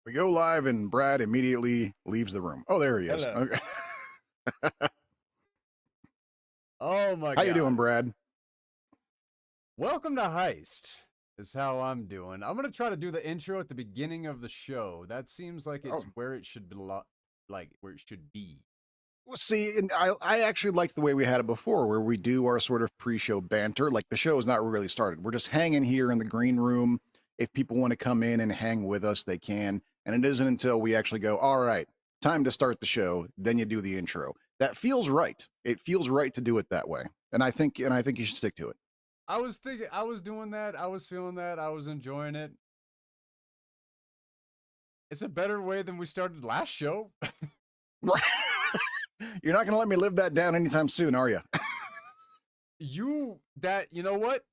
We go live and Brad immediately leaves the room. Oh, there he is. Hello. Okay. Oh my How you doing, god. Brad? Welcome to Heist. Is how I'm doing. I'm going to try to do the intro at the beginning of the show. That seems like it's Oh, where it should be like where it should be. well, see, and I actually like the way we had it before, where we do our sort of pre-show banter. Like the show is not really started. We're just hanging here in the green room. If people want to come in and hang with us, they can. And it isn't until we actually go, all right, time to start the show, then you do the intro. That feels right. It feels right to do it that way. And I think you should stick to it. I was thinking I was doing that. I was feeling that. I was enjoying it. It's a better way than we started last show. Right. You're not going to let me live that down anytime soon, are you? You know what?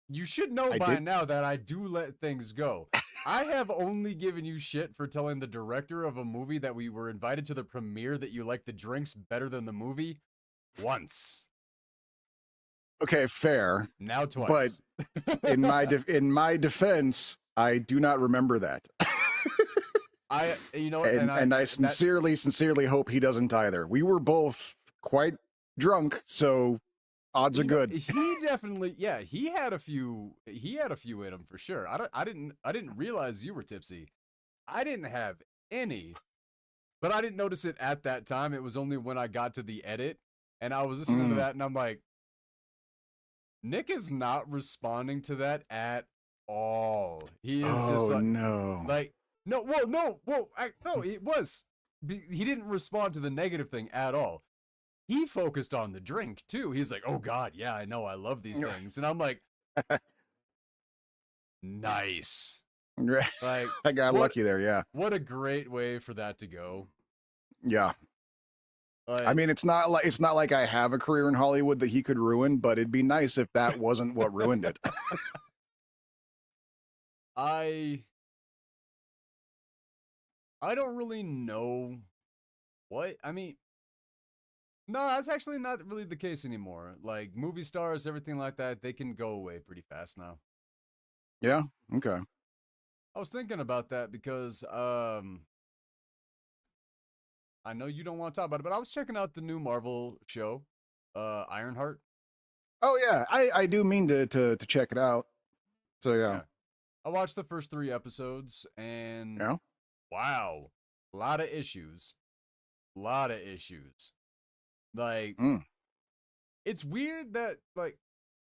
You should know I by did. now that I do let things go. I have only given you shit for telling the director of a movie that we were invited to the premiere that you like the drinks better than the movie once. Okay, fair. Now But twice. in my defense, I do not remember that. And I sincerely hope he doesn't either. We were both quite drunk, so odds are good. He definitely, yeah, he had a few in him for sure. I didn't realize you were tipsy. I didn't have any, but I didn't notice it at that time. It was only when I got to the edit and I was listening to that and I'm like, Nick is not responding to that at all. He is just Oh no. no, no, it was. He didn't respond to the negative thing at all. He focused on the drink too. He's like, "Oh God, yeah, I know, I love these things," and I'm like, "Nice." Like, I got lucky there, yeah. What a great way for that to go. Yeah. Like, I mean, it's not like I have a career in Hollywood that he could ruin, but it'd be nice if that wasn't what ruined it. I don't really know what I mean. No, that's actually not really the case anymore. Like movie stars, everything like that, they can go away pretty fast now. Yeah. Okay. I was thinking about that because I know you don't want to talk about it, but I was checking out the new Marvel show, Ironheart. Oh yeah, I do mean to check it out. So yeah. Yeah. I watched the first 3 episodes and Yeah. wow, a lot of issues. A lot of issues. Like, Mm. it's weird that, like,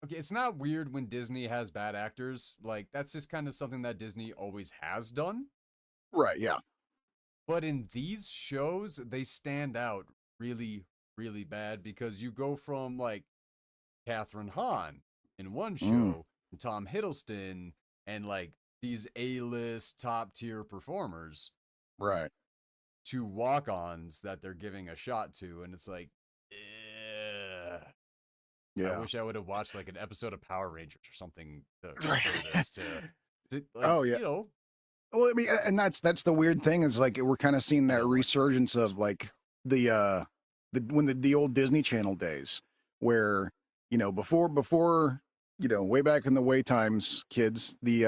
okay, it's not weird when Disney has bad actors. Like, that's just kind of something that Disney always has done. Right, yeah. But in these shows, they stand out really, really bad because you go from, like, Catherine Hahn in one Mm. show, and Tom Hiddleston, and, like, these A-list top-tier performers Right. to walk-ons that they're giving a shot to, and it's like, eh. I Yeah. wish I would have watched like an episode of Power Rangers or something Right. for this to like, Oh yeah. Well, I mean, and that's the weird thing is like we're kind of seeing that resurgence of like the old Disney Channel days where before way back in the way times, kids, the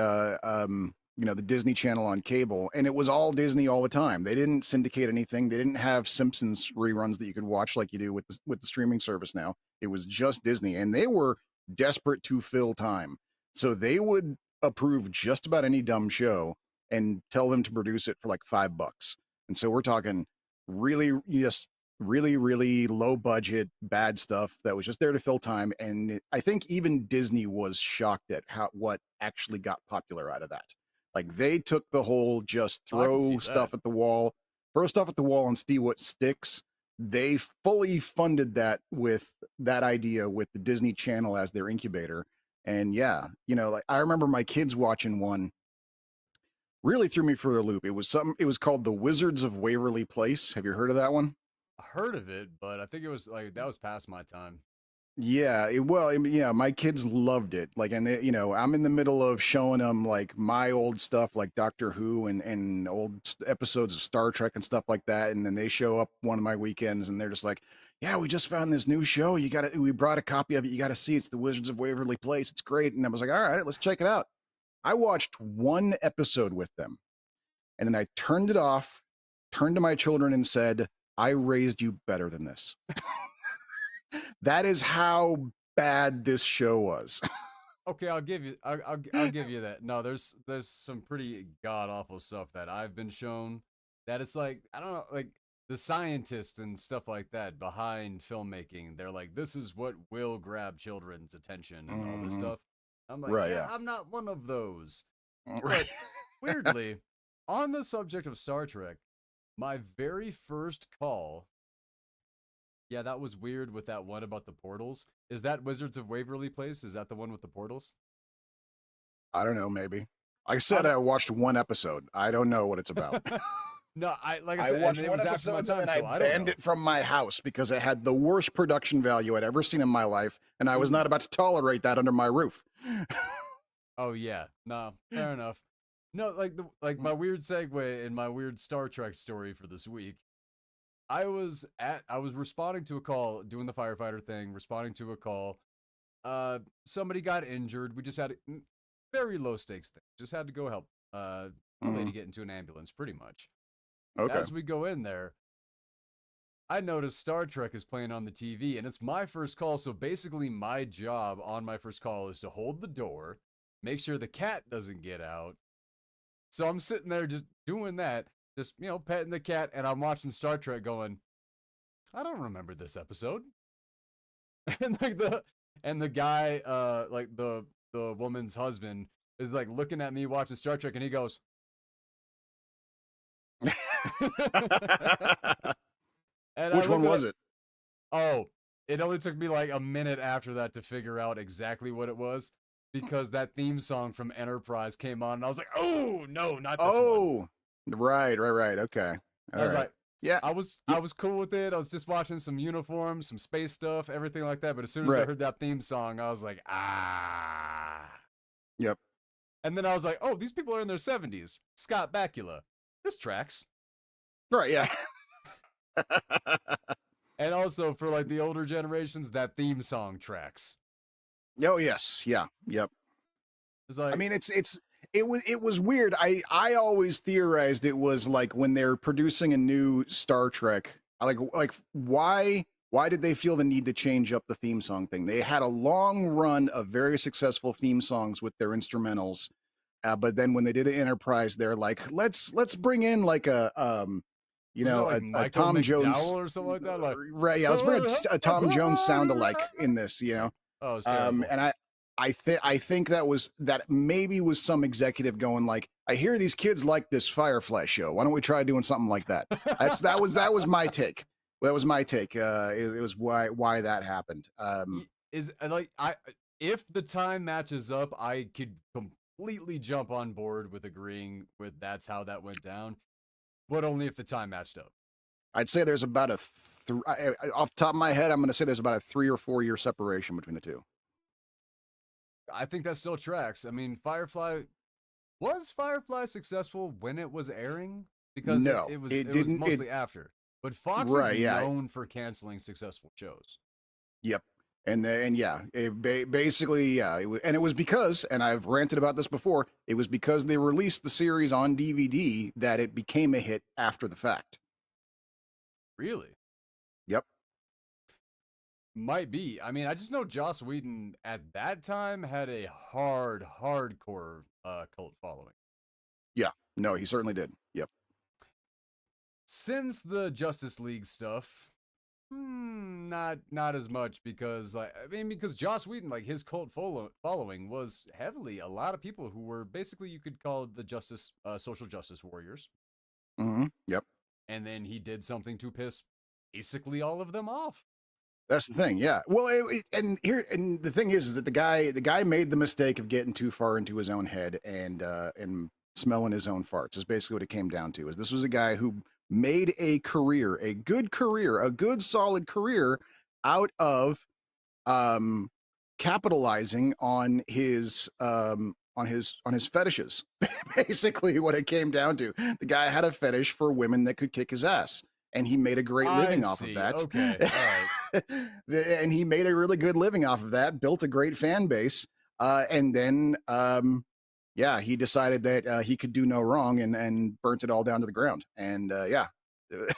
Disney Channel on cable, and it was all Disney all the time. They didn't syndicate anything. They didn't have Simpsons reruns that you could watch like you do with the streaming service now. It was just Disney, and they were desperate to fill time, so they would approve just about any dumb show and tell them to produce it for like $5. And so we're talking really just really low budget bad stuff that was just there to fill time. And I think even Disney was shocked at what actually got popular out of that. Like they took the whole just throw stuff at the wall and see what sticks. They fully funded that with that idea with the Disney Channel as their incubator. And yeah, like I remember my kids watching one really threw me for a loop. It was called The Wizards of Waverly Place. Have you heard of that one? I heard of it, but I think it was like that was past my time. Yeah, yeah, my kids loved it. Like, and I'm in the middle of showing them like my old stuff, like Doctor Who and old episodes of Star Trek and stuff like that. And then they show up one of my weekends and they're just like, yeah, we just found this new show. We brought a copy of it. You got to see it. It's The Wizards of Waverly Place. It's great. And I was like, all right, let's check it out. I watched one episode with them and then I turned it off, turned to my children and said, I raised you better than this. That is how bad this show was. Okay, I'll give you. I'll give you that. No, there's some pretty god awful stuff that I've been shown. That it's like I don't know, like the scientists and stuff like that behind filmmaking. They're like, this is what will grab children's attention and all this Mhm. stuff. I'm like, Right, yeah, yeah. I'm not one of those. Right. But weirdly, on the subject of Star Trek, my very first call. Yeah, that was weird with that one about the portals. Is that Wizards of Waverly Place? Is that the one with the portals? I don't know, maybe. I I said don't. I watched one episode. I don't know what it's about. No, I like I I said, and watched it one was after my episode and time, then I so I don't banned know. it from my house because it had the worst production value I'd ever seen in my life, and I was not about to tolerate that under my roof. Oh yeah, no, fair enough. No, like my weird segue in my weird Star Trek story for this week. I was responding to a call, doing the firefighter thing, responding to a call. Somebody got injured. We just had a very low stakes thing. Just had to go help a lady Mhm. get into an ambulance, pretty much. Okay. As we go in there, I noticed Star Trek is playing on the TV, and it's my first call. So basically, my job on my first call is to hold the door, make sure the cat doesn't get out. So I'm sitting there just doing that, just petting the cat, and I'm watching Star Trek, going, I don't remember this episode. And the guy, like the woman's husband, is like looking at me watching Star Trek, and he goes, and I Which one looked at was it? Oh, it only took me like a minute after that to figure out exactly what it was because that theme song from Enterprise came on and I was like, "Oh, no, not this one." Oh, right. Okay. I All was right. like Yeah. I was cool with it. I was just watching some uniforms, some space stuff, everything like that, but as soon as I Right. heard that theme song, I was like, "Ah." Yep. And then I was like, "Oh, these people are in their 70s. Scott Bakula. This tracks." Right. Yeah. And also for like the older generations, that theme song tracks. Oh yes. Yeah. Yep. It's I like, mean, it was weird. I always theorized it was like when they're producing a new Star Trek. Like why did they feel the need to change up the theme song thing? They had a long run of very successful theme songs with their instrumentals, but then when they did an Enterprise, they're like, let's bring in like wasn't it like a Michael Tom McDowell Jones, or something like that? Like, right? Yeah, let's bring a Tom Jones sound alike in this, oh, it's terrible. and I think that maybe was some executive going like, I hear these kids like this Firefly show. Why don't we try doing something like that? That was my take. That was my take. It was why that happened. Is like I if the time matches up, I could completely jump on board with agreeing with that's how that went down, but only if the time matched up. I'd say there's about off the top of my head, I'm going to say there's about a 3 or 4 year separation between the two. I think that still tracks. I mean, Firefly successful when it was airing because No, it was it it was didn't. It mostly after. But Fox is right, yeah, known for canceling successful shows. yep. And yeah, basically, yeah, and it was because, and I've ranted about this before, it was because they released the series on DVD that it became a hit after the fact. Really? Yep. Might be. I mean, I just know Joss Whedon at that time had a hardcore cult following. Yeah. No, he certainly did. Yep. Since the Justice League stuff, not as much because because Joss Whedon, like his cult following was heavily a lot of people who were basically you could call the social justice warriors, Yep. and then he did something to piss basically all of them off. That's the thing. Yeah. Well, and the thing is that the guy made the mistake of getting too far into his own head and smelling his own farts. Is basically what it came down to. Is this was a guy who made a career, a good solid career out of capitalizing on his fetishes. Basically what it came down to. The guy had a fetish for women that could kick his ass, and he made a great living off of See. that. Okay, all right. And he made a really good living off of that, built a great fan base, and then yeah, he decided that he could do no wrong and burnt it all down to the ground. And yeah.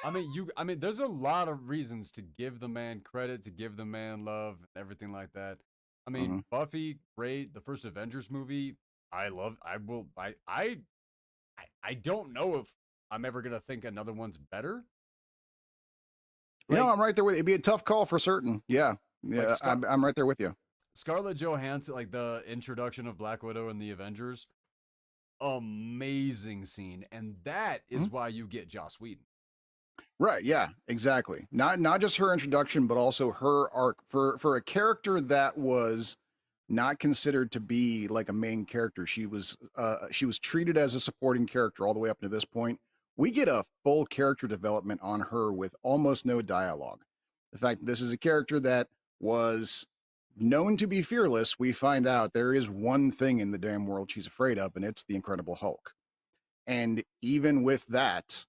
I mean, there's a lot of reasons to give the man credit, to give the man love, and everything like that. I mean, Mhm. Buffy, great. The first Avengers movie, I love. I will. I don't know if I'm ever gonna think another one's better. You know, Like I'm right there with you. It'd be a tough call for certain. Yeah, like yeah, I'm right there with you. Scarlett Johansson, like the introduction of Black Widow and the Avengers, amazing scene, and that is Mhm. why you get Joss Whedon. Right. Yeah. Exactly. Not just her introduction, but also her arc for a character that was not considered to be like a main character. She was treated as a supporting character all the way up to this point. We get a full character development on her with almost no dialogue. The fact that this is a character that was known to be fearless, we find out there is one thing in the damn world she's afraid of, and it's the Incredible Hulk. And even with that,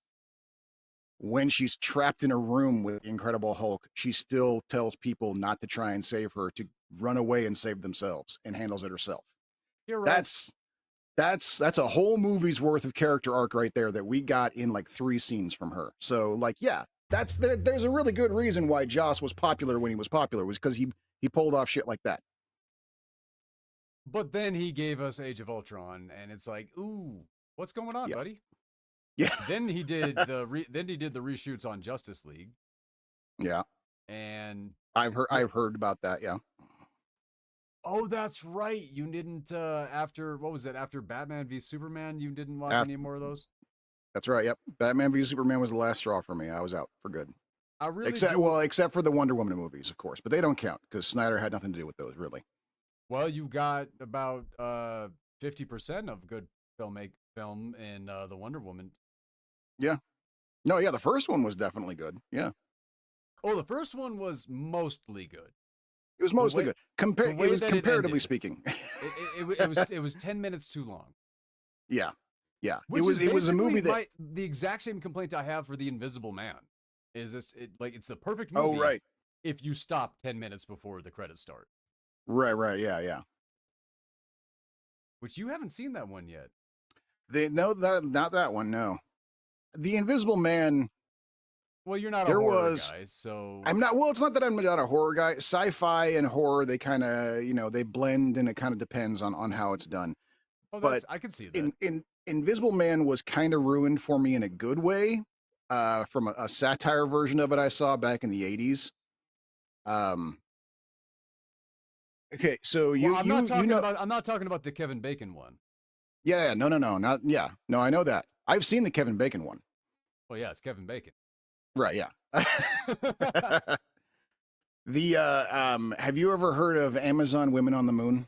when she's trapped in a room with the Incredible Hulk, she still tells people not to try and save her, to run away and save themselves, and handles it herself. You're right. That's that's a whole movie's worth of character arc right there that we got in like 3 scenes from her. So like, yeah, there's a really good reason why Joss was popular when he was popular, was because he pulled off shit like that. But then he gave us Age of Ultron, and it's like, ooh, what's going on, Yeah, buddy? yeah, Then he did then he did the reshoots on Justice League, yeah. and yeah, I've heard about that. Yeah, oh, that's right. You didn't after what was it? After Batman v Superman, you didn't watch After, any more of those. that's right. Yep, Batman v Superman was the last straw for me. I was out for good. I really Except do. well, except for the Wonder Woman movies, of course, but they don't count because Snyder had nothing to do with those, really. Well, you got about 50% of good film in the Wonder Woman. Yeah. No, yeah, the first one was definitely good. Yeah. Oh, the first one was mostly good. It was The mostly way good. the It way was that it comparatively ended, speaking. it was 10 minutes too long. Yeah. Yeah. Which is It was a basically movie that the exact same complaint I have for the Invisible Man. Is this like it's the perfect oh movie right. if you stop 10 minutes before the credits start? Right, right, yeah, yeah. Which you haven't seen that one yet. They no that not that one, no. The Invisible Man, Well, you're not a there horror was guy, so I'm not well, it's not that I'm not a horror guy. Sci-fi and horror, they kind of, they blend and it kind of depends on how it's done. oh, But that's I can see that. in Invisible Man was kind of ruined for me in a good way, from a satire version of it I saw back in the 80s. Um, okay, so Well, you know, I'm not talking about the Kevin Bacon one. yeah, yeah, no, no, no, not yeah, no, I know that. I've seen the Kevin Bacon one. Well, yeah, it's Kevin Bacon. Right, yeah. The have you ever heard of Amazon Women on the Moon?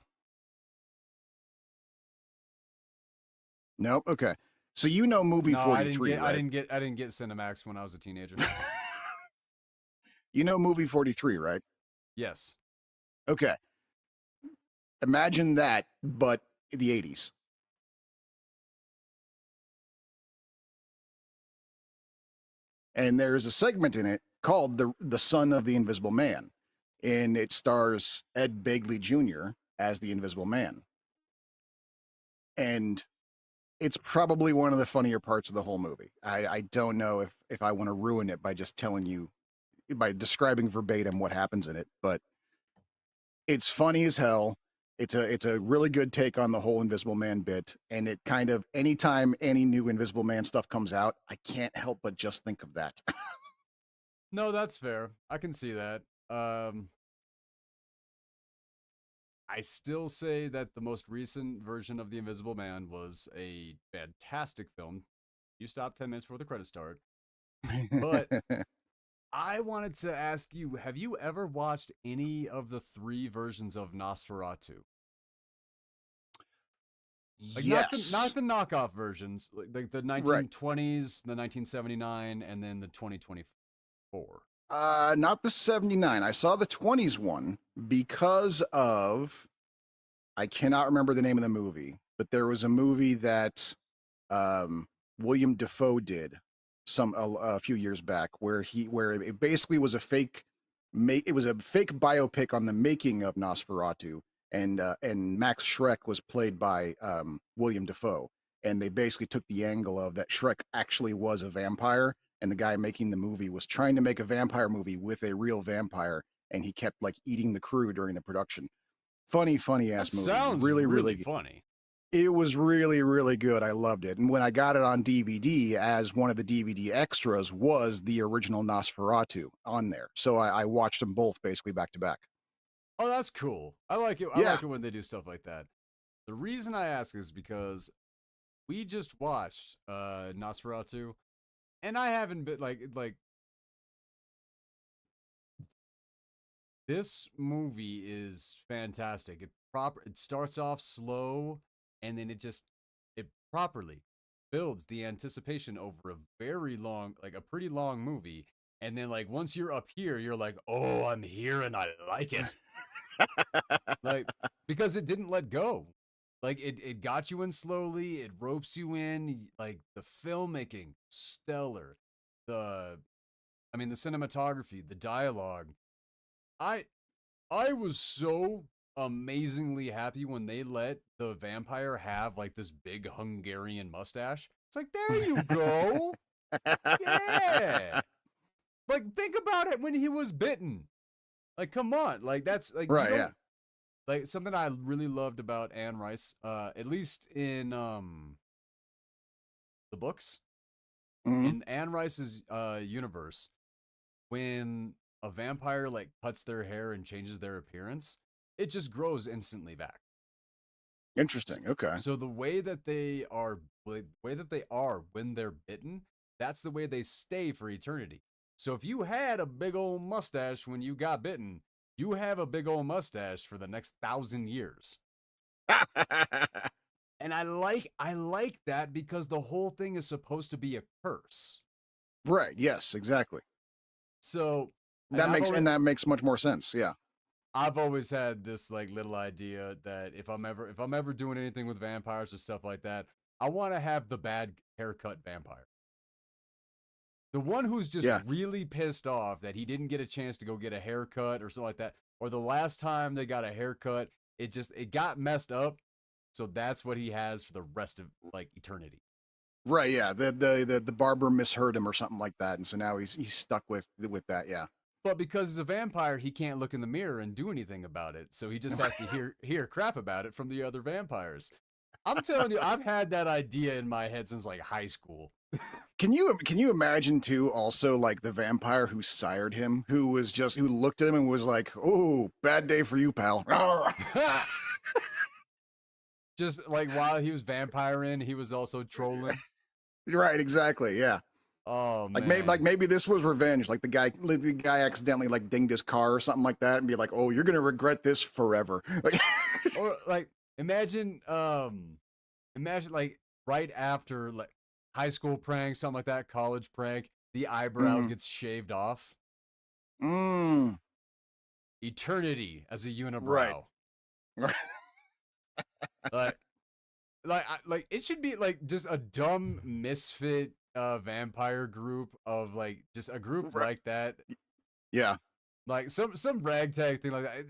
Nope. Okay. So you know movie No, 43, right? I didn't get Cinemax when I was a teenager. You know movie 43, right? Yes. Okay. Imagine that, but the 80s. And there's a segment in it called the Son of the Invisible Man, and it stars Ed Begley Jr. as the Invisible Man. And it's probably one of the funnier parts of the whole movie. I don't know if I want to ruin it by just telling you, by describing verbatim what happens in it, but it's funny as hell. It's a really good take on the whole Invisible Man bit, and it kind of, anytime any new Invisible Man stuff comes out, I can't help but just think of that. No, that's fair. I can see that. I still say that the most recent version of The Invisible Man was a fantastic film. You stop 10 minutes before the credits start. But I wanted to ask you, have you ever watched any of the three versions of Nosferatu? Like Yes. not the knockoff versions, like the Right. 1920s, the 1979, and then the 2024. Not the 79. I saw the 20s one because of, I cannot remember the name of the movie, but there was a movie that William Defoe did a few years back where it basically was a fake it was a fake biopic on the making of Nosferatu, and Max Shrek was played by William Dafoe, and they basically took the angle of that Shrek actually was a vampire, and the guy making the movie was trying to make a vampire movie with a real vampire, and he kept like eating the crew during the production. Funny That ass movie. sounds Really, really really good. funny. It was really, really good. I loved it. And when I got it on DVD, as one of the DVD extras was the original Nosferatu on there. So I watched them both basically back to back. Oh, that's cool. I like it. I Yeah. like it when they do stuff like that. The reason I ask is because we just watched Nosferatu, and I haven't been like this movie is fantastic. It starts off slow, and then it properly builds the anticipation over a very long, like a pretty long movie. And then like once you're up here, you're like, oh, I'm here and I like it. Like because it didn't let go. Like it got you in slowly, it ropes you in, like the filmmaking, stellar. The the cinematography, the dialogue. I I was so amazingly happy when they let the vampire have like this big Hungarian mustache. It's like, there you go. Yeah. Like, think about it when he was bitten. Like, come on. Like, that's like, you Right, yeah. don't, like, something I really loved about Anne Rice, at least in the books, Hmm. in Anne Rice's universe, when a vampire like cuts their hair and changes their appearance, it just grows instantly back. Interesting. Okay. So the way that they are, the way that they are when they're bitten, that's the way they stay for eternity. So if you had a big old mustache when you got bitten, you have a big old mustache for the next 1,000 years. And I like that because the whole thing is supposed to be a curse. Right. Yes, exactly. So, and That makes much more sense. Yeah. I've always had this like little idea that if I'm ever doing anything with vampires or stuff like that, I want to have the bad haircut vampire. The one who's just Yeah. really pissed off that he didn't get a chance to go get a haircut or something like that, or the last time they got a haircut, it got messed up. So that's what he has for the rest of like eternity. Right. Yeah. The barber misheard him or something like that, and so now he's stuck with that. Yeah. But because he's a vampire, he can't look in the mirror and do anything about it. So he just has to hear crap about it from the other vampires. I'm telling you, I've had that idea in my head since like high school. Can you imagine too? Also, like the vampire who sired him, who looked at him and was like, "Oh, bad day for you, pal." Just like while he was vampiring, he was also trolling. Right. Exactly. Yeah. Oh Like man. maybe this was revenge. Like the guy accidentally like dinged his car or something like that, and be like, "Oh, you're gonna regret this forever." Like, Or like imagine like right after like high school prank, something like that, college prank, the eyebrow mm, gets shaved off. mm, Eternity as a right. unibrow. Like like it should be like just a dumb misfit vampire group of like just a group Right. like that. Yeah. Like some ragtag thing like that.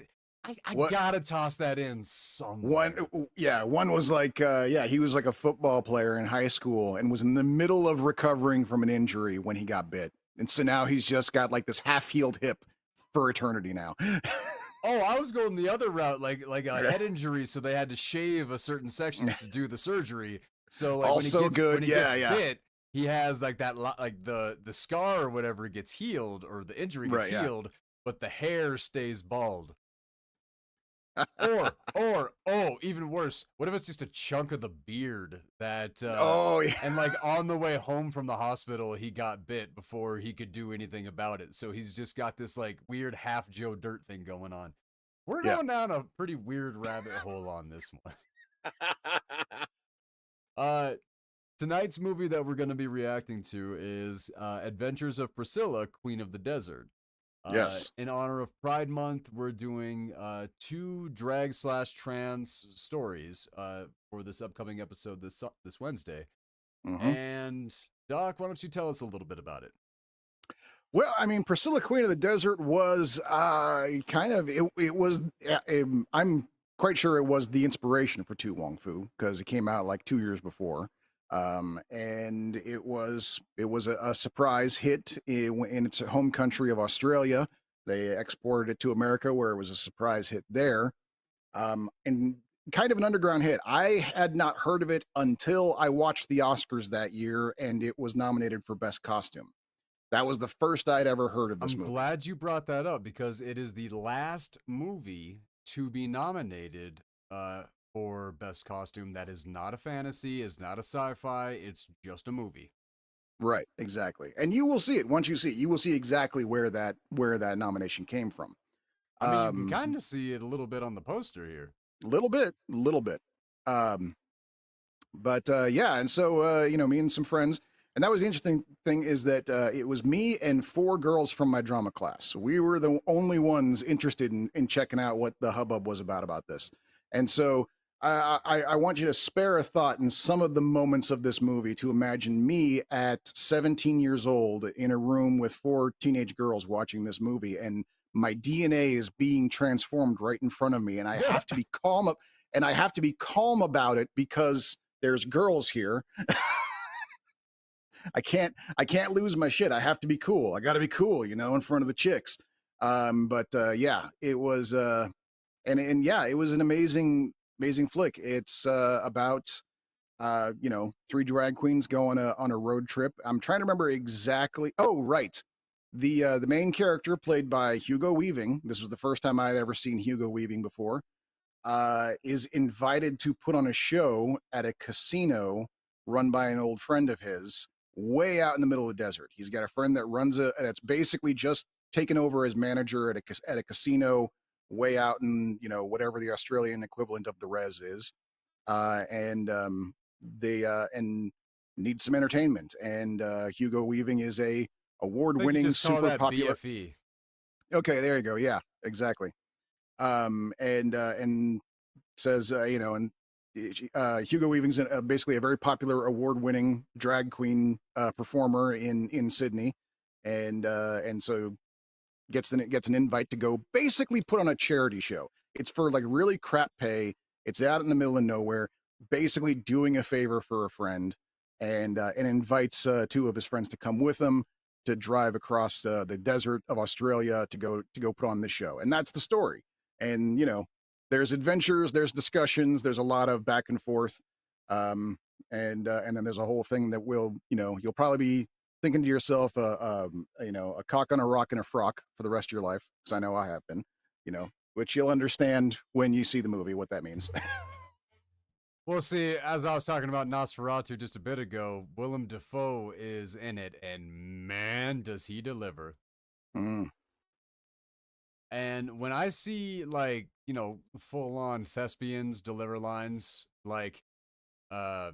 I What gotta toss that in one? somewhere. Yeah, one was like, yeah, he was like a football player in high school and was in the middle of recovering from an injury when he got bit, and so now he's just got like this half-healed hip for eternity now. Oh, I was going the other route, like a head injury, so they had to shave a certain section to do the surgery. So like Also good. when he Yeah, gets yeah. bit, he has like that like the scar or whatever gets healed or the injury gets Right. Yeah. healed, but the hair stays bald. Or oh, even worse, what if it's just a chunk of the beard that Oh yeah. and like on the way home from the hospital he got bit before he could do anything about it. So he's just got this like weird half Joe Dirt thing going on. We're Yeah. going down a pretty weird rabbit hole on this one. Uh tonight's movie that we're going to be reacting to is Adventures of Priscilla, Queen of the Desert. Yes. In honor of Pride Month, we're doing two drag slash trans stories for this upcoming episode this Wednesday. Hmm. And Doc, why don't you tell us a little bit about it? Well, I mean, Priscilla, Queen of the Desert was kind of it. It was. I'm quite sure it was the inspiration for Tu Wong Fu because it came out like 2 years before. And it was a surprise hit in its home country of Australia. They exported it to America where it was a surprise hit there. And kind of an underground hit. I had not heard of it until I watched the Oscars that year, and it was nominated for Best Costume. That was the first I'd ever heard of this I'm movie. glad you brought that up because it is the last movie to be nominated for best costume that is not a fantasy, is not a sci-fi, it's just a movie. Right, exactly. And you will see it once you see it. You will see exactly where that nomination came from. I mean, you can Um, kind of see it a little bit on the poster here. little bit, little bit. Um, but yeah, and so me and some friends, and that was the interesting thing is that it was me and four girls from my drama class. So we were the only ones interested in checking out what the hubbub was about this. And so I want you to spare a thought in some of the moments of this movie to imagine me at 17 years old in a room with four teenage girls watching this movie, and my DNA is being transformed right in front of me, and I have to be calm up, and I have to be calm about it because there's girls here. I can't lose my shit. I have to be cool. I got to be cool, in front of the chicks. But yeah, it was and yeah, it was an amazing flick. It's about three drag queens go on a road trip. I'm trying to remember exactly. Oh, right. The main character played by Hugo Weaving. This was the first time I had ever seen Hugo Weaving before. Is invited to put on a show at a casino run by an old friend of his, way out in the middle of the desert. He's got a friend that runs that's basically just taken over as manager at a casino way out in whatever the Australian equivalent of the res is, and they and need some entertainment. And Hugo Weaving is a I think you award-winning, just call super that popular. BFE. Okay, there you go. Yeah, exactly. And says, and Hugo Weaving's basically a very popular award-winning drag queen performer in Sydney, and so gets an invite to go basically put on a charity show. It's for like really crap pay. It's out in the middle of nowhere, basically doing a favor for a friend, and invites two of his friends to come with him to drive across the desert of Australia to go put on this show. And that's the story. And there's adventures, there's discussions, there's a lot of back and forth, and then there's a whole thing that you'll probably be thinking to yourself, a cock on a rock and a frock for the rest of your life, because I know I have been, which you'll understand when you see the movie what that means. Well, see, as I was talking about Nosferatu just a bit ago, Willem Dafoe is in it, and man, does he deliver. Mm. And when I see, like, full on thespians deliver lines, like, uh,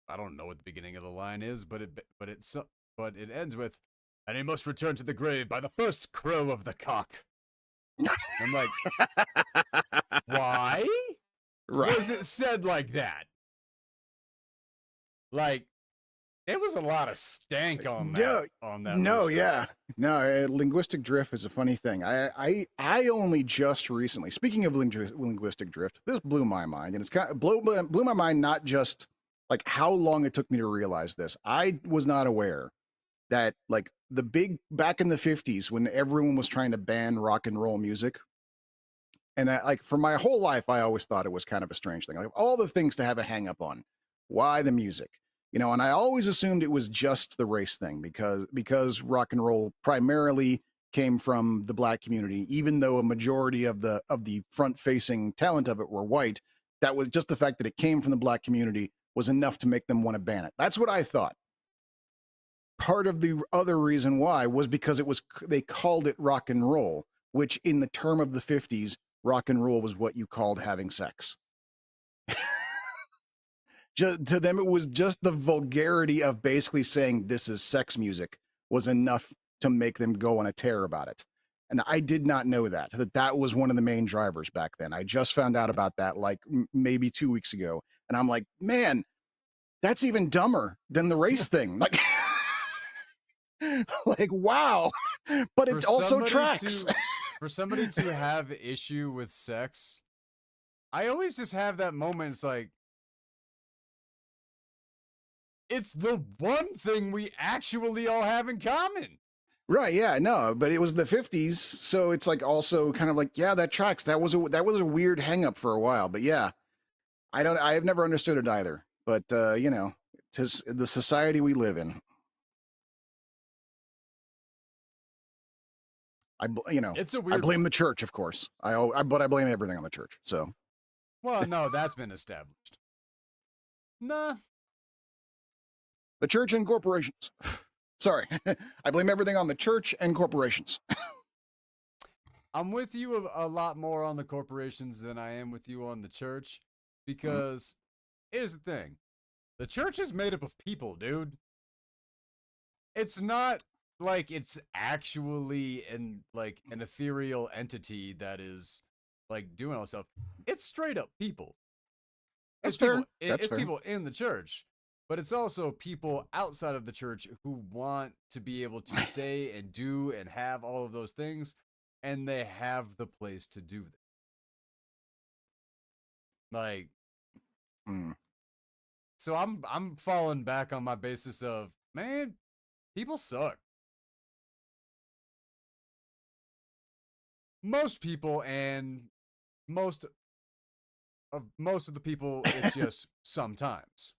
I don't know what the beginning of the line is, but it ends with, and he must return to the grave by the first crow of the cock. I'm like, why Right. was it said like that? Like, it was a lot of stank on that No, no, rooster. yeah, no. Linguistic drift is a funny thing. I only just recently, speaking of linguistic drift, this blew my mind, and it's kind of blew my mind. Not just like how long it took me to realize this. I was not aware that like the big back in the 50s when everyone was trying to ban rock and roll music. And like for my whole life, I always thought it was kind of a strange thing. Like all the things to have a hang up on, why the music? And I always assumed it was just the race thing because rock and roll primarily came from the black community, even though a majority of the front facing talent of it were white. That was just the fact that it came from the black community was enough to make them want to ban it. That's what I thought. Part of the other reason why was because they called it rock and roll, which in the term of the 50s, rock and roll was what you called having sex. To them, it was just the vulgarity of basically saying this is sex music was enough to make them go on a tear about it. And I did not know that was one of the main drivers back then. I just found out about that like maybe 2 weeks ago. And I'm like, man, that's even dumber than the race thing. Like, like, wow. But For it also somebody tracks. to for somebody to have issue with sex I always just have that moment. It's like, it's the one thing we actually all have in common. Right, yeah, no, but it was the 50s, so it's like also kind of like, yeah, that tracks. That was a weird hang up for a while, but yeah. I have never understood it either. But you know, tis the society we live in. You know, It's a I weird blame one. the church, of course. But I blame everything on the church. So Well, no, that's been established. Nah, the church and corporations. Sorry, I blame everything on the church and corporations. I'm with you a lot more on the corporations than I am with you on the church. Mhm. Because here's the thing, the church is made up of people, dude. It's not like it's actually an ethereal entity that is like doing all this stuff. It's straight up people. That's fair. That's It's fair. people in the church, but it's also people outside of the church who want to be able to say and do and have all of those things, and they have the place to do them. Like, Mm. so I'm falling back on my basis of, man, people suck. Most people, and most most of the people, it's just sometimes.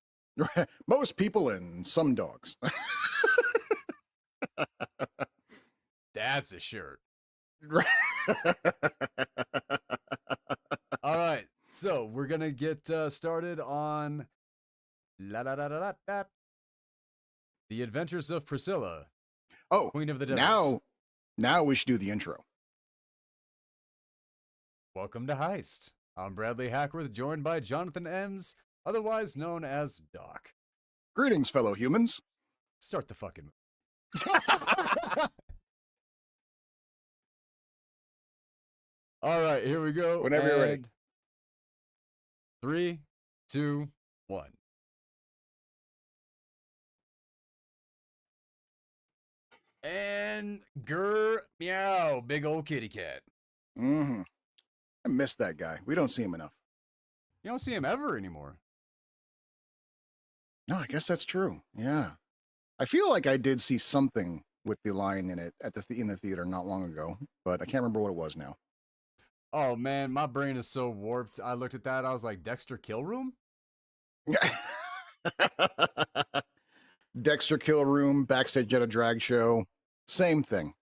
Most people and some dogs. That's a shirt. Right. All right, so we're gonna get started on la la la la la la. The Adventures of Priscilla, Oh, Queen of the Desert. now we should do the intro. Welcome to H.Y.S.T. I'm Bradley Hackworth, joined by Jonathan Ems, otherwise known as Doc. Greetings, fellow humans. Start the fucking movie. All right, here we go. Whenever you're ready. 3, 2, 1. And grr meow, big old kitty cat. Mm-hmm. I miss that guy. We don't see him enough. You don't see him ever anymore. No, I guess that's true. Yeah. I feel like I did see something with the line in it in the theater not long ago, but I can't remember what it was now. Oh man, my brain is so warped. I looked at that, I was like, Dexter Kill Room? Dexter Kill Room, backstage at a drag show, same thing.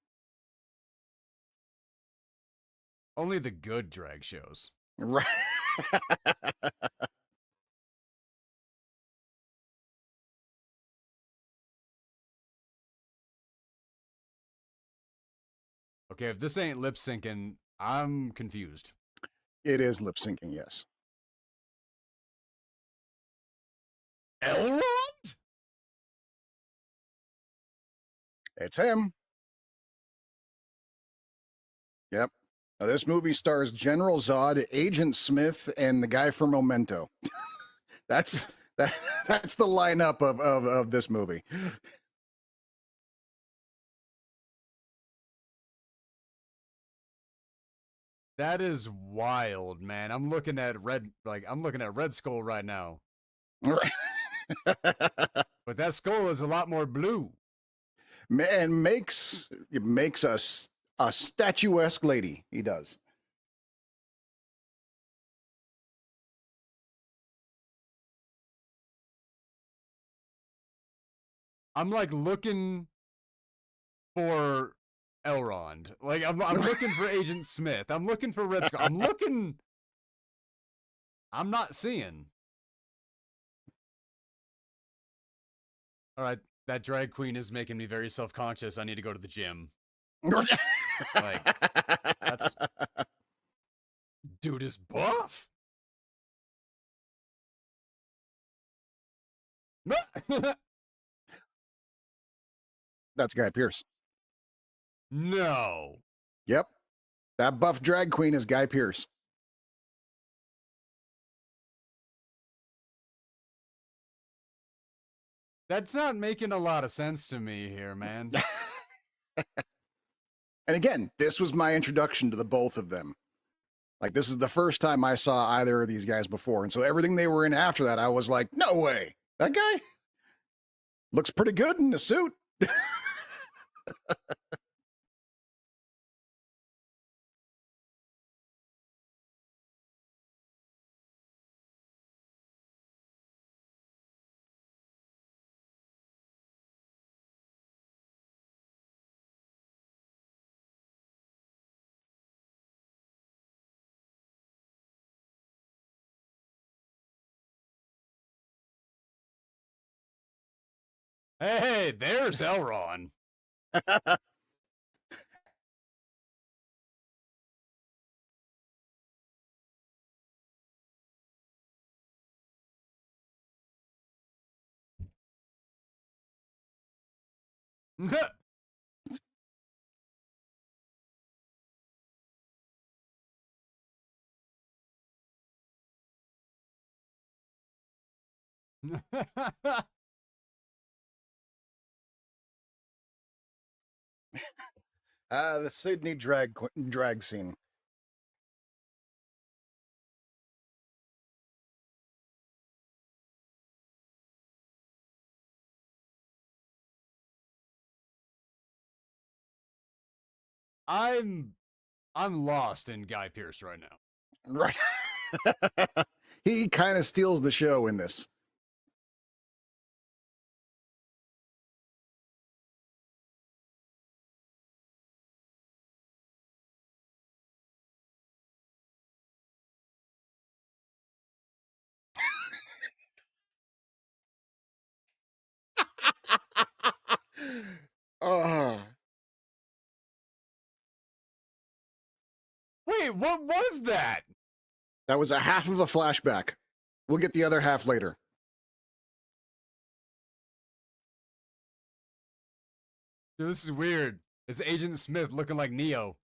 Only the good drag shows. Right. Okay, if this ain't lip syncing, I'm confused. It is lip syncing, yes. Elrond? It's him. Yep. Now, this movie stars General Zod, Agent Smith, and the guy from Memento. That's that's the lineup of this movie. That is wild, man. I'm looking at Red Skull right now. But that skull is a lot more blue. And makes us a statuesque lady. He does. I'm like looking for Elrond. Like I'm looking for Agent Smith. I'm looking for Red Skull. I'm looking. I'm not seeing. All right, that drag queen is making me very self-conscious. I need to go to the gym. Like, that's dude is buff. That's Guy Pearce. No. Yep. That buff drag queen is Guy Pearce. That's not making a lot of sense to me here, man. And again, this was my introduction to the both of them. Like this is the first time I saw either of these guys before, and so everything they were in after that, I was like, no way, that guy looks pretty good in the suit. Hey, there's Elron. The Sydney drag scene. I'm I'm lost in Guy Pearce right now. Right. He kind of steals the show in this. uh, Wait, what was that? that was a half of a flashback. We'll get the other half later. Dude, this is weird. It's Agent Smith looking like Neo.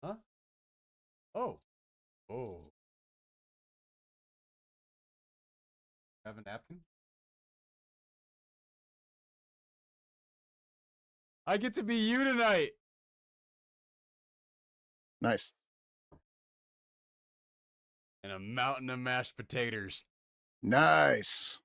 Huh? Oh. Oh. Have a napkin? I get to be you tonight. Nice. And a mountain of mashed potatoes. Nice.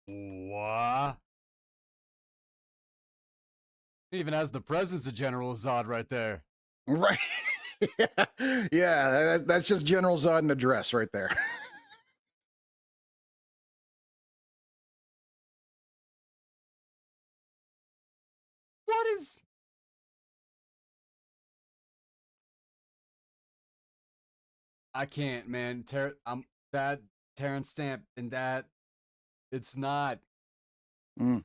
What? Even has the presence of General Zod right there. Right. Yeah, that's just General Zod in a dress right there. What is? I can't, man. I'm that Terrence Stamp and that. It's not. Mm.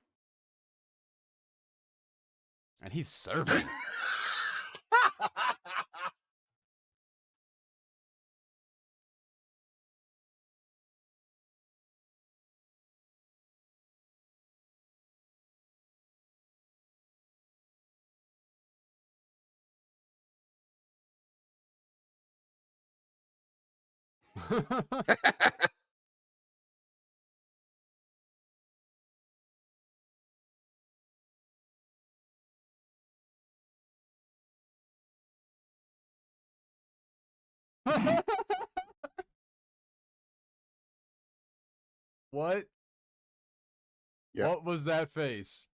And he's serving. What? Yeah. What was that face?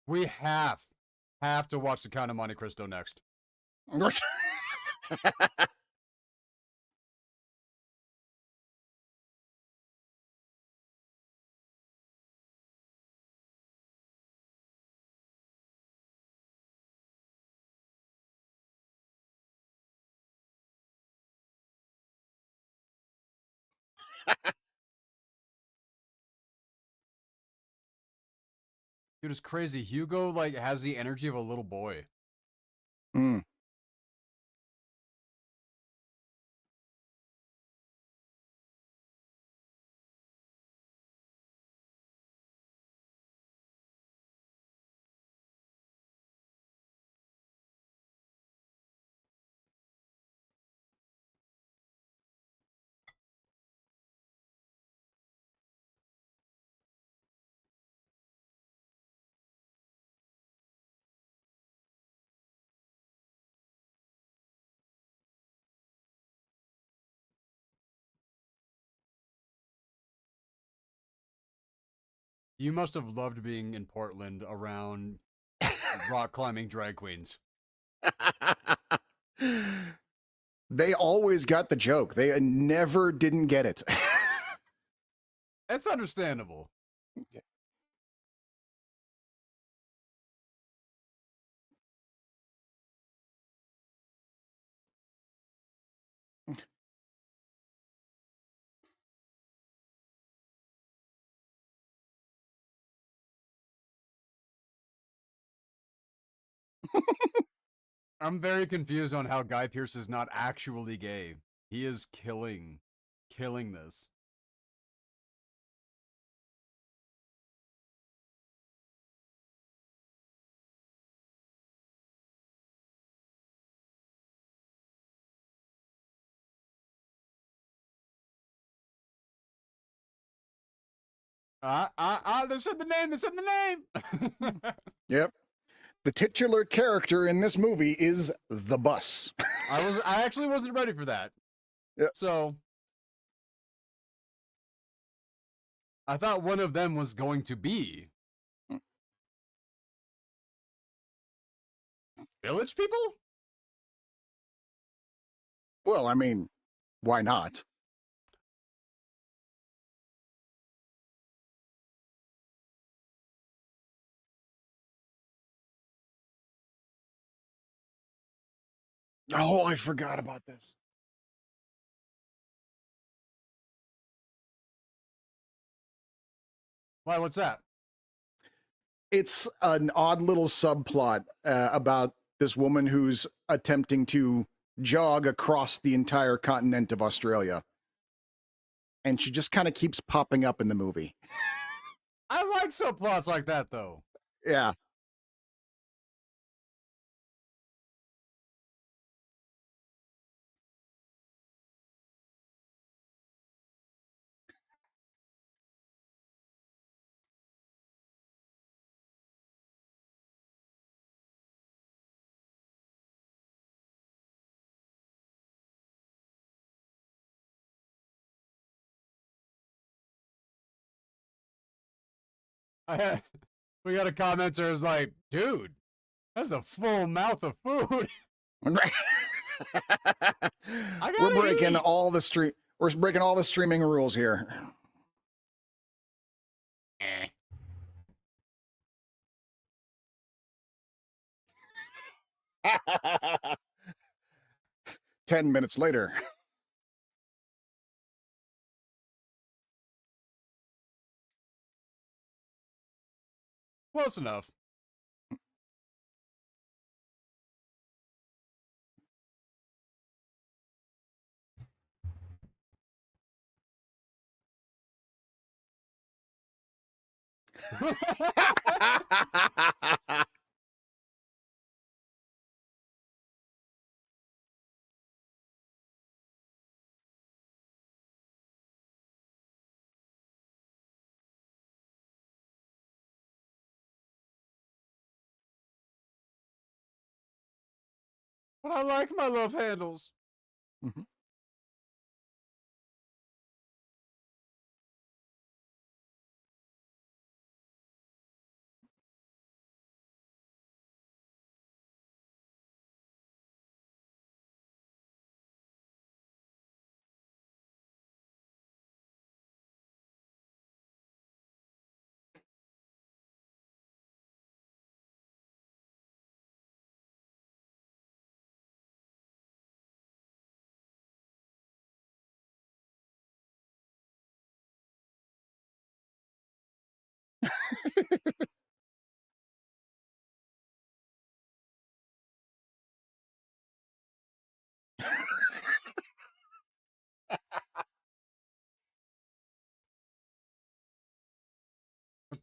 We have to watch The Count of Monte Cristo next. Dude, it's crazy. Hugo like has the energy of a little boy. Mm. You must have loved being in Portland around rock climbing drag queens. They always got the joke. They never didn't get it. It's understandable. I'm very confused on how Guy Pearce is not actually gay. He is killing this. They said the name, they said the name. Yep. The titular character in this movie is the bus. I actually wasn't ready for that. Yep. So I thought one of them was going to be Village People? Well, I mean, why not? Oh, I forgot about this. Why, what's that? It's an odd little subplot about this woman who's attempting to jog across the entire continent of Australia. And she just kind of keeps popping up in the movie. I like subplots like that though. Yeah. We got a commenter who's like, dude, that's a full mouth of food. We're breaking eat. all the stream. We're breaking all the streaming rules here. 10 minutes later. Close enough. But I like my love handles. Mhm.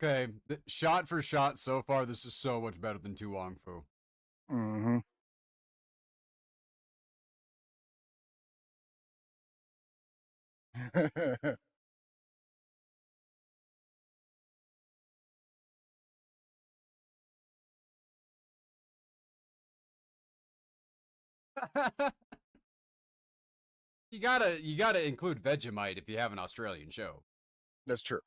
Okay, shot for shot so far, this is so much better than Tu Wong Fu. Mm-hmm. You gotta include Vegemite if you have an Australian show. That's true.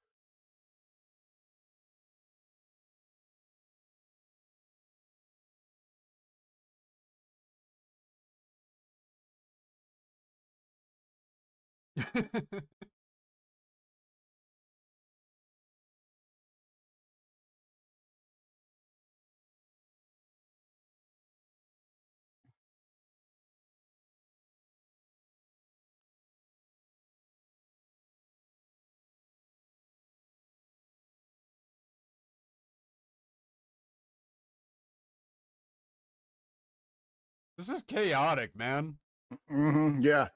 This is chaotic, man. Mm-hmm. Yeah.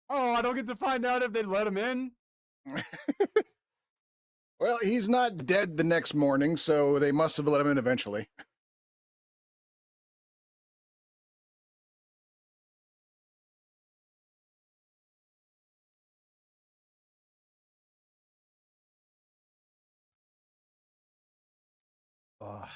Oh, I don't get to find out if they let him in? Well, he's not dead the next morning, so they must have let him in eventually. Ugh.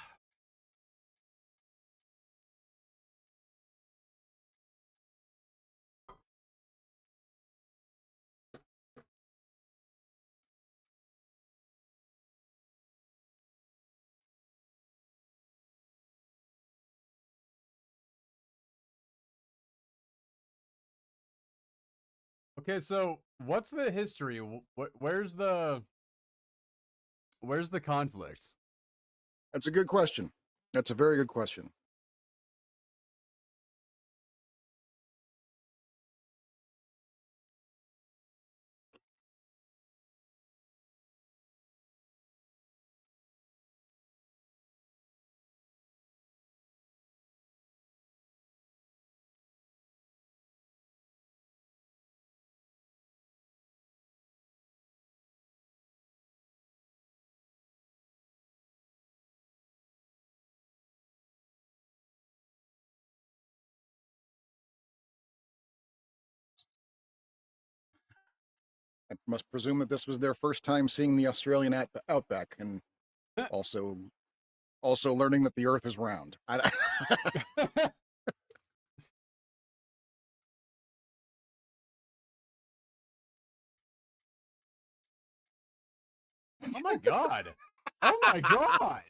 Okay, so what's the history? Where's the conflict? That's a good question. That's a very good question. I must presume that this was their first time seeing the Australian outback, and also learning that the Earth is round. Oh my god. Oh my god.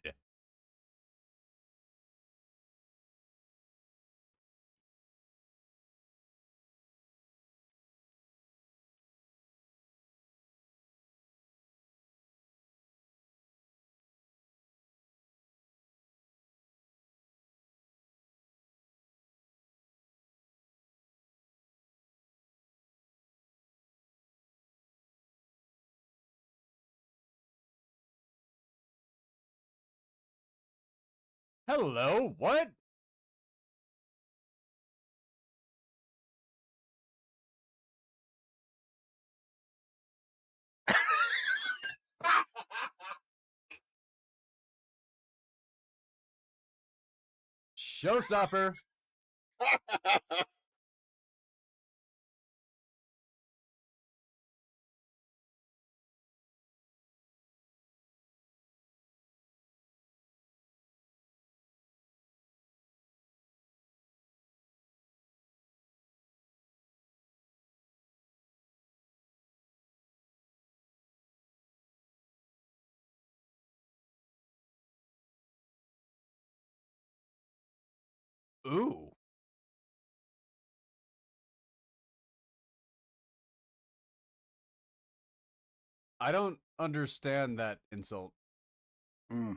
Hello, what? Showstopper. Ooh. I don't understand that insult. Mm.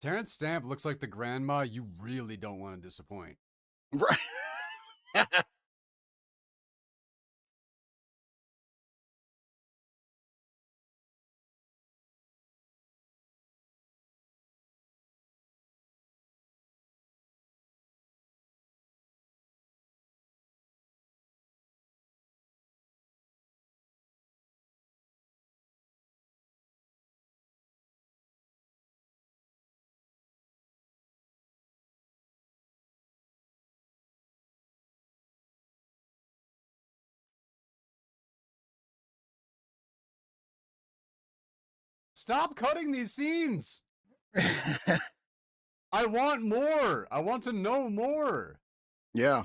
Terrence Stamp looks like the grandma you really don't want to disappoint. Right. Stop cutting these scenes. I want more. I want to know more. Yeah.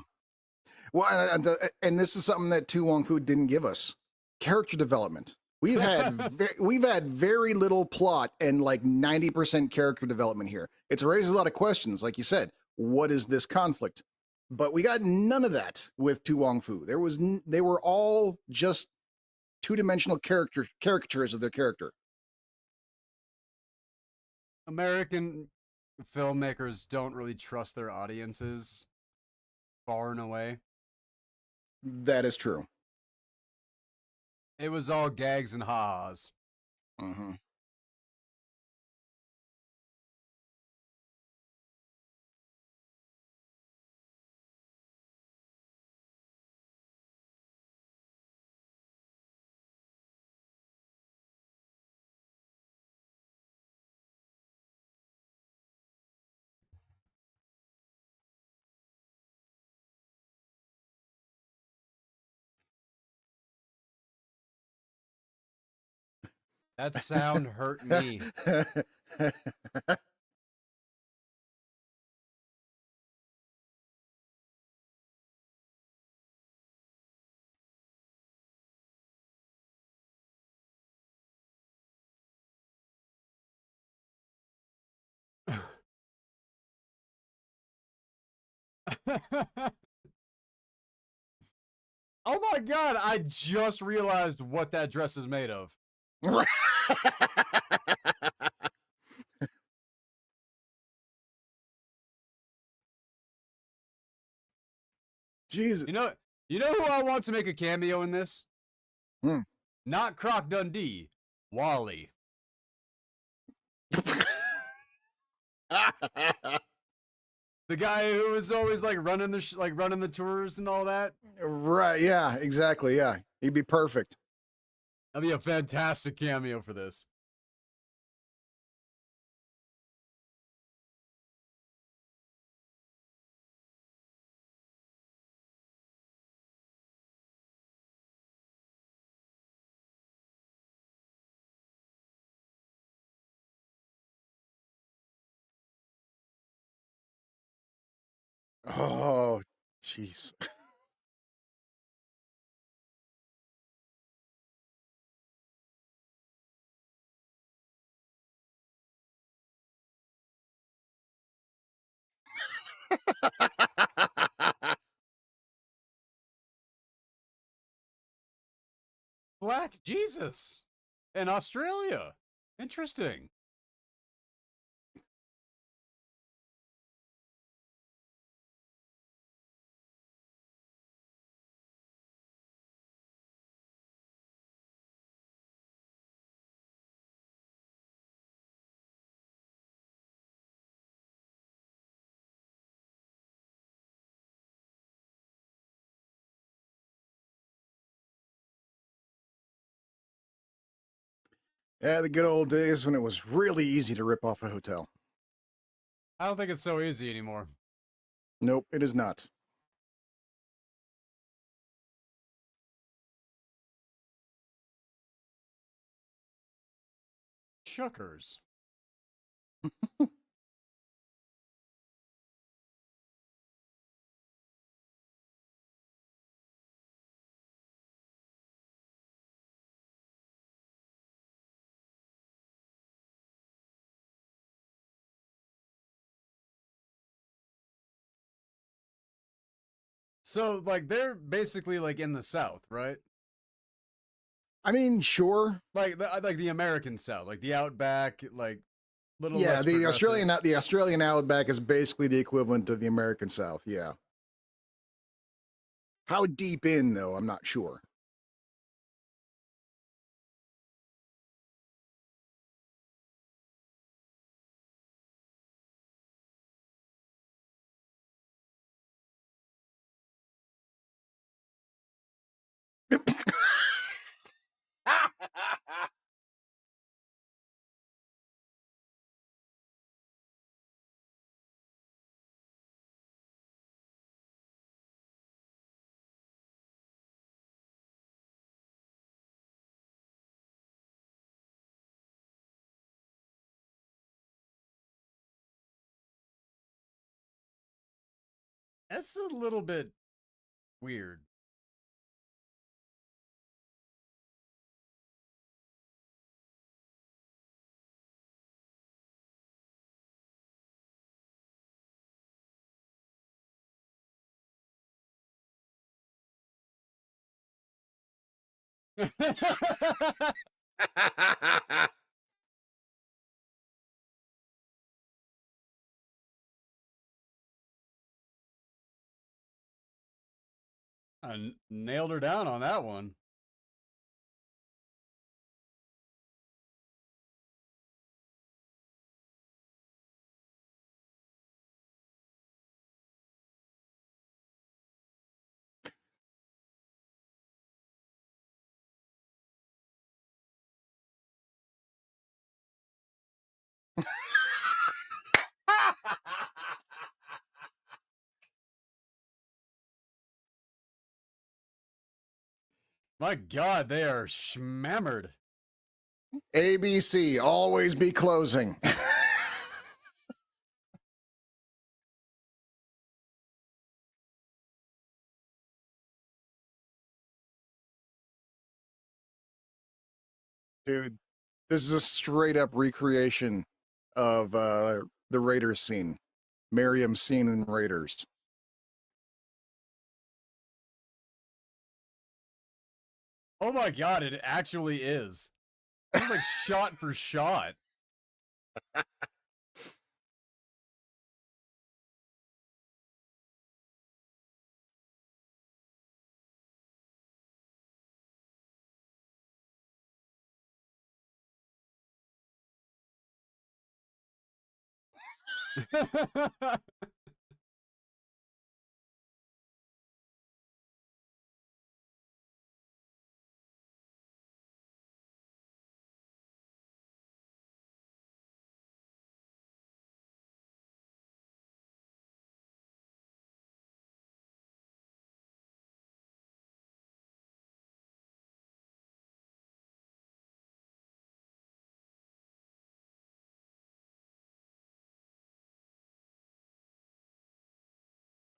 Well, and this is something that Tu Wong Fu didn't give us: character development. We've had very little plot and like 90% character development here. It's raised a lot of questions, like you said. What is this conflict? But we got none of that with Tu Wong Fu. They were all just two-dimensional caricatures of their character. American filmmakers don't really trust their audiences far and away. That is true. It was all gags and ha-has. Mm-hmm. That sound hurt me. Oh my god, I just realized what that dress is made of. Jesus. You know who I want to make a cameo in this? Hmm. Not Croc Dundee, Wally. The guy who was always like running the tours and all that. Right, yeah, exactly, yeah. He'd be perfect. That'd be a fantastic cameo for this. Oh, jeez. Black Jesus in Australia. Interesting. Yeah, the good old days when it was really easy to rip off a hotel. I don't think it's so easy anymore. Nope, it is not. Chuckers. So like they're basically like in the South, right? I mean, sure. Like the American South, like the outback, like little Yeah, less the progressive. Australian outback is basically the equivalent of the American South. Yeah. How deep in though? I'm not sure. That's a little bit weird. I nailed her down on that one. My God, they are schmammered. ABC, always be closing. Dude, this is a straight up recreation of the Raiders scene. Miriam's scene in Raiders. Oh my God, it actually is. It's like shot for shot.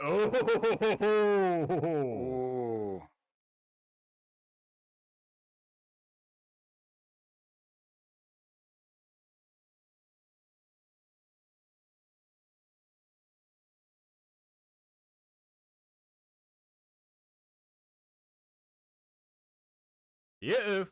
Oh. Oh. Yeah.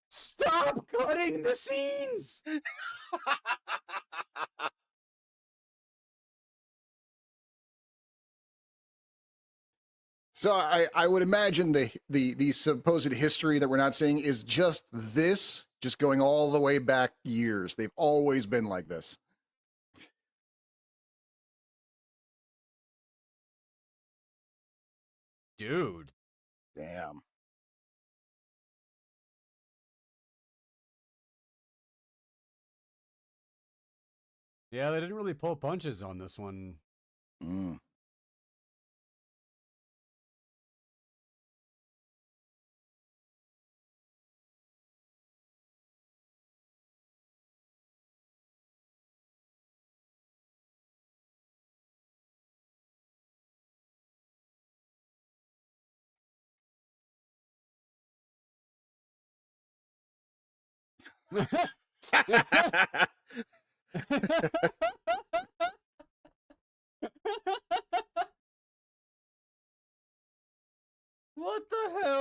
Stop cutting the scenes. So I would imagine the supposed history that we're not seeing is just this, just going all the way back years. They've always been like this. Dude. Damn. Yeah, they didn't really pull punches on this one. Mm.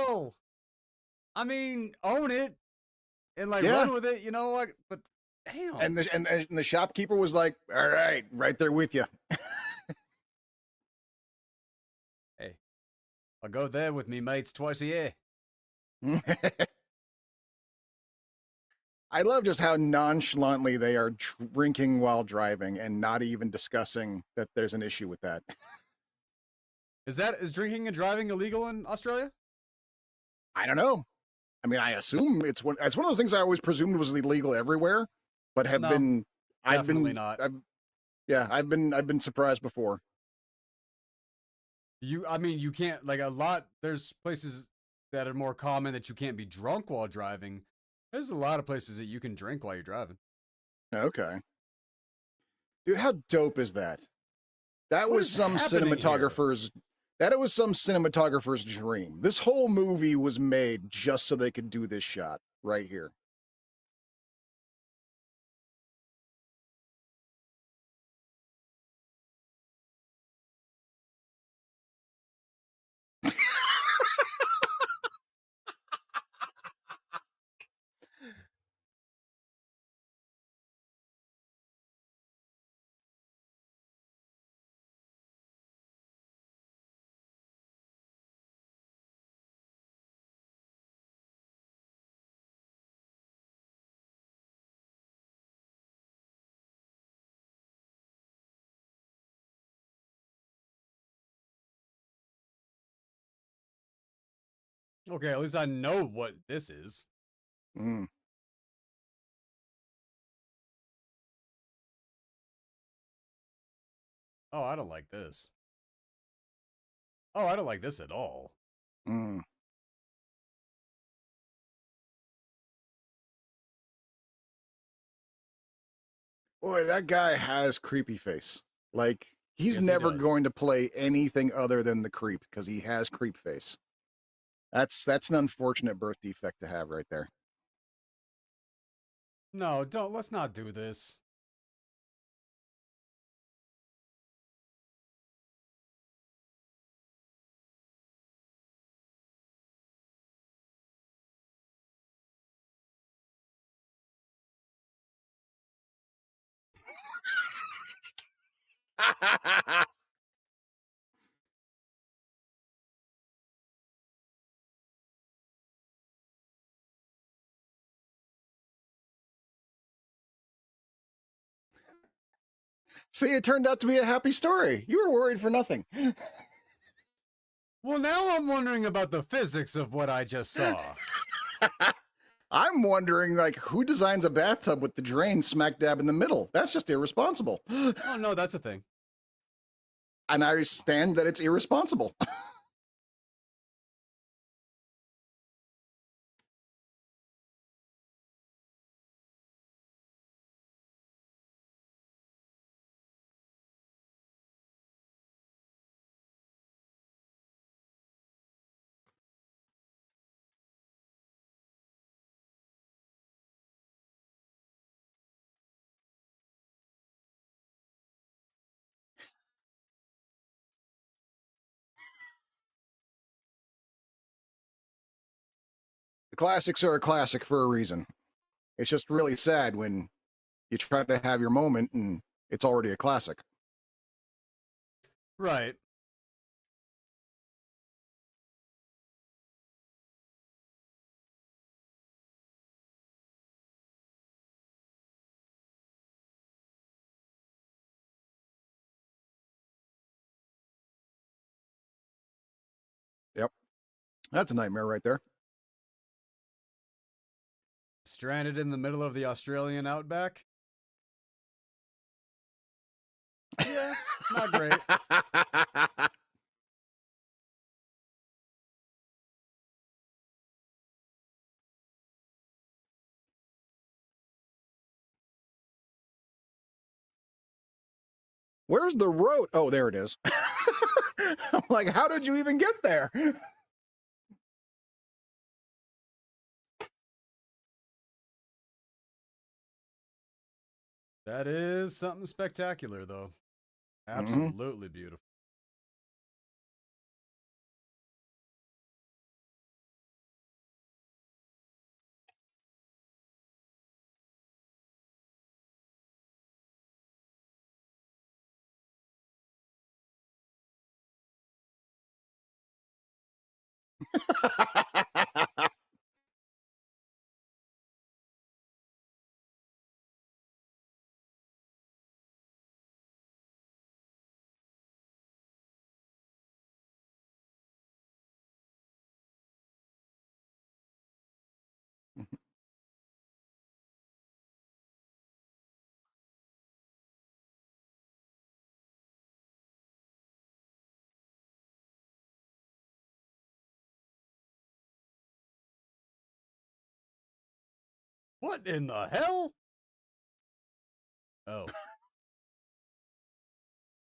well, I mean, own it and like Yeah. run with it, you know, like, but damn. And the shopkeeper was like, "All right, right there with you." Hey, I go there with me mates twice a year. I love just how nonchalantly they are drinking while driving and not even discussing that there's an issue with that. Is drinking and driving illegal in Australia? I don't know. I mean, I assume it's one of those things I always presumed was illegal everywhere, but have No, been definitely not. I've been surprised before. I mean, you can't like a lot. There's places that are more common that you can't be drunk while driving. There's a lot of places that you can drink while you're driving. Okay. Dude, how dope is that? That What was is some happening here? cinematographer's that was some cinematographer's dream. This whole movie was made just so they could do this shot right here. Okay, at least I know what this is. Mm. Oh, I don't like this. Oh, I don't like this at all. Mm. Boy, that guy has creepy face. Like he's Yes, he never does. going to play anything other than the creep because he has creep face. That's an unfortunate birth defect to have right there. No, don't. Let's not do this. See, it turned out to be a happy story. You were worried for nothing. Well, now I'm wondering about the physics of what I just saw. I'm wondering, like, who designs a bathtub with the drain smack dab in the middle? That's just irresponsible. Oh no, that's a thing. And I stand that it's irresponsible. The classics are a classic for a reason. It's just really sad when you try to have your moment and it's already a classic. Right. Yep. That's a nightmare right there. Stranded in the middle of the Australian outback. Yeah, not great. Where's the road? Oh, there it is. I'm like, how did you even get there? That is something spectacular, though. Mm-hmm. Absolutely beautiful. What in the hell? Oh.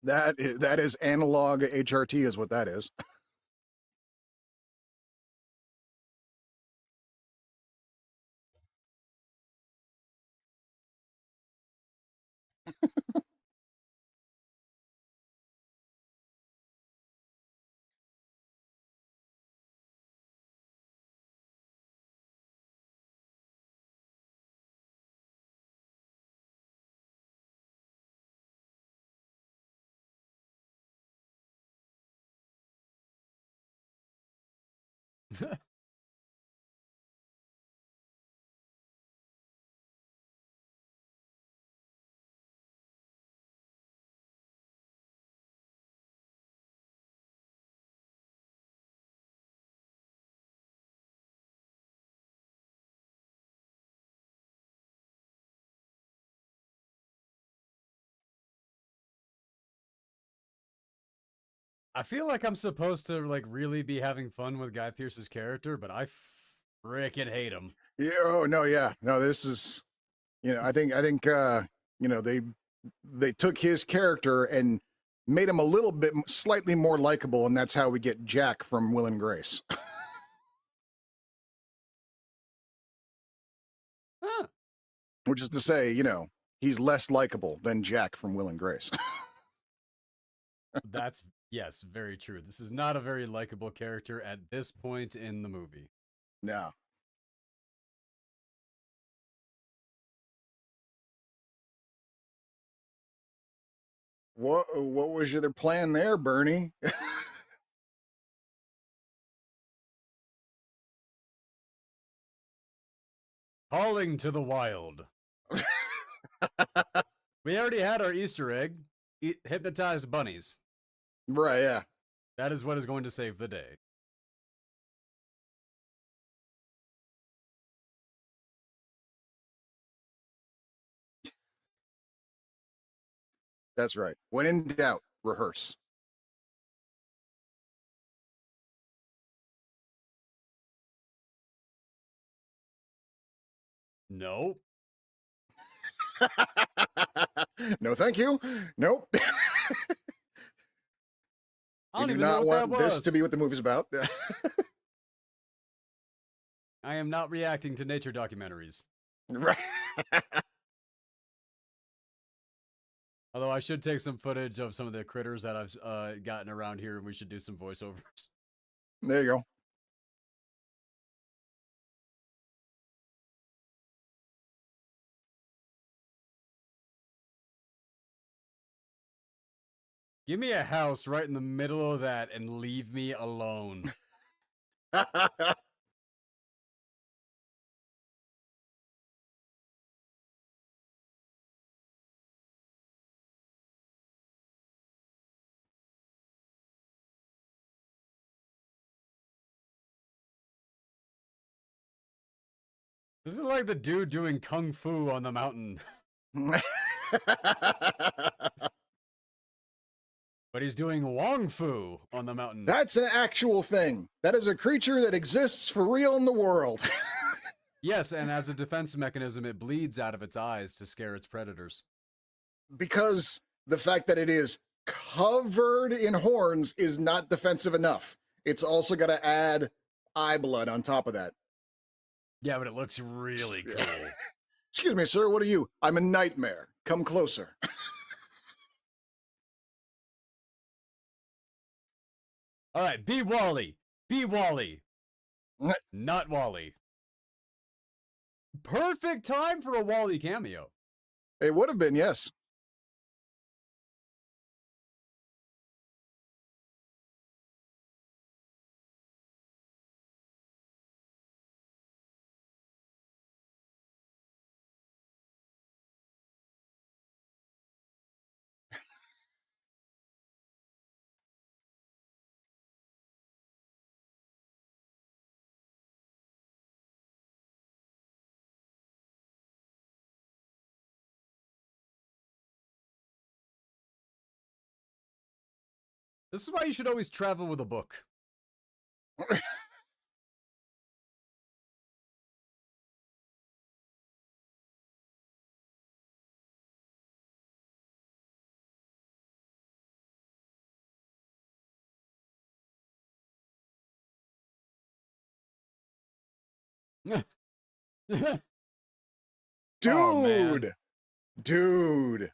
That is analog HRT is what that is. I feel like I'm supposed to like really be having fun with Guy Pearce's character, but I freaking hate him. Yeah. Oh no. Yeah. No. This is. I think. They took his character and made him a little bit slightly more likable, and that's how we get Jack from Will and Grace. Huh. Which is to say, he's less likable than Jack from Will and Grace. That's yes, very true. This is not a very likable character at this point in the movie. No. What was your plan there, Bernie? Calling to the Wild. We already had our Easter egg. Hypnotized bunnies. Right, yeah. That is what is going to save the day. That's right. When in doubt, rehearse. No. No, thank you. Nope. I We don't do even know not what that want this was. to be what the movie's about. I am not reacting to nature documentaries. Right. Although I should take some footage of some of the critters that I've gotten around here, and we should do some voiceovers. There you go. Give me a house right in the middle of that and leave me alone. This is like the dude doing kung fu on the mountain. But he's doing Wong Fu on the mountain. That's an actual thing. That is a creature that exists for real in the world. Yes, and as a defense mechanism, it bleeds out of its eyes to scare its predators. Because the fact that it is covered in horns is not defensive enough. It's also got to add eye blood on top of that. Yeah, but it looks really cool. Excuse me, sir. What are you? I'm a nightmare. Come closer. All right, be Wally. Be Wally. Not Wally. Perfect time for a Wally cameo. It would have been, yes. This is why you should always travel with a book. Oh man. Dude, dude.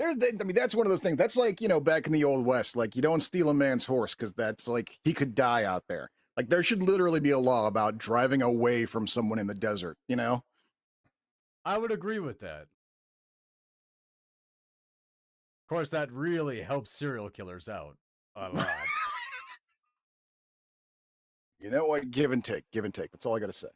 I mean, that's one of those things. That's like, back in the old West, like you don't steal a man's horse because that's like he could die out there. Like there should literally be a law about driving away from someone in the desert, you know? I would agree with that. Of course, that really helps serial killers out a lot. You know what? Give and take, give and take. That's all I got to say.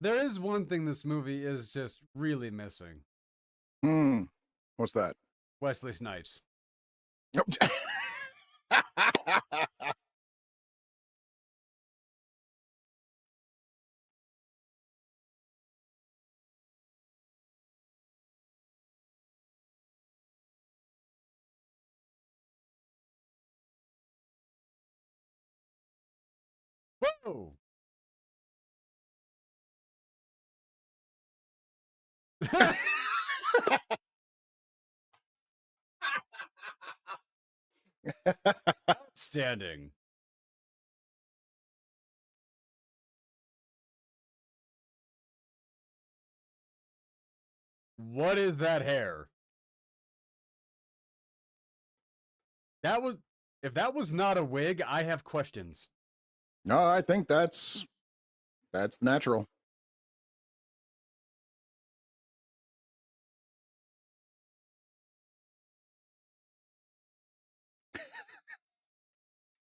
There is one thing this movie is just really missing. What's that? Wesley Snipes. Whoa! Outstanding. What is that hair? That was if that was not a wig, I have questions. No, I think that's natural.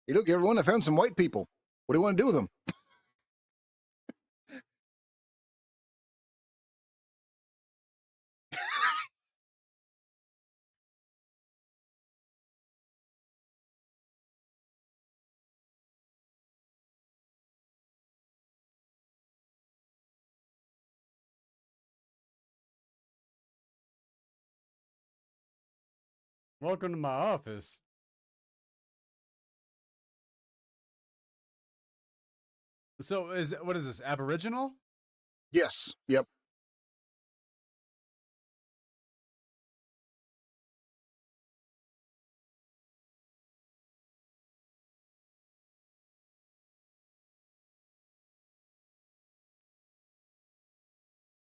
Hey, look, everyone, I found some white people. What do you want to do with them? Welcome to my office. So what is this? Aboriginal? Yes. Yep.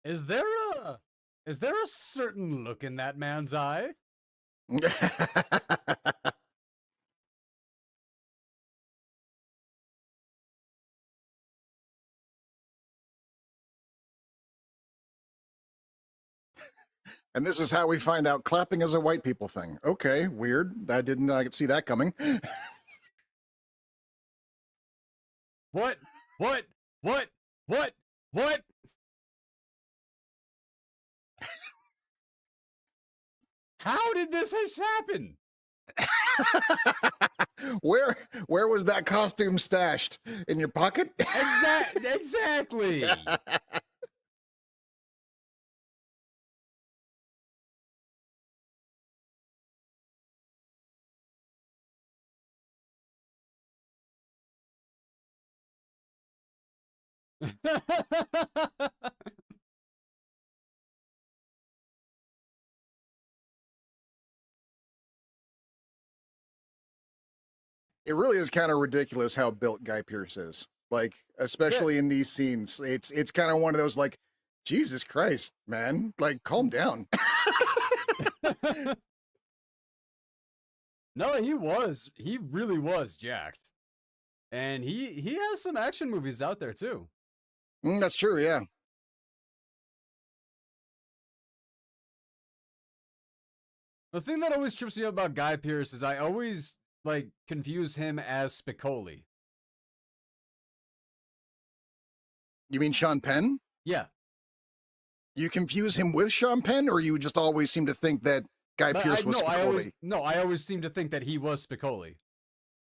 Is there a is there a certain look in that man's eye? And this is how we find out clapping is a white people thing. Okay, weird. I didn't see that coming. What? What? What? What? What? How did this happen? Where was that costume stashed? In your pocket? Exactly. It really is kind of ridiculous how built Guy Pearce is. Like, Yeah. especially in these scenes, it's kind of one of those like Jesus Christ, man. Like, calm down. No, he was. He really was jacked. And he has some action movies out there too. That's true, yeah. The thing that always trips me up about Guy Pearce is I always like confuse him as Spicoli. You mean Sean Penn? Yeah. You confuse him with Sean Penn, or you just always seem to think that Guy But Pearce was Spicoli? I always seem to think that he was Spicoli.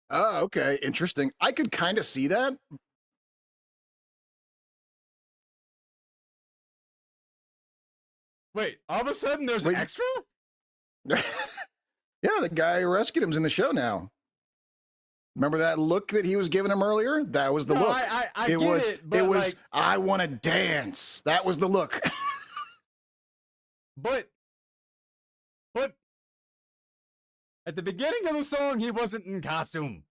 Oh, okay. Interesting. I could kind of see that. Wait, all of a sudden there's Wait. extra? Yeah, the guy who rescued him's in the show now. Remember that look that he was giving him earlier? That was the look. I it get was it, but it was like, I want to dance. That was the look. but at the beginning of the song he wasn't in costume.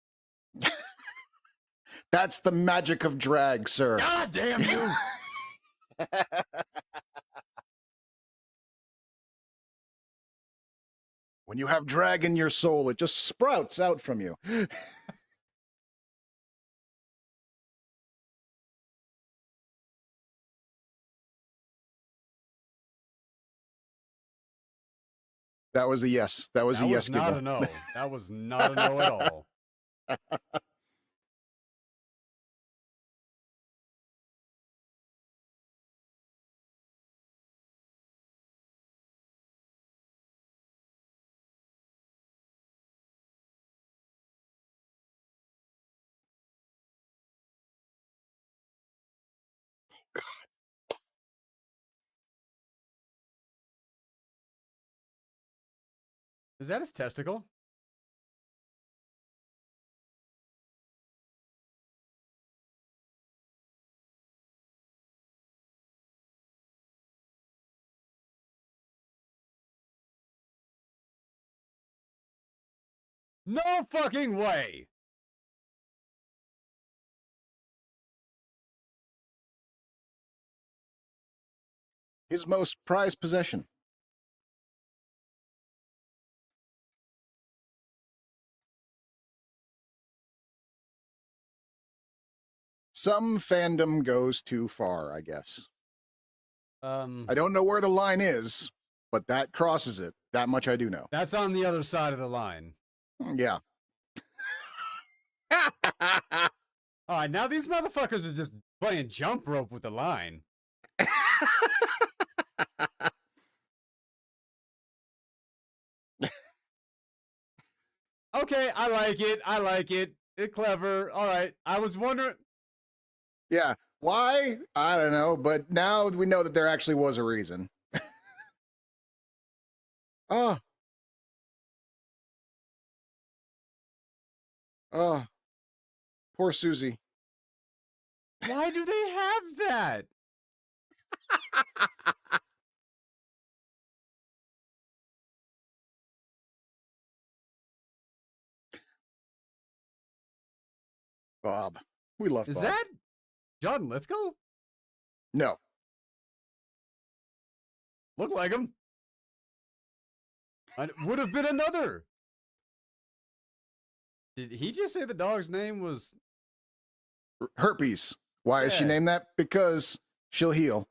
That's the magic of drag, sir. God damn you. When you have drag in your soul, it just sprouts out from you. That was a yes. That was a yes. Not giggle. a no. That was not a no at all. Is that his testicle? No fucking way. His most prized possession. Some fandom goes too far, I guess. I don't know where the line is, but that crosses it. That much I do know. That's on the other side of the line. Yeah. All right, now these motherfuckers are just playing jump rope with the line. Okay, I like it. I like it. It's clever. All right. I was wondering. Yeah. Why? I don't know, but now we know that there actually was a reason. Oh. Oh. Poor Susie. Why do they have that? Bob. We love Is Bob. that John Lithgow? No. Look like him. It would have been another. Did he just say the dog's name was Herpes. Why is she Yeah. named that? Because she'll heal.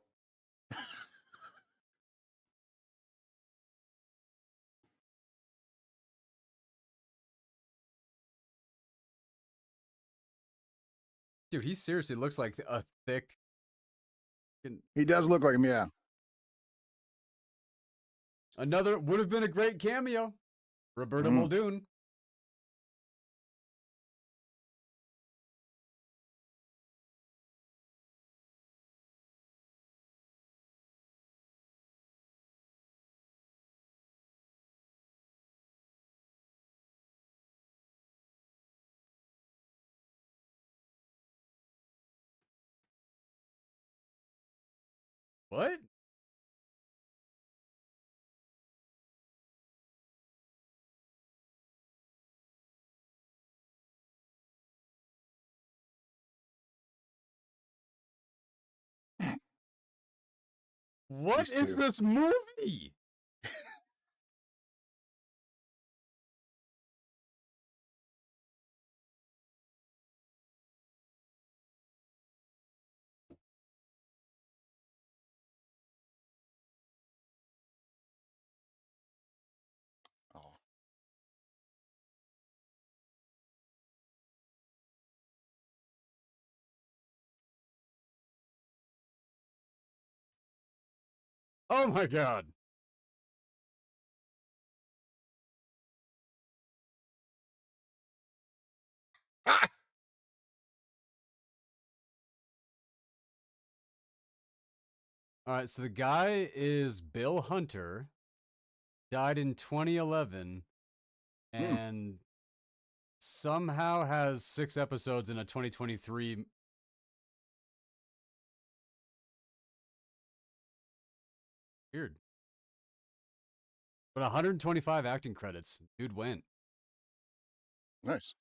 Dude, he seriously looks like a thick. He does look like him, yeah. Another would have been a great cameo. Roberta Muldoon. What? What These is two. this movie? Oh. Oh my god. Ah! All right, so the guy is Bill Hunter, died in 2011, Hmm. and somehow has 6 episodes in a 2023. Weird. But 125 acting credits. Dude went. Nice.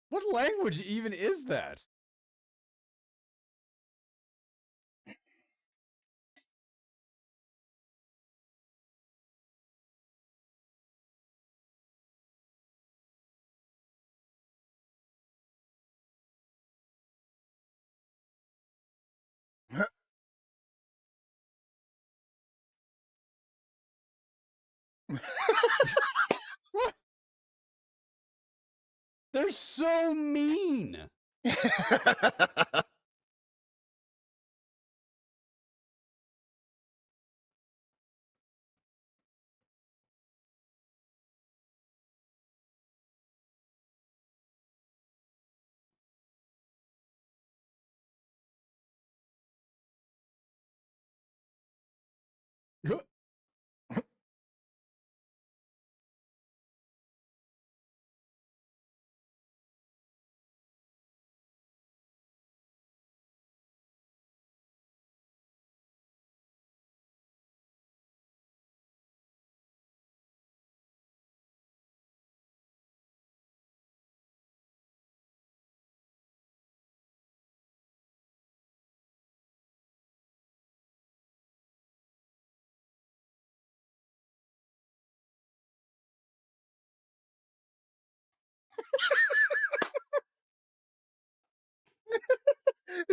What language even is that? What? They're so mean.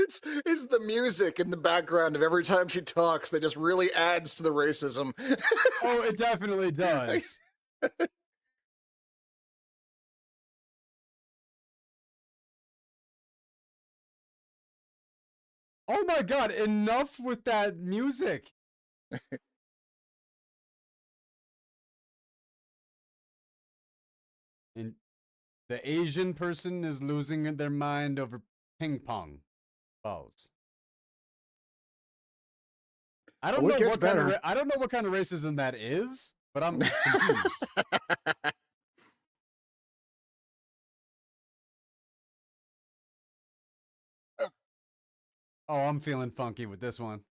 It's the music in the background of every time she talks that just really adds to the racism. Oh, it definitely does. Oh my god, enough with that music. And the Asian person is losing their mind over ping pong balls. I don't Oh, it know gets what kind of better. I don't know what kind of racism that is, but I'm confused. Oh, I'm feeling funky with this one.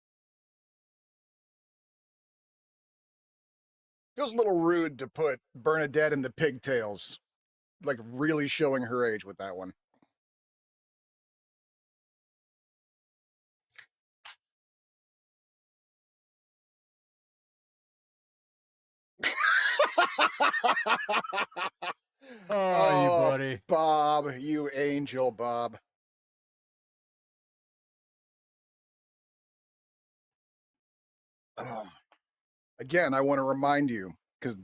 Feels a little rude to put Bernadette in the pigtails, like really showing her age with that one. Oh, you Oh, buddy. Bob, you angel, Bob. Oh. Again, I want to remind you because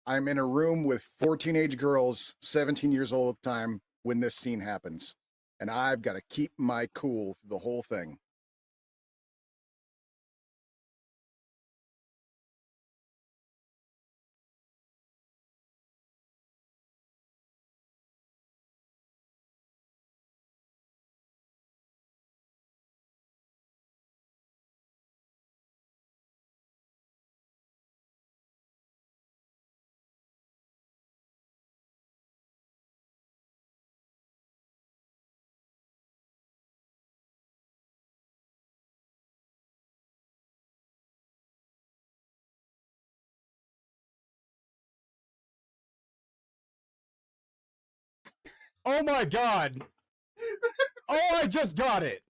I'm in a room with 4 teenage girls, 17 years old at the time, when this scene happens. And I've got to keep my cool through the whole thing. Oh my god! Oh, I just got it!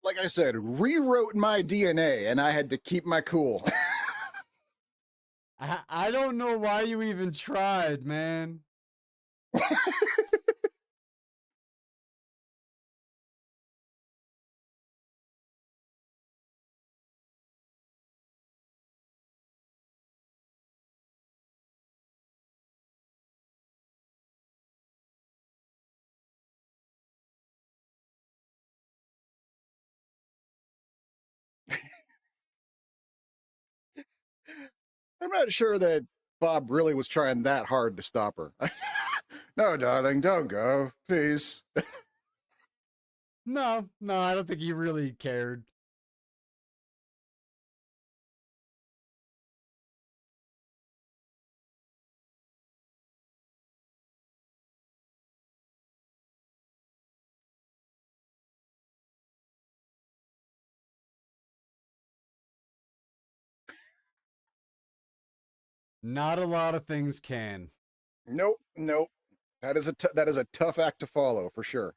Like I said, rewrote my DNA, and I had to keep my cool. I don't know why you even tried, man. I'm not sure that Bob really was trying that hard to stop her. No, darling, don't go, please. No, I don't think he really cared. Not a lot of things can. Nope, nope. That is a tough act to follow for sure.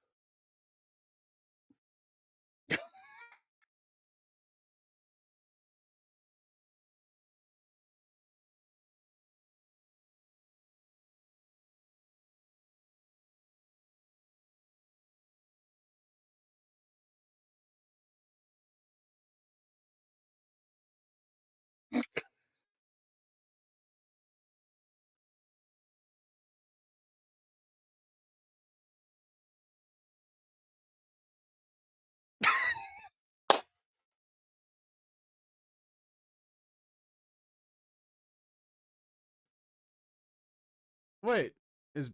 Wait, is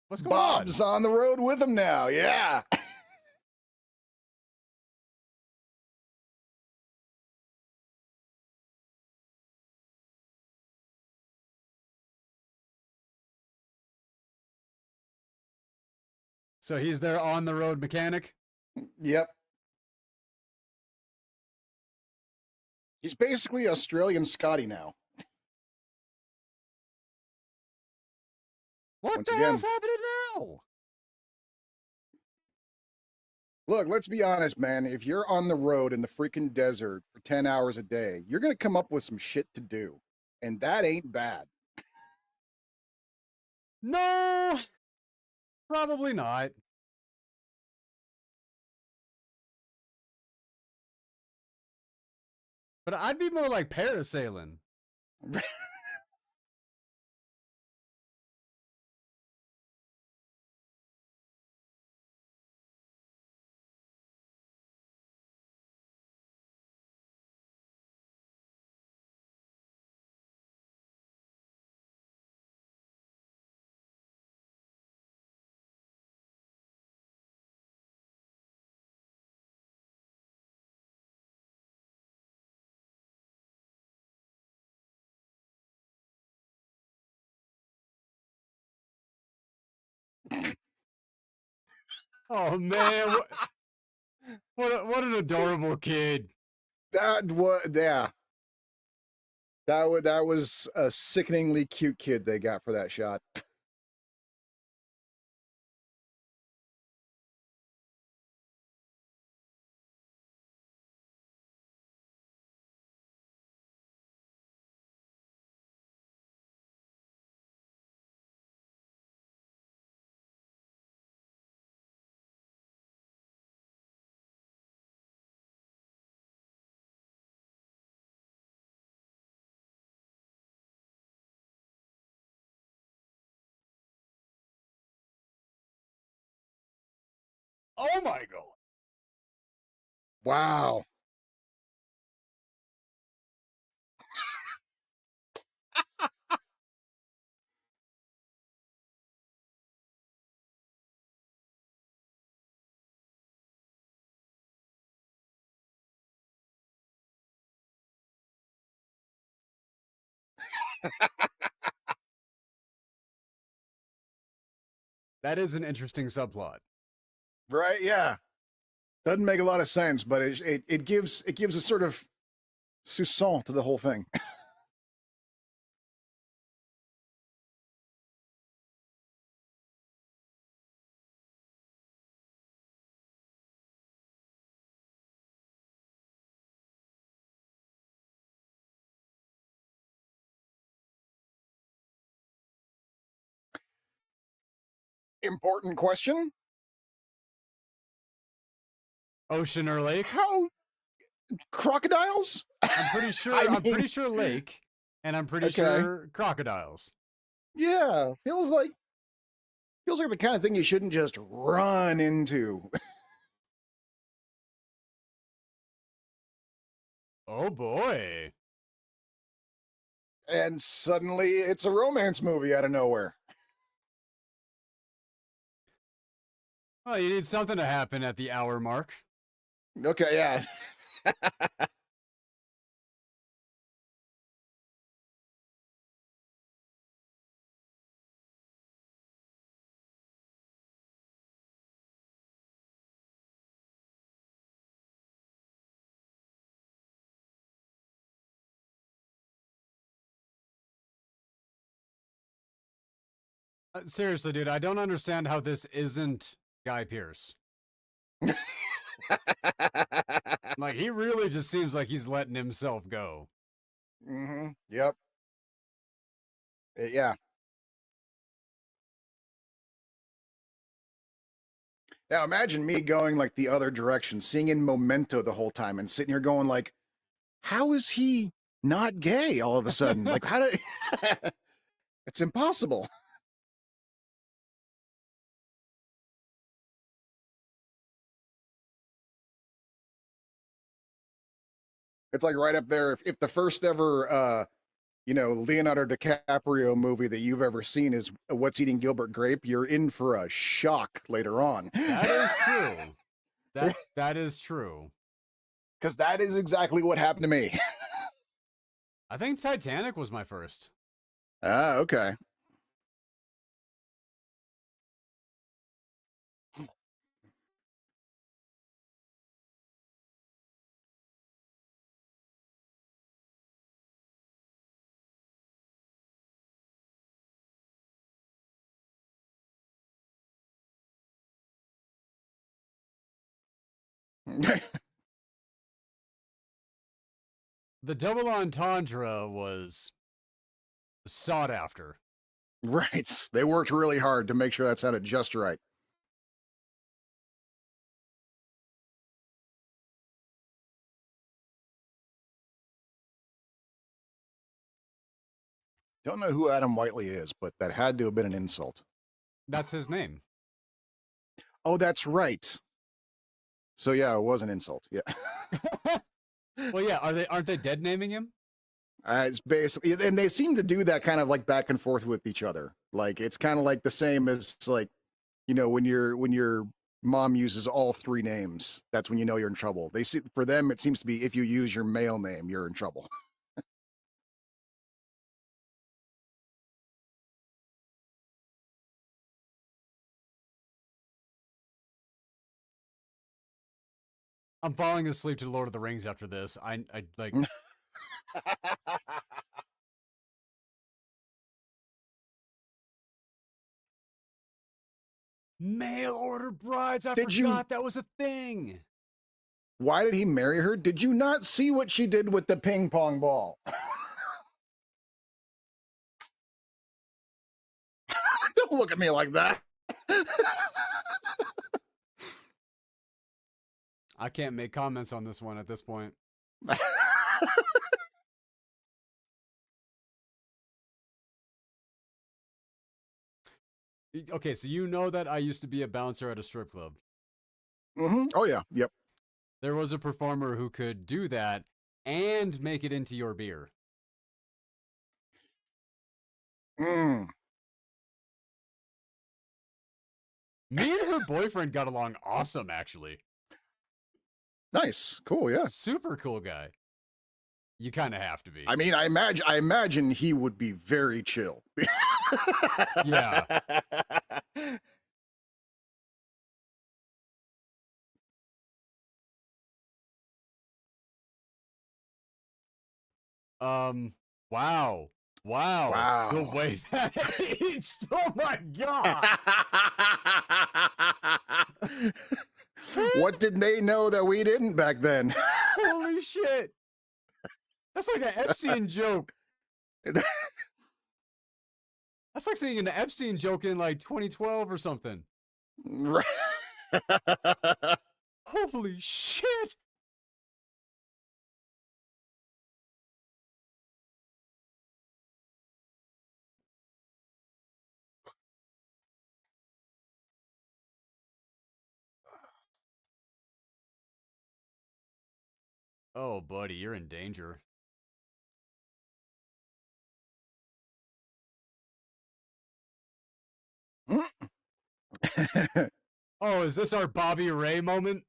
what's going on? Bob's on the road with him now. Yeah. So he's their on the road mechanic? Yep. He's basically Australian Scotty now. What Once the hell's again, happening now? look, let's be honest, man. If you're on the road in the freaking desert for 10 hours a day, you're going to come up with some shit to do. And that ain't bad. No, probably not. But I'd be more like parasailing. Oh man, what an adorable kid. That was, yeah. That was a sickeningly cute kid they got for that shot. Oh my god. Wow. That is an interesting subplot. Right? Yeah. Doesn't make a lot of sense, but it gives a sort of soupçon to the whole thing. Important question. Ocean or lake? How crocodiles? I'm pretty sure. I I'm mean, pretty sure lake, and I'm pretty okay. sure crocodiles. Yeah, feels like the kind of thing you shouldn't just run into. Oh boy. And suddenly it's a romance movie out of nowhere. Well, you need something to happen at the hour mark. Okay, yeah. Seriously, dude, I don't understand how this isn't Guy Pearce. Like, he really just seems like he's letting himself go. Yep. Yeah. Now imagine me going like the other direction, singing Memento the whole time, and sitting here going like, "How is he not gay all of a sudden? Like, how do?" It's impossible. It's like right up there. If the first ever, Leonardo DiCaprio movie that you've ever seen is What's Eating Gilbert Grape, you're in for a shock later on. That is true. That is true. Because that is exactly what happened to me. I think Titanic was my first. Ah, okay. The double entendre was sought after. Right. They worked really hard to make sure that sounded just right. Don't know who Adam Whiteley is, but that had to have been an insult. That's his name. Oh, that's right. So yeah, it was an insult. Yeah. Well, yeah, aren't they dead naming him? It's basically, and they seem to do that kind of like back and forth with each other. Like it's kind of like the same as like, when your mom uses all three names, that's when you know you're in trouble. They see for them, it seems to be if you use your male name, you're in trouble. I'm falling asleep to Lord of the Rings after this. I like mail order brides. I Did you? forgot that was a thing. Why did he marry her? Did you not see what she did with the ping pong ball? Don't look at me like that. I can't make comments on this one at this point. Okay, so you know that I used to be a bouncer at a strip club. Oh yeah. Yep. There was a performer who could do that and make it into your beer. Mm. Me and her boyfriend got along awesome, actually. Nice. Cool. Yeah. Super cool guy. You kind of have to be. I mean, I imagine he would be very chill. Yeah. Um. Wow. Wow. The Wow. way that aged. Oh my god. What did they know that we didn't back then? Holy shit. That's like an Epstein joke. That's like saying an Epstein joke in like 2012 or something. Right. Holy shit. Oh, buddy, you're in danger. Oh, is this our Bobby Ray moment?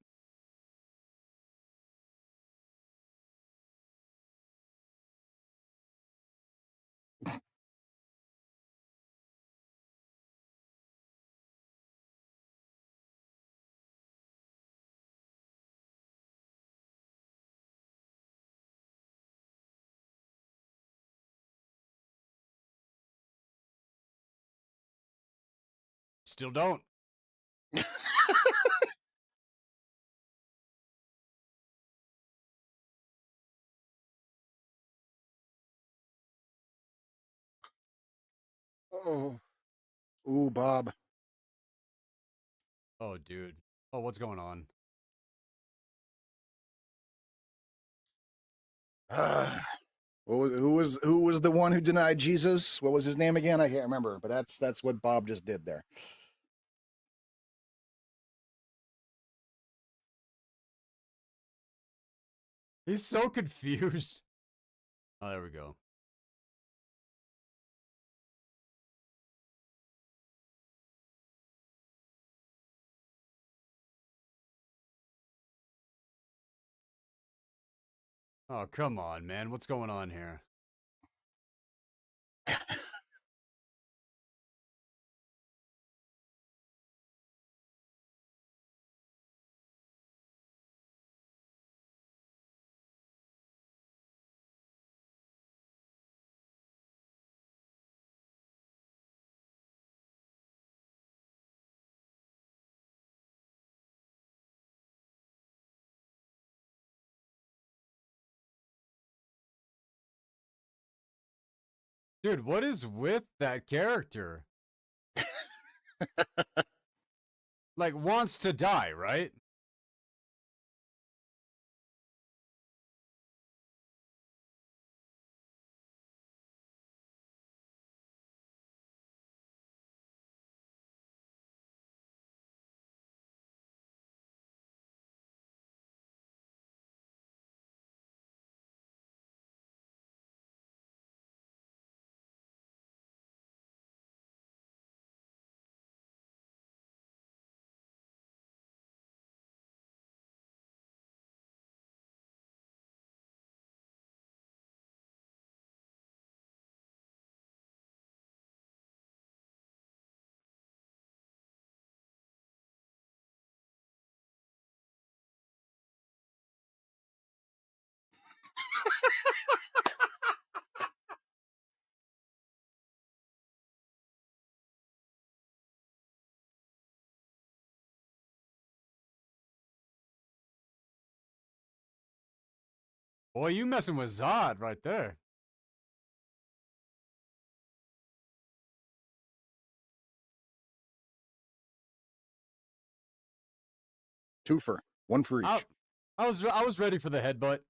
Still don't. Oh. Ooh, Bob. Oh, dude. Oh, what's going on? Who was the one who denied Jesus? What was his name again? I can't remember, but that's what Bob just did there. He's so confused. Oh, there we go. Oh, come on, man. What's going on here? Dude, what is with that character? Like, wants to die, right? Boy, you messing with Zod right there. Twofer, one for I, each. I was ready for the headbutt.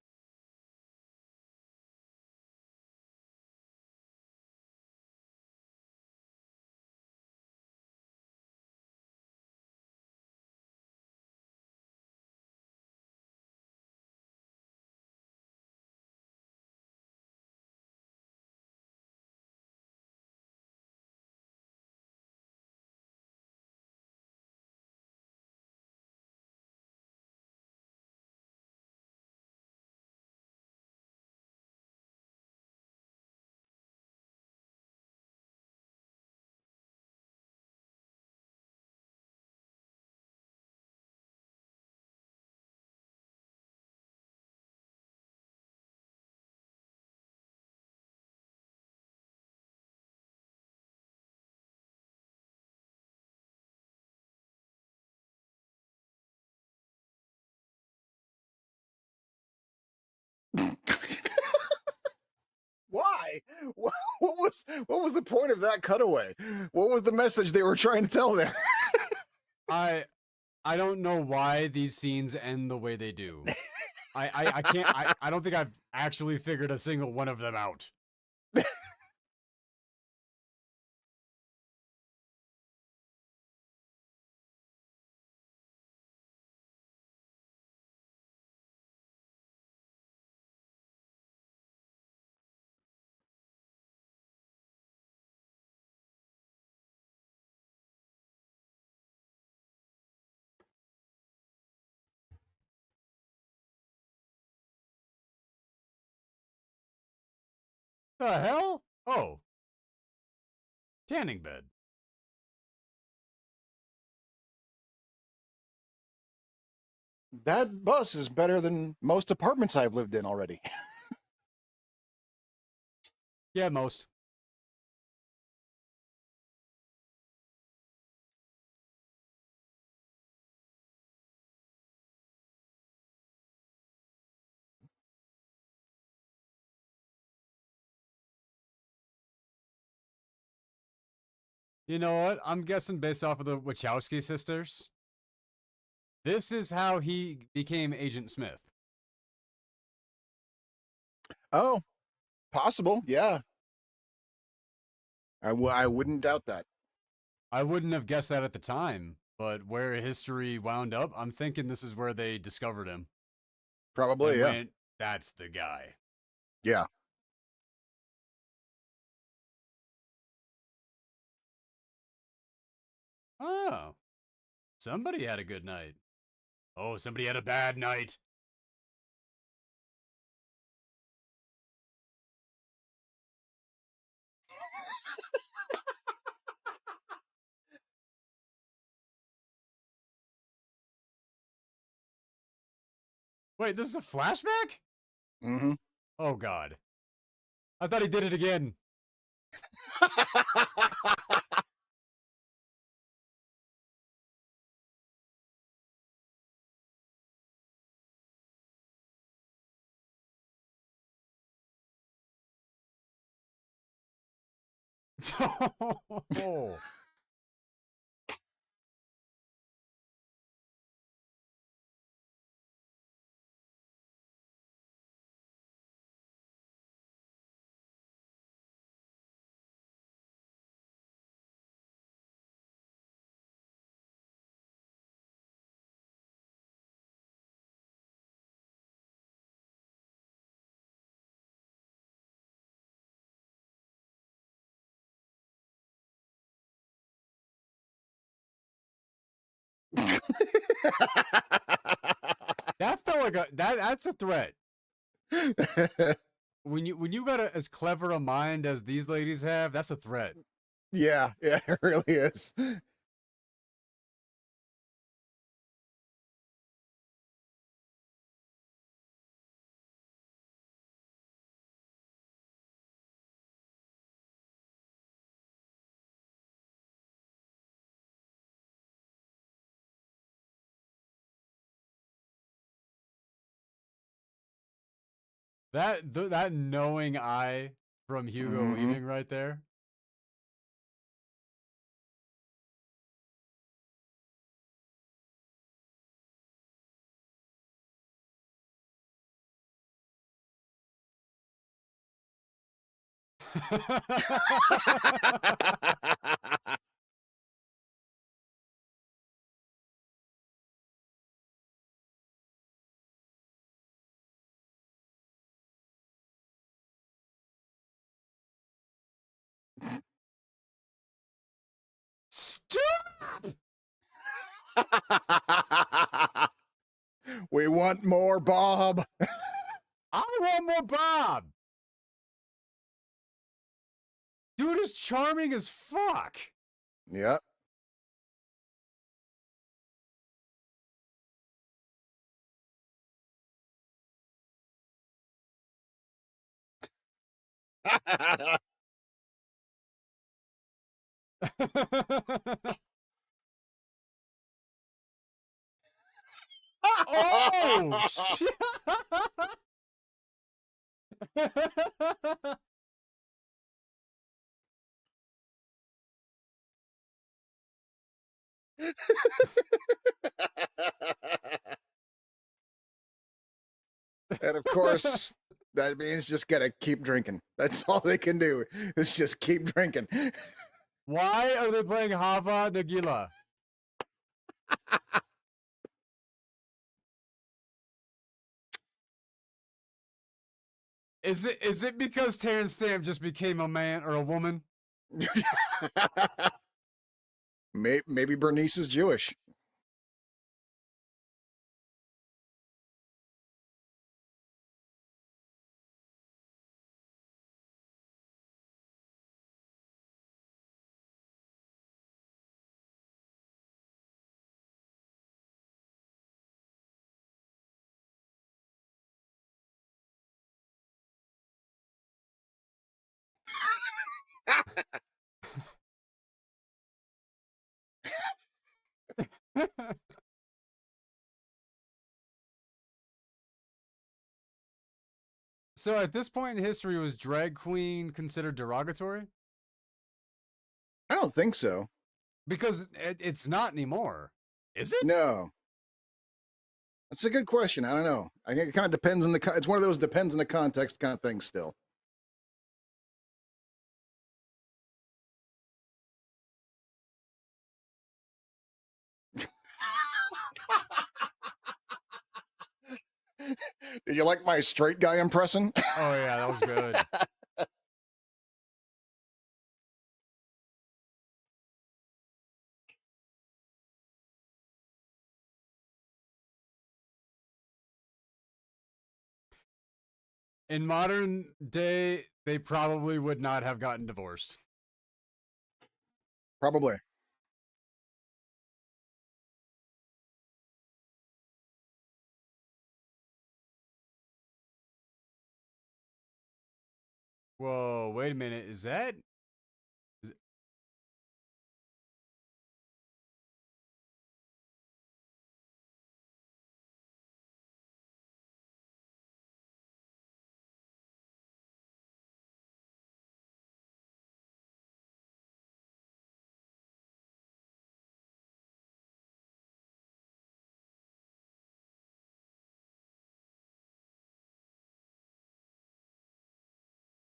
Why? What was the point of that cutaway? What was the message they were trying to tell there? I I don't know why these scenes end the way they do. I can't I don't think I've actually figured a single one of them out. The hell? Oh, tanning bed. That bus is better than most apartments I've lived in already. Yeah, most. You know what? I'm guessing based off of the Wachowski sisters. This is how he became Agent Smith. Oh, possible. Yeah. I wouldn't doubt that. I wouldn't have guessed that at the time, but where history wound up, I'm thinking this is where they discovered him Probably, and yeah. went, that's the guy. Yeah. Oh, somebody had a good night. Oh, somebody had a bad night. Wait, this is a flashback? Mm-hmm. Oh, God. I thought he did it again. Oh. That felt like that's a threat. When you got as clever a mind as these ladies have, that's a threat. Yeah, yeah, it really is. That knowing eye from Hugo Mm-hmm. Weaving right there. Stop! We want more, Bob. I want more Bob. Dude is charming as fuck. Yep. Oh shit! And of course, that means just gotta keep drinking. That's all they can do is just keep drinking. Why are they playing Hava Nagila? Is it because Terrence Stamp just became a man or a woman? Maybe Bernice is Jewish. So at this point in history, was drag queen considered derogatory? I don't think so. Because it's not anymore. Is it? No. That's a good question. I don't know. I think it kind of depends on it's one of those depends on the context kind of things still. Did you like my straight guy impression? Oh yeah, that was good. In modern day, they probably would not have gotten divorced. Probably. Whoa, wait a minute. Is that? Is,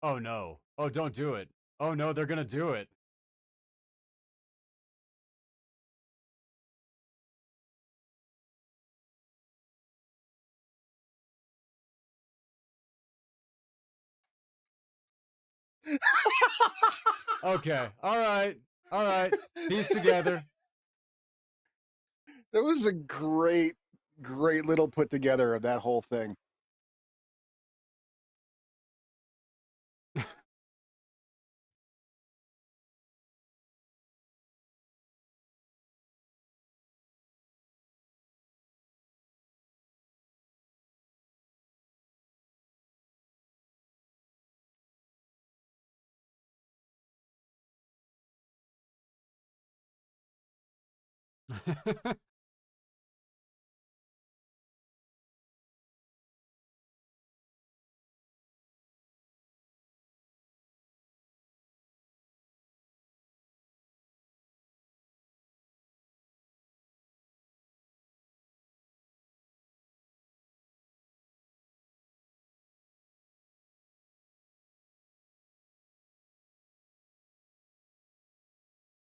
oh no. Oh, don't do it. Oh no, they're gonna do it. Okay. All right. All right. Piece together. That was a great little put together of that whole thing.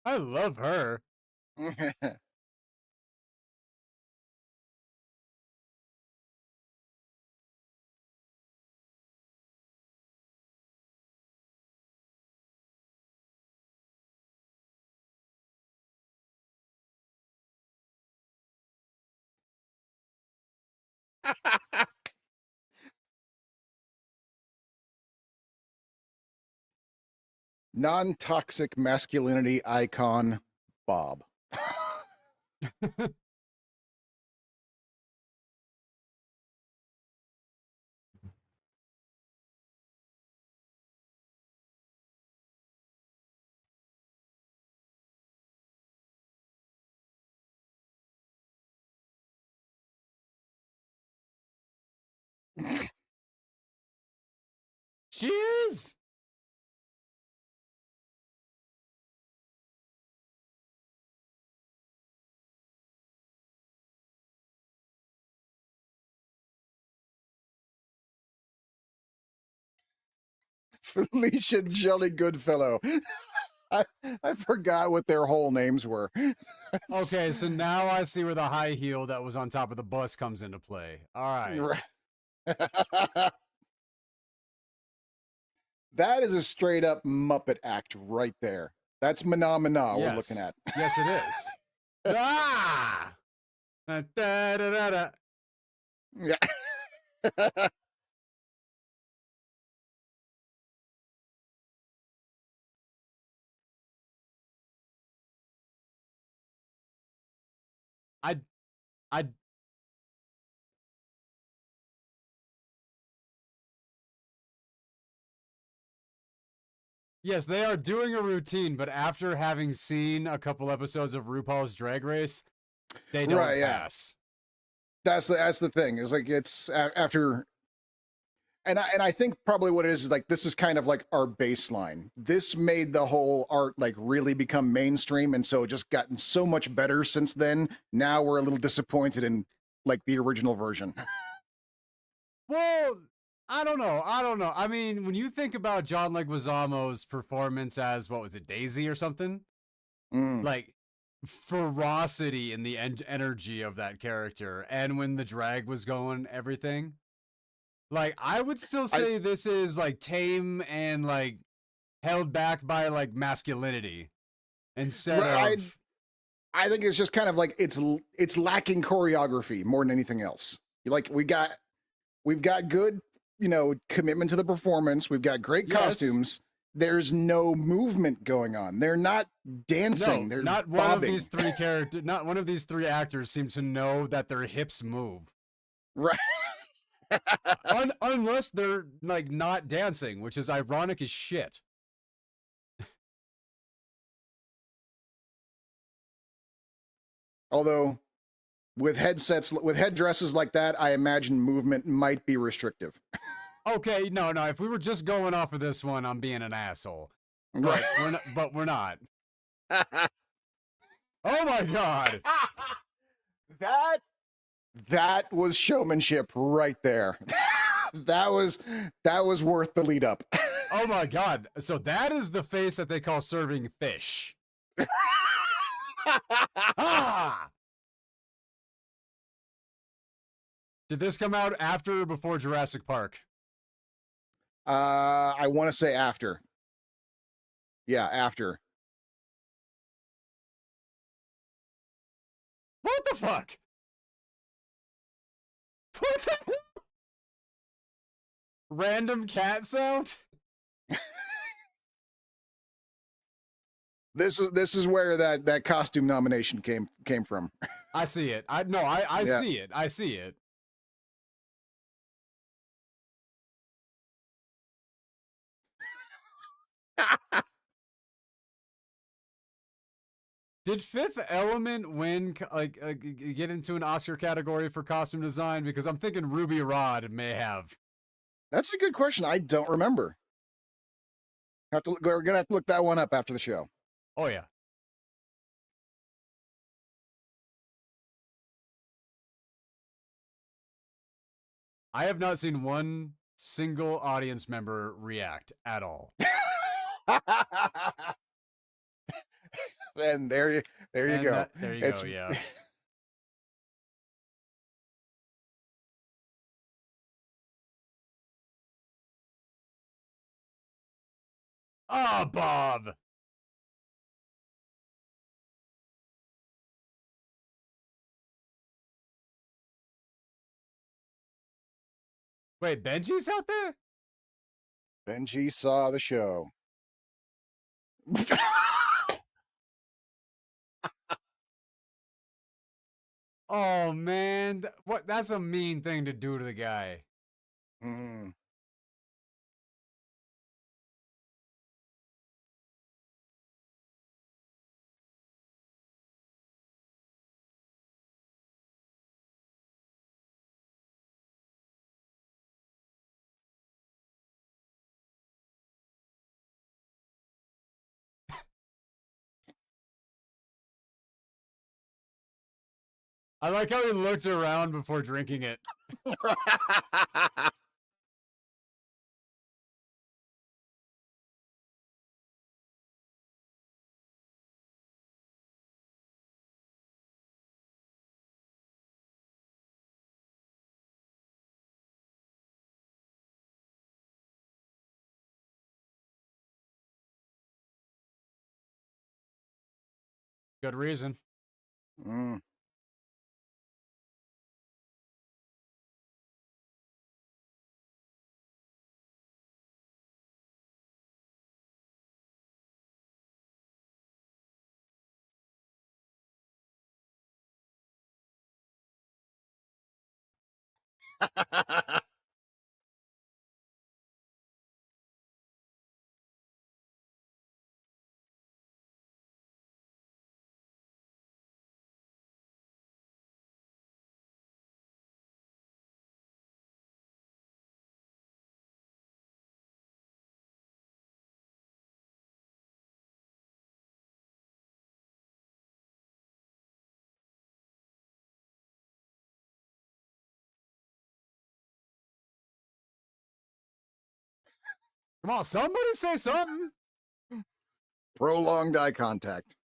I love her. Non-toxic masculinity icon, Bob. She is. Felicia Jelly Goodfellow. I, I forgot what their whole names were. Okay, so now I see where the high heel that was on top of the bus comes into play. All right. That is a straight up Muppet act right there. That's Mana we're looking Yes. at. Yes, it is. Ah! Da, da, da, da, da. Yeah. I, I, yes, they are doing a routine, but after having seen a couple episodes of RuPaul's Drag Race, they don't Right, yeah. pass. That's the thing. Is like it's after and I think probably what it is like this is kind of like our baseline. This made the whole art like really become mainstream, and so it just gotten so much better since then. Now we're a little disappointed in like the original version. Well, I don't know. I don't know. I mean, when you think about John Leguizamo's performance as what was it, Daisy or something? Mm. Like ferocity in the energy of that character, and when the drag was going, everything. Like, I would still I say this is like tame and like held back by like masculinity instead I of. I think it's just kind of like it's lacking choreography more than anything else. Like we've got good, commitment to the performance. We've got great Yes. costumes. There's no movement going on. They're not dancing. No, They're not one of these bobbing. three characters, not one of these three actors seem to know that their hips move. Right. Unless they're like not dancing, which is ironic as shit. Although with headdresses like that, I imagine movement might be restrictive. Okay, no, no. If we were just going off of this one, I'm being an asshole. Right. But we're not. But we're not. Oh my god. that that was showmanship right there. that was worth the lead up. Oh my god. So that is the face that they call serving fish. Ah! Did this come out after or before Jurassic Park? I want to say after. Yeah, after. What the fuck? What the random cat sound? This is where that costume nomination came from. I see it. I Yeah. see it. I see it. Did Fifth Element win get into an Oscar category for costume design? Because I'm thinking Ruby Rod may have. That's a good question. I don't remember. We're gonna have to look that one up after the show. Oh yeah. I have not seen one single audience member react at all. Then there you go. There you It's go. Yeah. Oh, Bob. Wait, Benji's out there? Benji saw the show. Oh man, what? That's a mean thing to do to the guy. Mm. I like how he looks around before drinking it. Good reason. Mm. Come on, somebody say something. Prolonged eye contact.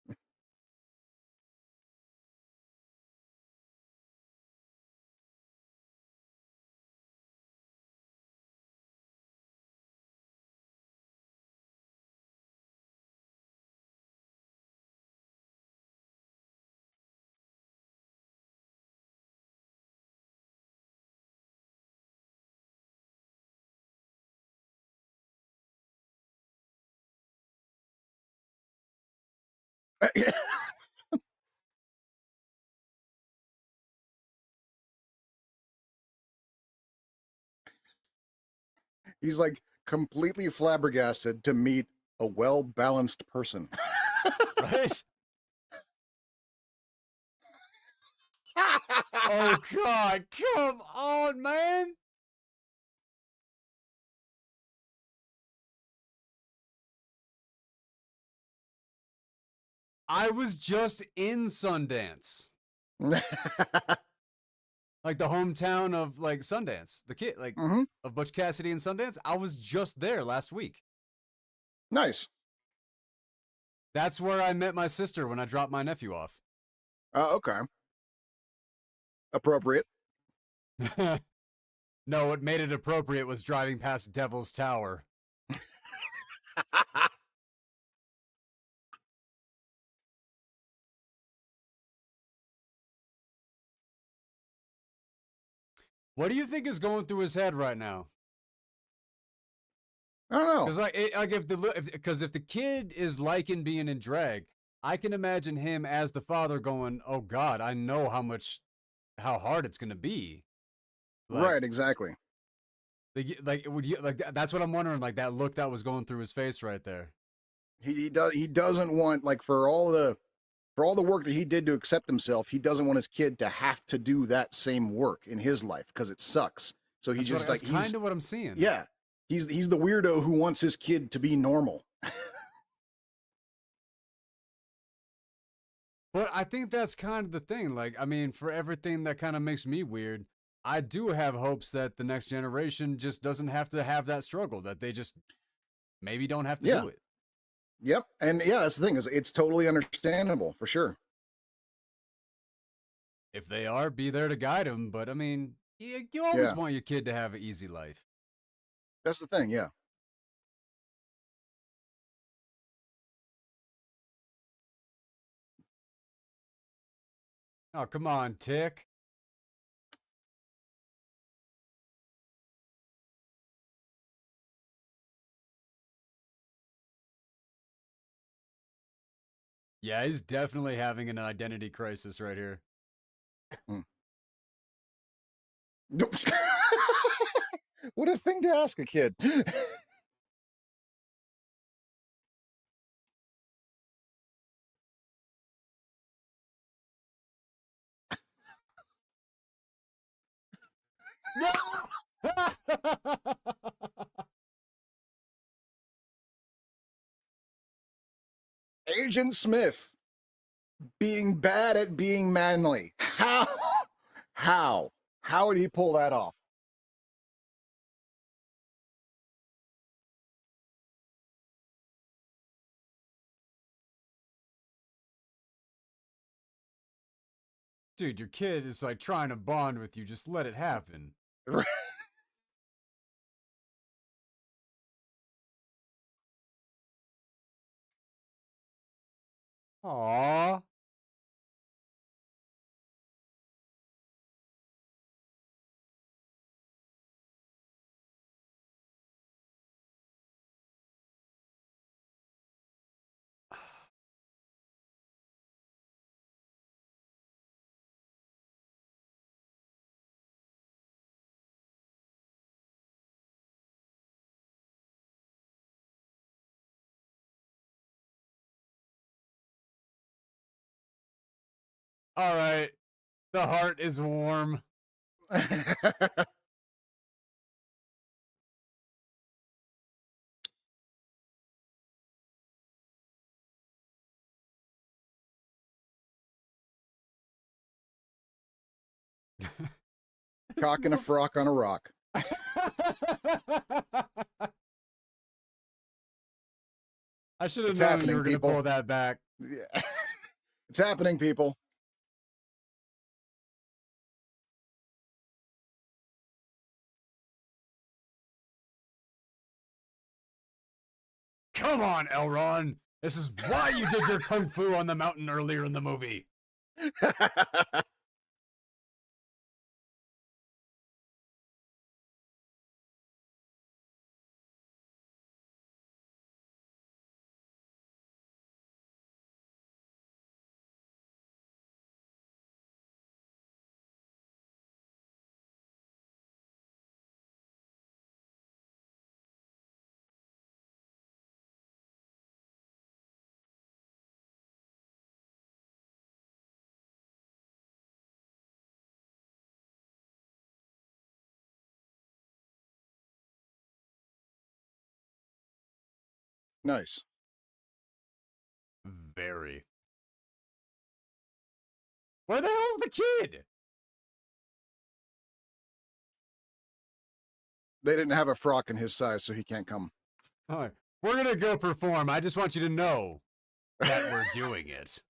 He's like completely flabbergasted to meet a well-balanced person. Right? Oh God, come on, man. I was just in Sundance. Like the hometown of like Sundance. The kid like Hmm. of Butch Cassidy and Sundance. I was just there last week. Nice. That's where I met my sister when I dropped my nephew off. Okay. Appropriate. No, what made it appropriate was driving past Devil's Tower. What do you think is going through his head right now? I don't know. Because like if the kid is liking being in drag, I can imagine him as the father going, "Oh God, I know how hard it's gonna be." Like, Right, exactly. would you like that's what I'm wondering. Like that look that was going through his face right there. He doesn't want, like, for all the work that he did to accept himself, he doesn't want his kid to have to do that same work in his life because it sucks. So he just That's like kind of what I'm seeing. yeah, he's the weirdo who wants his kid to be normal. But I think that's kind of the thing. Like, I mean, for everything that kind of makes me weird, I do have hopes that the next generation just doesn't have to have that struggle, that they just maybe don't have to Yeah. do it. Yep. And yeah, that's the thing, is it's totally understandable for sure. If they are, be there to guide them. But I mean, you always Yeah. want your kid to have an easy life. That's the thing. Yeah. Oh, come on, Tick. Yeah, he's definitely having an identity crisis right here. Hmm. What a thing to ask a kid. No! Agent Smith being bad at being manly. How? How? How did he pull that off? Dude, your kid is like trying to bond with you. Just let it happen. Aww. All right. The heart is warm. Cock and a frock on a rock. I should have It's known you happening, were going to people. pull that back. Yeah. It's happening, people. Come on, Elron. This is why you did your kung fu on the mountain earlier in the movie. Nice. Very. Where the hell's the kid? They didn't have a frock in his size, so he can't come. All right. We're going to go perform. I just want you to know that we're doing it.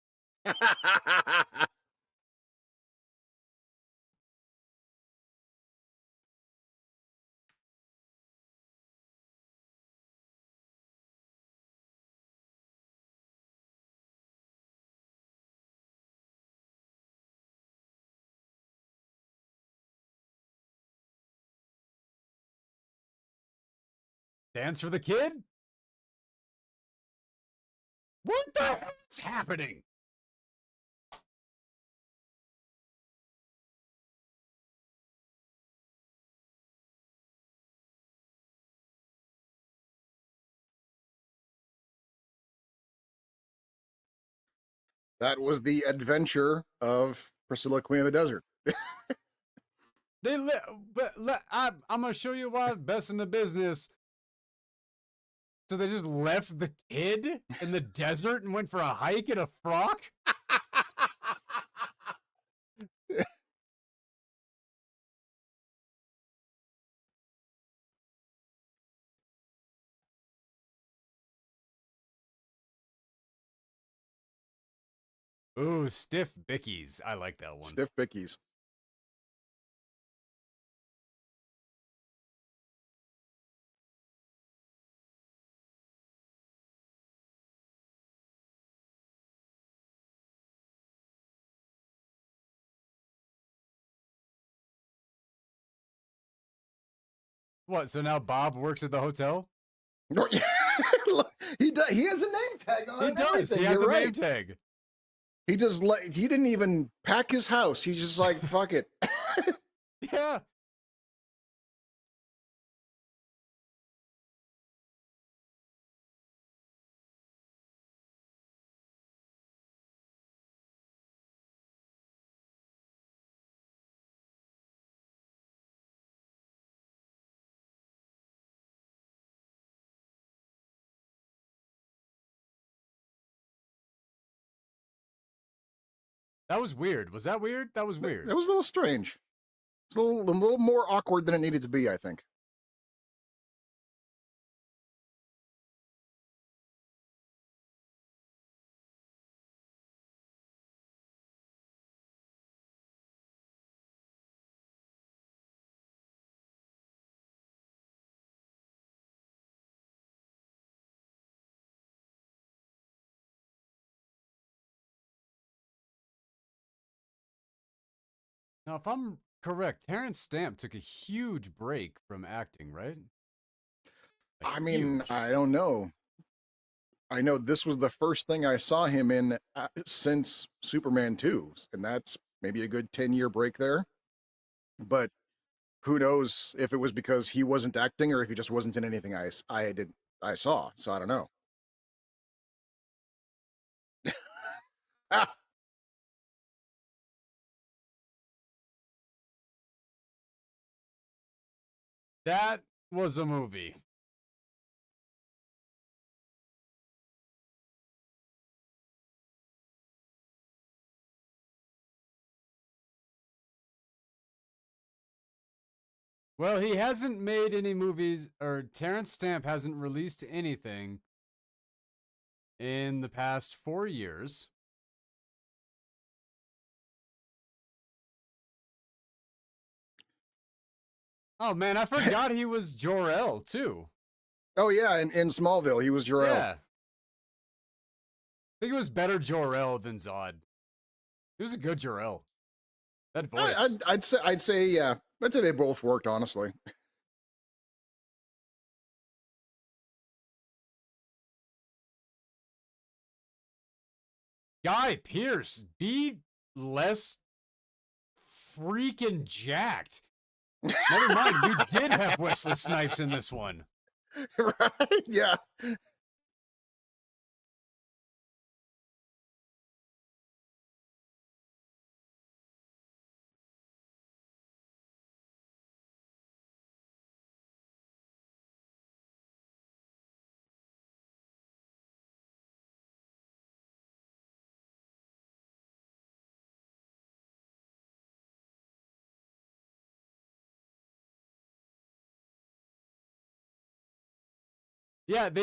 Dance for the kid? What the hell's happening? That was the adventure of Priscilla, Queen of the Desert. They I'm gonna show you why best in the business. So they just left the kid in the desert and went for a hike in a frock? Ooh, stiff bickies. I like that one. Stiff bickies. What? So now Bob works at the hotel? He does. He has a name tag on. He and does. everything. He has You're a name right. tag. He just he didn't even pack his house. He's just like, fuck it. Yeah. That was weird. Was that weird? That was weird. It was a little strange. It's a little more awkward than it needed to be, I think. Now, if I'm correct, Terrence Stamp took a huge break from acting, right? I mean, Huge. I don't know. I know this was the first thing I saw him in since Superman 2, and that's maybe a good 10-year break there. But who knows if it was because he wasn't acting or if he just wasn't in anything I saw. So I don't know. That was a movie. Well, he hasn't made any movies, or Terrence Stamp hasn't released anything in the past 4 years. Oh man, I forgot he was Jor-El too. Oh yeah, in Smallville he was Jor-El. Yeah. I think it was better Jor-El than Zod. He was a good Jor-El. That voice. I'd say yeah. I'd say they both worked, honestly. Guy Pearce, be less freaking jacked. Never mind, we did have Wesley Snipes in this one. Right? Yeah. Yeah, they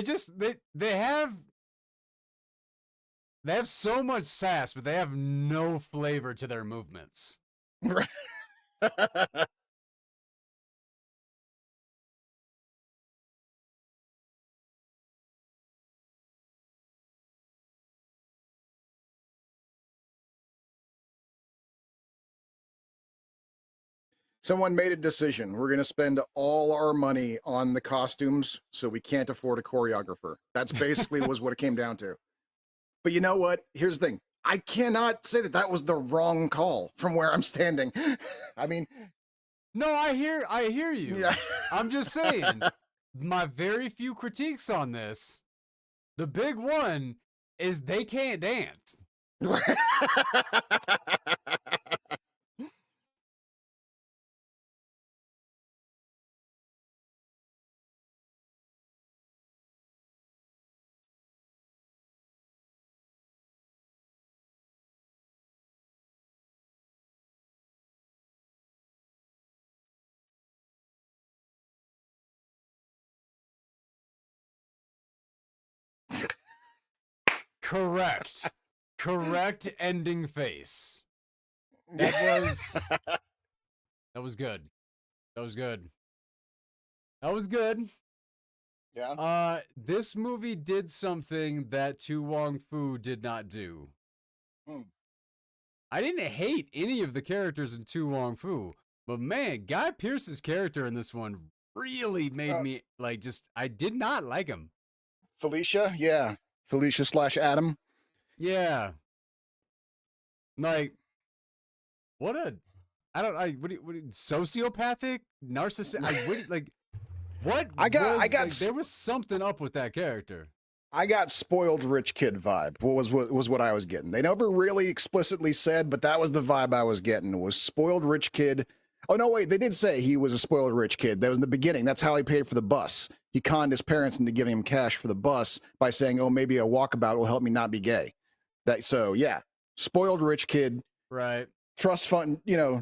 have so much sass, but they have no flavor to their movements. Right. Someone made a decision. We're going to spend all our money on the costumes, so we can't afford a choreographer. That's basically was what it came down to. But you know what? Here's the thing. I cannot say that that was the wrong call from where I'm standing. I mean, no, I hear you. Yeah. I'm just saying, my very few critiques on this, the big one is they can't dance. Correct. Correct ending face. That was good. That was good. That was good. Yeah. This movie did something that Tu Wong Fu did not do. Hmm. I didn't hate any of the characters in Tu Wong Fu, but man, Guy Pearce's character in this one really made me like just I did not like him. Felicia, yeah. Felicia / Adam. Yeah. Like what a sociopathic narcissist I got there was something up with that character. I got spoiled rich kid vibe. Was what I was getting. They never really explicitly said, but that was the vibe I was getting. Was spoiled rich kid. Oh no, wait, they did say he was a spoiled rich kid. That was in the beginning. That's how he paid for the bus. He conned his parents into giving him cash for the bus by saying, "Oh, maybe a walkabout will help me not be gay." So yeah, spoiled rich kid. Right. Trust fund,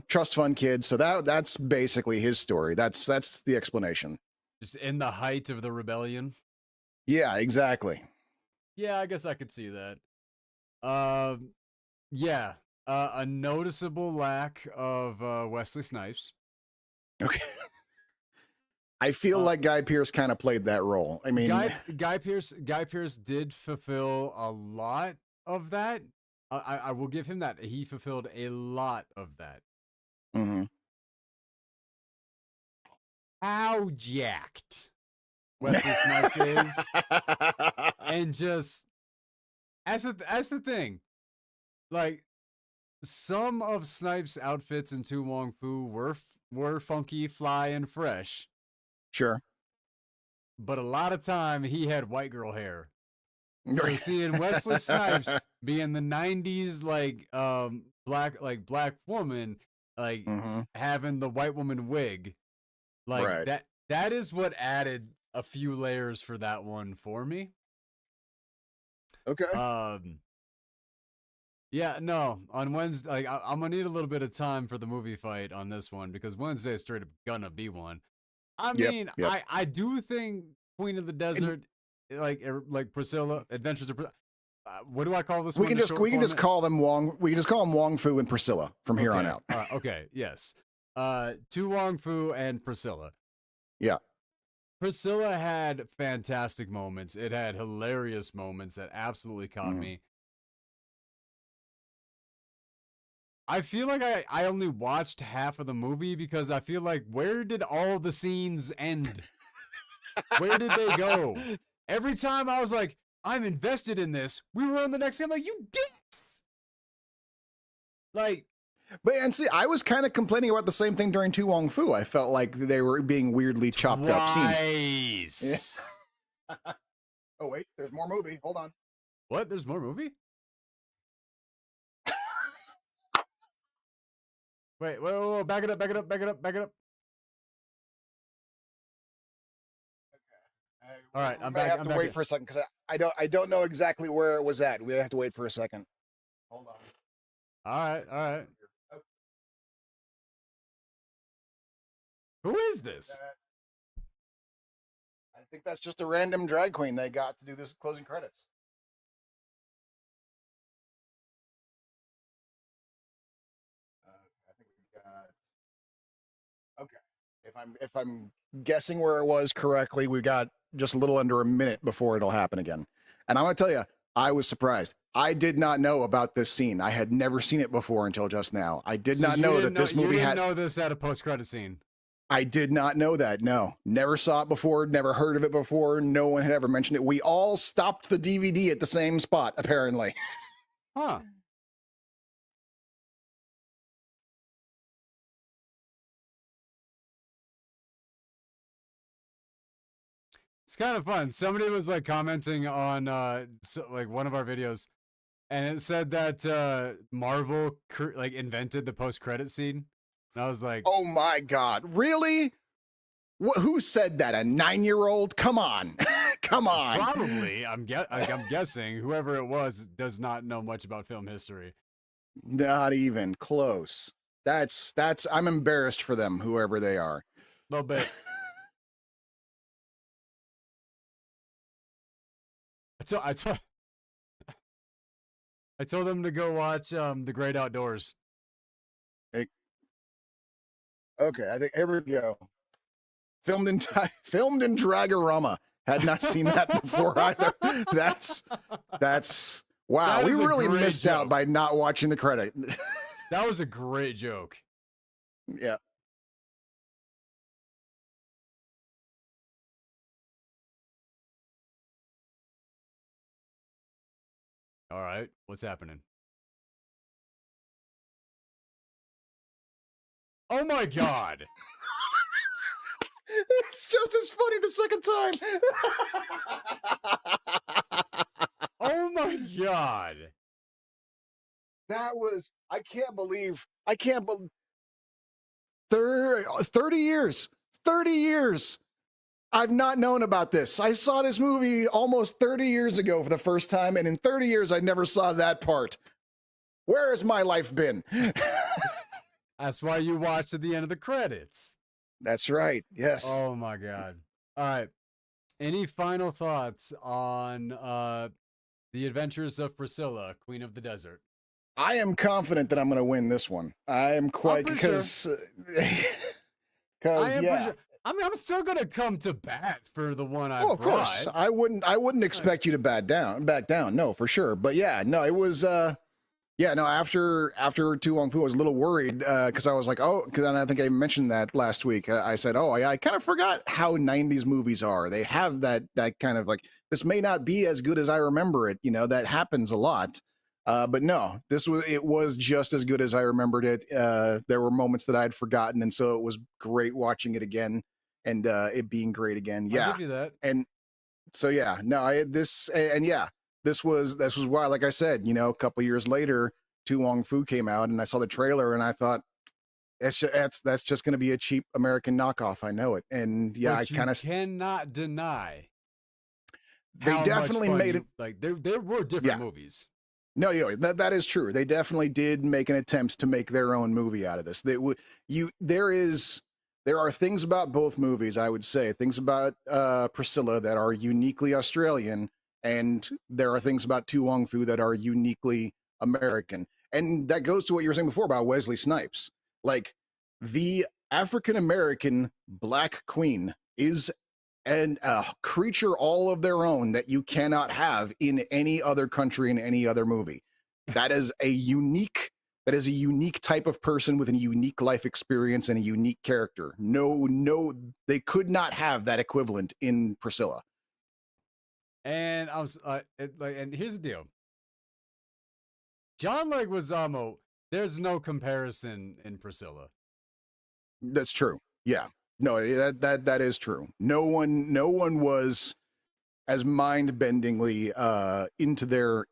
trust fund kid. So that's basically his story. That's the explanation. Just in the height of the rebellion. Yeah, exactly. Yeah, I guess I could see that. Yeah, a noticeable lack of Wesley Snipes. Okay. I feel Uh, like Guy Pearce kind of played that role. I mean, Guy Pearce did fulfill a lot of that. I will give him that. He fulfilled a lot of that. mhm. How jacked Wesley Snipes is, and just as the thing, like some of Snipes' outfits in Tu Wong Fu were funky, fly, and fresh, Sure. but a lot of time he had white girl hair. So seeing Wesley Snipes being the '90s black woman, like Mhm. having the white woman wig, like Right. that is what added a few layers for that one for me. Okay. Yeah, no, on Wednesday, like I'm gonna need a little bit of time for the movie fight on this one because Wednesday is straight up gonna be one. I Yep. mean, Yep. I do think Queen of the And Desert, like Priscilla, Adventures of what do I call this we one? can The just short we can just format? call them Wong. We can just call them Wong Fu and Priscilla from here on Okay, out. okay, yes. Tu Wong Fu and Priscilla. Yeah. Priscilla had fantastic moments. It had hilarious moments that absolutely caught Mhm. me. I feel like I only watched half of the movie because I feel like where did all the scenes end? Where did they go? Every time I was like, I'm invested in this. We were on the next scene. I'm like, you dicks! Like, And see, I was kind of complaining about the same thing during Tu Wong Fu. I felt like they were being weirdly chopped up scenes. twice. Yeah. Oh wait, there's more movie. Hold on. What? There's more movie? Wait, back it up, back it up, back it up, back it up. All right, We I'm may back. have I'm to back. wait for a second because I don't know exactly where it was at. We have to wait for a second. Hold on. All right, all right. Who is this? I think that's just a random drag queen they got to do this closing credits. I think we got. Okay, if I'm guessing where it was correctly, we got just a little under a minute before it'll happen again. And I'm gonna tell you, I was surprised. I did not know about this scene. I had never seen it before until just now. I did So not you know didn't that this movie you didn't had. know this at a post-credit scene. I did not know that. No, never saw it before. Never heard of it before. No one had ever mentioned it. We all stopped the DVD at the same spot, apparently. Huh. It's kind of fun. Somebody was like commenting on like one of our videos, and it said that Marvel like invented the post-credit scene. And I was like, Oh my God. Really? Who said that? A 9-year-old? Come on. Come on. probably. I'm guessing whoever it was does not know much about film history. Not even close. That's I'm embarrassed for them, whoever they are. A little bit. I told them to go watch The Great Outdoors. Okay, I think here we go. Filmed in Dragorama. Had not seen that before either. That's wow. That We is a really great missed out joke. by not watching the credit. That was a great joke. Yeah. All right, what's happening? Oh my God. It's just as funny the second time. Oh my God. That was I can't believe 30 years. 30 years. I've not known about this. I saw this movie almost 30 years ago for the first time, and in 30 years I never saw that part. Where has my life been? That's why you watch to the end of the credits. That's right. Yes. Oh my god. All right. Any final thoughts on The Adventures of Priscilla, Queen of the Desert? I am confident that I'm going to win this one. I am I'm quite pretty sure. I because am pretty yeah. sure. I mean, I'm still gonna come to bat for the one I Oh, of course. brought. I wouldn't Like, expect you to back down. No, for sure. But yeah, no, it was yeah, no, after Tu Wong Fu, I was a little worried because I was like, oh, because I think I mentioned that last week. I said, oh, I kind of forgot how '90s movies are. They have that kind of like this may not be as good as I remember it. That happens a lot. But no, it was just as good as I remembered it. There were moments that I had forgotten, and so it was great watching it again and it being great again. I'll Yeah, give you that. and so yeah, no, I had this, and yeah, this was why, like I said, a couple years later, Tu Wong Fu came out, and I saw the trailer, and I thought that's just going to be a cheap American knockoff. I know it, and yeah, I But you kind of cannot deny they how much definitely fun made it. you like. There were different Yeah, movies. no, that is true. They definitely did make an attempt to make their own movie out of this. They would there are things about both movies, I would say, things about Priscilla that are uniquely Australian, and there are things about Tu Wong Fu that are uniquely American. And that goes to what you were saying before about Wesley Snipes. Like the African American Black Queen is a creature all of their own that you cannot have in any other country in any other movie. That is a unique type of person with a unique life experience and a unique character. No, they could not have that equivalent in Priscilla. And I was and here's the deal. John Leguizamo, there's no comparison in Priscilla. That's true. Yeah. No, that is true. No one was as mind-bendingly into their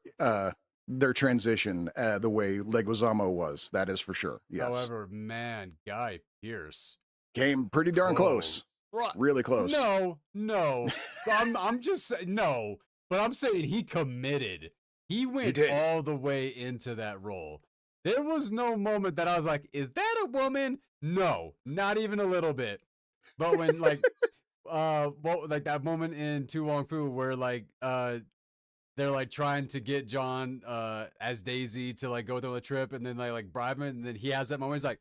transition the way Leguizamo was. That is for sure. Yes. However, man, Guy Pearce Came pretty darn close. Right. Really close. No. I'm just saying no, but I'm saying he committed. He went did. all the way into that role. There was no moment that I was like, "Is that a woman?" No, not even a little bit. But when like that moment in Tu Wong Fu where they're like trying to get John as Daisy to like go with them on a trip, and then they like bribe him, and then he has that moment. He's like,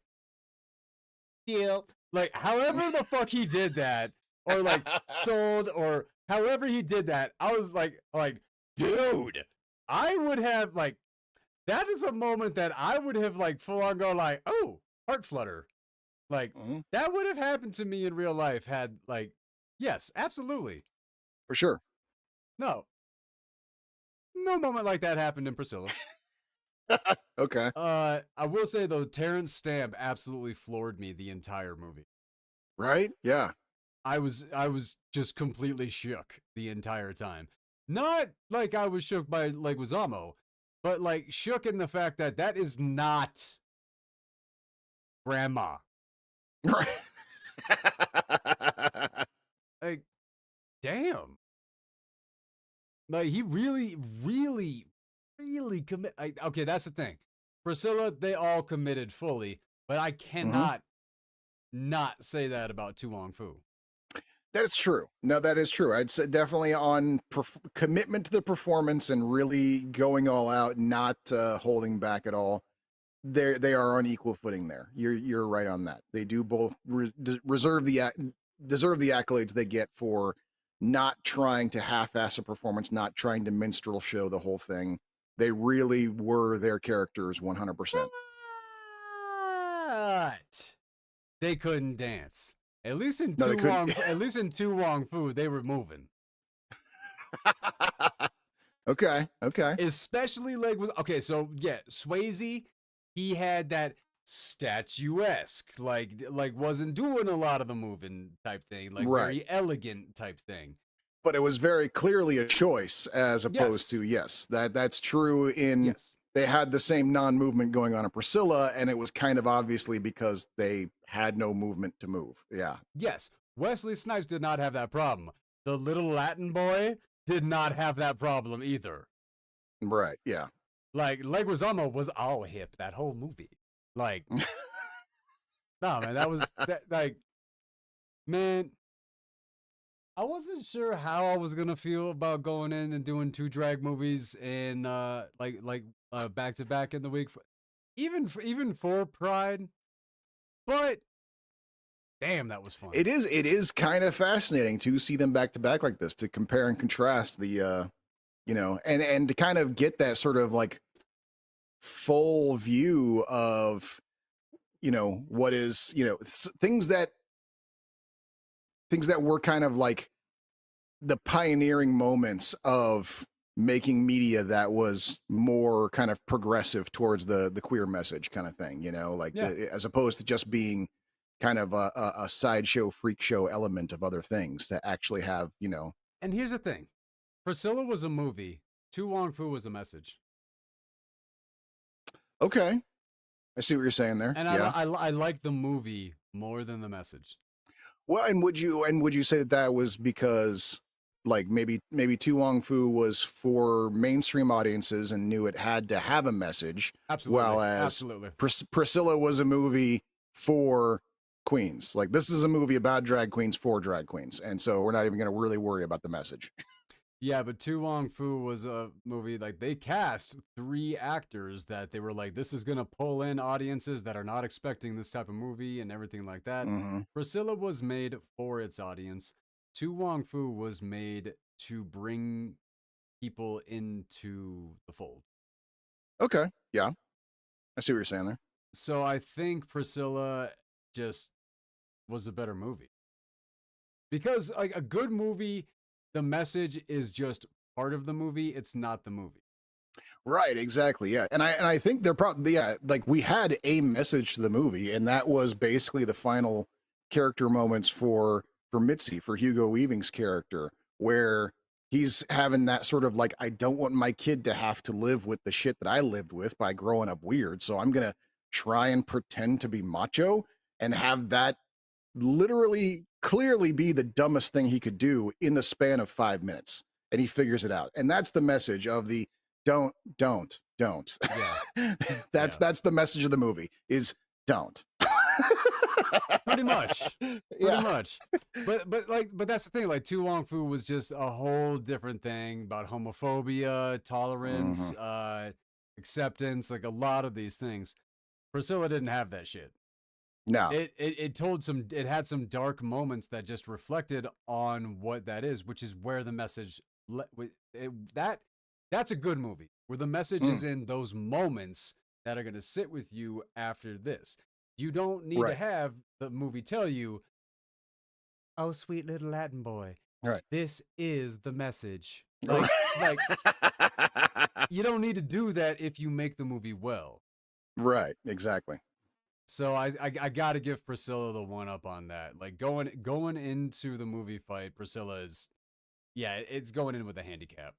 deal. Like, however the fuck he did that, or like sold, or however he did that, I was like, dude, I would have like, that is a moment that I would have like full on go like, oh, heart flutter. Like, that would have happened to me in real life had like, yes, absolutely. For sure. No moment like that happened in Priscilla. Okay. I will say though, Terrence Stamp absolutely floored me the entire movie. Right? Yeah. I was just completely shook the entire time. Not like I was shook by Leguizamo, but like shook in the fact that that is not grandma. Right. Like, damn. Like he really commit. Okay, that's the thing. Priscilla, they all committed fully, but I cannot not say that about Tu Wong Fu. That's true. No, that is true. I'd say definitely on commitment to the performance and really going all out, not holding back at all. They are on equal footing there. You're right on that. They do both deserve the accolades they get for not trying to half-ass a performance, not trying to minstrel show the whole thing. They really were their characters 100%. But they couldn't dance. At least in No, they couldn't. At least in Tu Wong Fu, they were moving. Okay. Especially okay, so yeah, Swayze, he had that statuesque, like wasn't doing a lot of the moving type thing, like very elegant type thing. But it was very clearly a choice as opposed to that's true in they had the same non-movement going on in Priscilla, and it was kind of obviously because they had no movement to move. Yeah. Yes. Wesley Snipes did not have that problem. The little Latin boy did not have that problem either. Right. Yeah. Like Leguizamo was all hip that whole movie. Like, nah, man, that was that. Like, man, I wasn't sure how I was gonna feel about going in and doing two drag movies and back to back in the week, even for Pride. But damn, that was fun. It is kind of fascinating to see them back to back like this, to compare and contrast the and to kind of get that sort of like full view of what is things that were kind of like the pioneering moments of making media that was more kind of progressive towards the queer message kind of thing, like Yeah, as opposed to just being kind of a sideshow freak show element of other things that actually have and here's the thing: Priscilla was a movie. Tu Wong Fu was a message, okay, I see what you're saying there. and Yeah. I like the movie more than the message. Well, and would you say that that was because like maybe Tu Wong Fu was for mainstream audiences and knew it had to have a message, Absolutely, while as absolutely. Priscilla was a movie for queens. Like this is a movie about drag queens for drag queens, and so we're not even going to really worry about the message. Yeah, but Tu Wong Fu was a movie like they cast three actors that they were like, this is gonna pull in audiences that are not expecting this type of movie and everything like that. Hmm. Priscilla was made for its audience. Tu Wong Fu was made to bring people into the fold. Okay, yeah, I see what you're saying there. So I think Priscilla just was a better movie. Because like a good movie, the message is just part of the movie, it's not the movie. Right, exactly. Yeah. And I think they're probably, yeah, like we had a message to the movie, and that was basically the final character moments for Mitzi, for Hugo Weaving's character, where he's having that sort of like, I don't want my kid to have to live with the shit that I lived with by growing up weird. So I'm gonna try and pretend to be macho and have that literally clearly be the dumbest thing he could do in the span of 5 minutes. And he figures it out. And that's the message of the don't. Yeah. that's Yeah. that's the message of the movie is don't. Pretty much. Pretty Yeah. much. But that's the thing. Like Tu Wong Fu was just a whole different thing about homophobia, tolerance, Hmm. acceptance, like a lot of these things. Priscilla didn't have that shit. No. It had some dark moments that just reflected on what that is, which is where the message that's a good movie where the message is Mm, in those moments that are going to sit with you after this. You don't need to right. have the movie tell you, "Oh, sweet little Latin boy, Right. this is the message." Right. Like you don't need to do that if you make the movie well. Right. Exactly. So I got to give Priscilla the one up on that. Like going into the movie fight, Priscilla is it's going in with a handicap.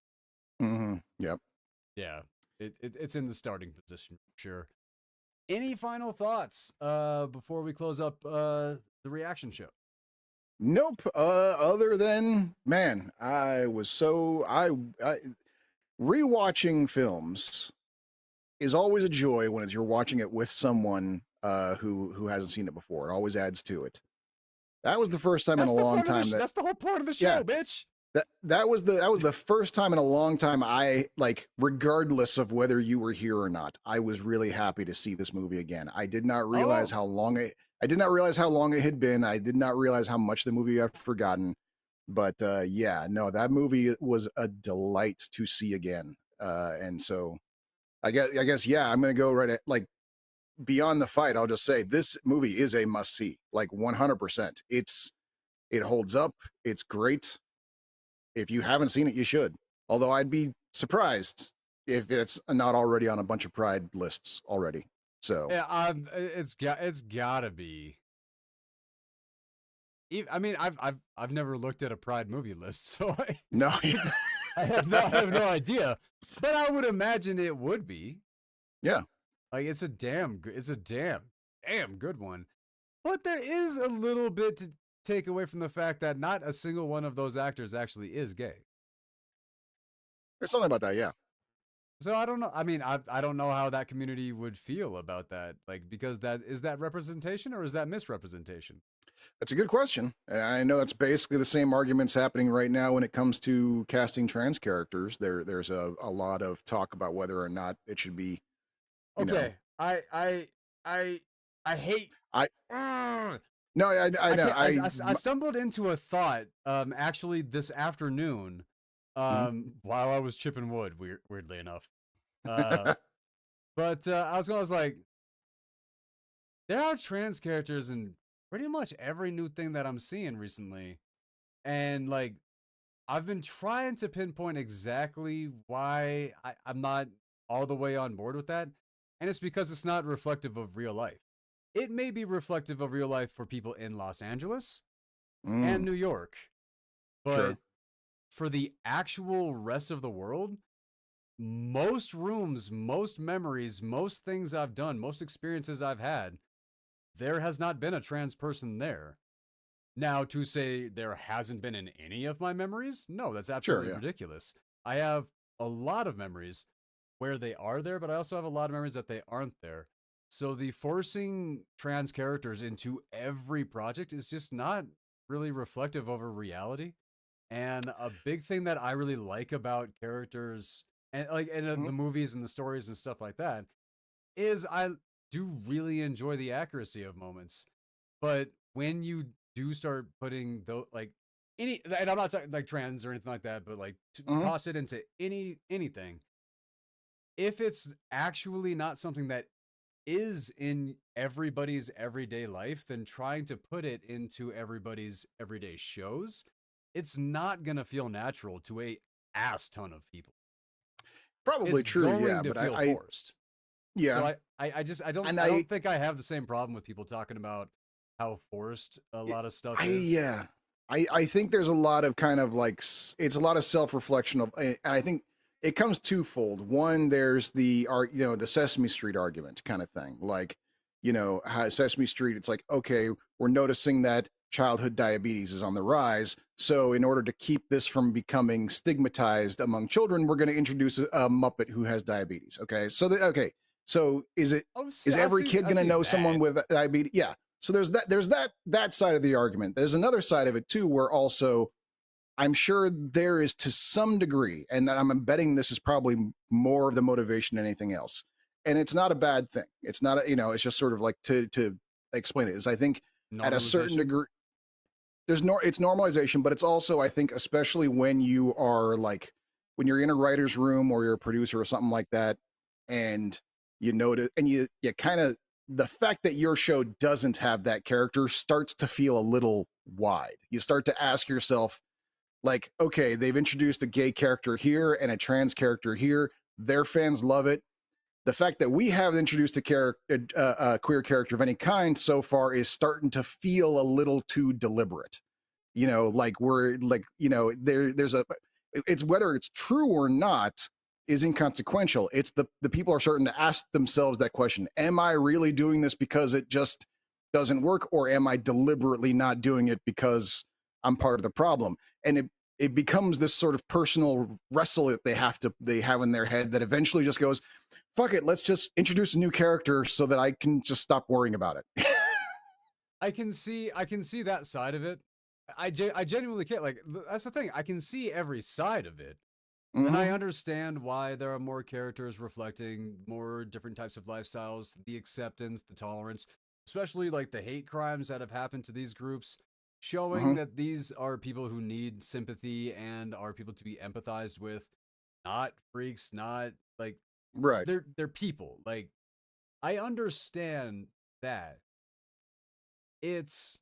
Hmm. Yep. Yeah, it's in the starting position for sure. Any final thoughts before we close up the reaction show? Nope. Other than man, I rewatching films is always a joy when you're watching it with someone who hasn't seen it before. It always adds to it. That was the first time in a That's the long fun of time that that's the whole point of the yeah, show, bitch. that was the first time in a long time I like, regardless of whether you were here or not, I was really happy to see this movie again. Oh, I did not realize how long it had been. I did not realize how much the movie I've forgotten. But yeah, no, that movie was a delight to see again. And so I guess yeah, I'm gonna go right at like beyond the fight. I'll just say this movie is a must see, like 100%. It holds up. It's great. If you haven't seen it, you should. Although I'd be surprised if it's not already on a bunch of Pride lists already. So yeah, it's gotta be. I mean, I've never looked at a Pride movie list, so no, I have no idea. But I would imagine it would be. yeah, Like it's a damn good one. But there is a little bit to take away from the fact that not a single one of those actors actually is gay. there's something about that. Yeah, So I don't know. I mean, I don't know how that community would feel about that. Like, because that is that representation or is that misrepresentation? That's a good question. I know that's basically the same arguments happening right now when it comes to casting trans characters. There's a lot of talk about whether or not it should be, you know, Okay, I hate. I Ugh. no, I I know can't. I stumbled into a thought. Actually, this afternoon, mhm. while I was chipping wood. Weirdly enough. Uh, but I was like, there are trans characters in pretty much every new thing that I'm seeing recently, and like I've been trying to pinpoint exactly why I'm not all the way on board with that. And it's because it's not reflective of real life. It may be reflective of real life for people in Los Angeles and Mm, New York, but sure. for the actual rest of the world, most rooms, most memories, most things I've done, most experiences I've had, there has not been a trans person there. Now, to say there hasn't been in any of my memories, no, that's Sure, absolutely yeah. ridiculous. I have a lot of memories where they are there, but I also have a lot of memories that they aren't there. So the forcing trans characters into every project is just not really reflective over reality. And a big thing that I really like about characters and Mhm, the movies and the stories and stuff like that is I do really enjoy the accuracy of moments. But when you do start putting those like any, and I'm not talking like trends or anything like that, but like to mhm. toss it into anything, if it's actually not something that is in everybody's everyday life, then trying to put it into everybody's everyday shows, it's not gonna feel natural to a ass ton of people. Probably It's true, yeah, going to but feel I forced. So yeah, I just and I don't think I have the same problem with people talking about how forced a lot of stuff is. yeah. I think there's a lot of kind of like it's a lot of self-reflection of and I think it comes twofold. One, there's the art, the Sesame Street argument kind of thing. Like, how Sesame Street, it's like, okay, we're noticing that childhood diabetes is on the rise. So in order to keep this from becoming stigmatized among children, we're going to introduce a Muppet who has diabetes. Okay. Okay. So Oh, is every kid I going to see know someone that. with diabetes? Yeah. So there's that side of the argument. There's another side of it too, where also I'm sure there is to some degree, and I'm betting this is probably more of the motivation than anything else. And it's not a bad thing. It's not it's just sort of like to explain it is I think at a certain Normalization? degree it's normalization, but it's also I think especially when you are like when you're in a writer's room or you're a producer or something like that, and you notice and you kind of the fact that your show doesn't have that character starts to feel a little wide. You start to ask yourself, like, okay, they've introduced a gay character here and a trans character here. Their fans love it. The fact that we haven't introduced a queer character of any kind so far is starting to feel a little too deliberate. Like we're like, there's a it's whether it's true or not is inconsequential. It's the people are starting to ask themselves that question. Am I really doing this because it just doesn't work, or am I deliberately not doing it because I'm part of the problem? And it becomes this sort of personal wrestle that they have in their head that eventually just goes, fuck it, let's just introduce a new character so that I can just stop worrying about it. I can see that side of it. I genuinely can't like that's the thing. I can see every side of it. And I Mm-hmm. understand why there are more characters reflecting more different types of lifestyles, the acceptance, the tolerance, especially like the hate crimes that have happened to these groups, showing Mm-hmm. that these are people who need sympathy and are people to be empathized with, not freaks, not like Right. they're people. Like I understand that. It's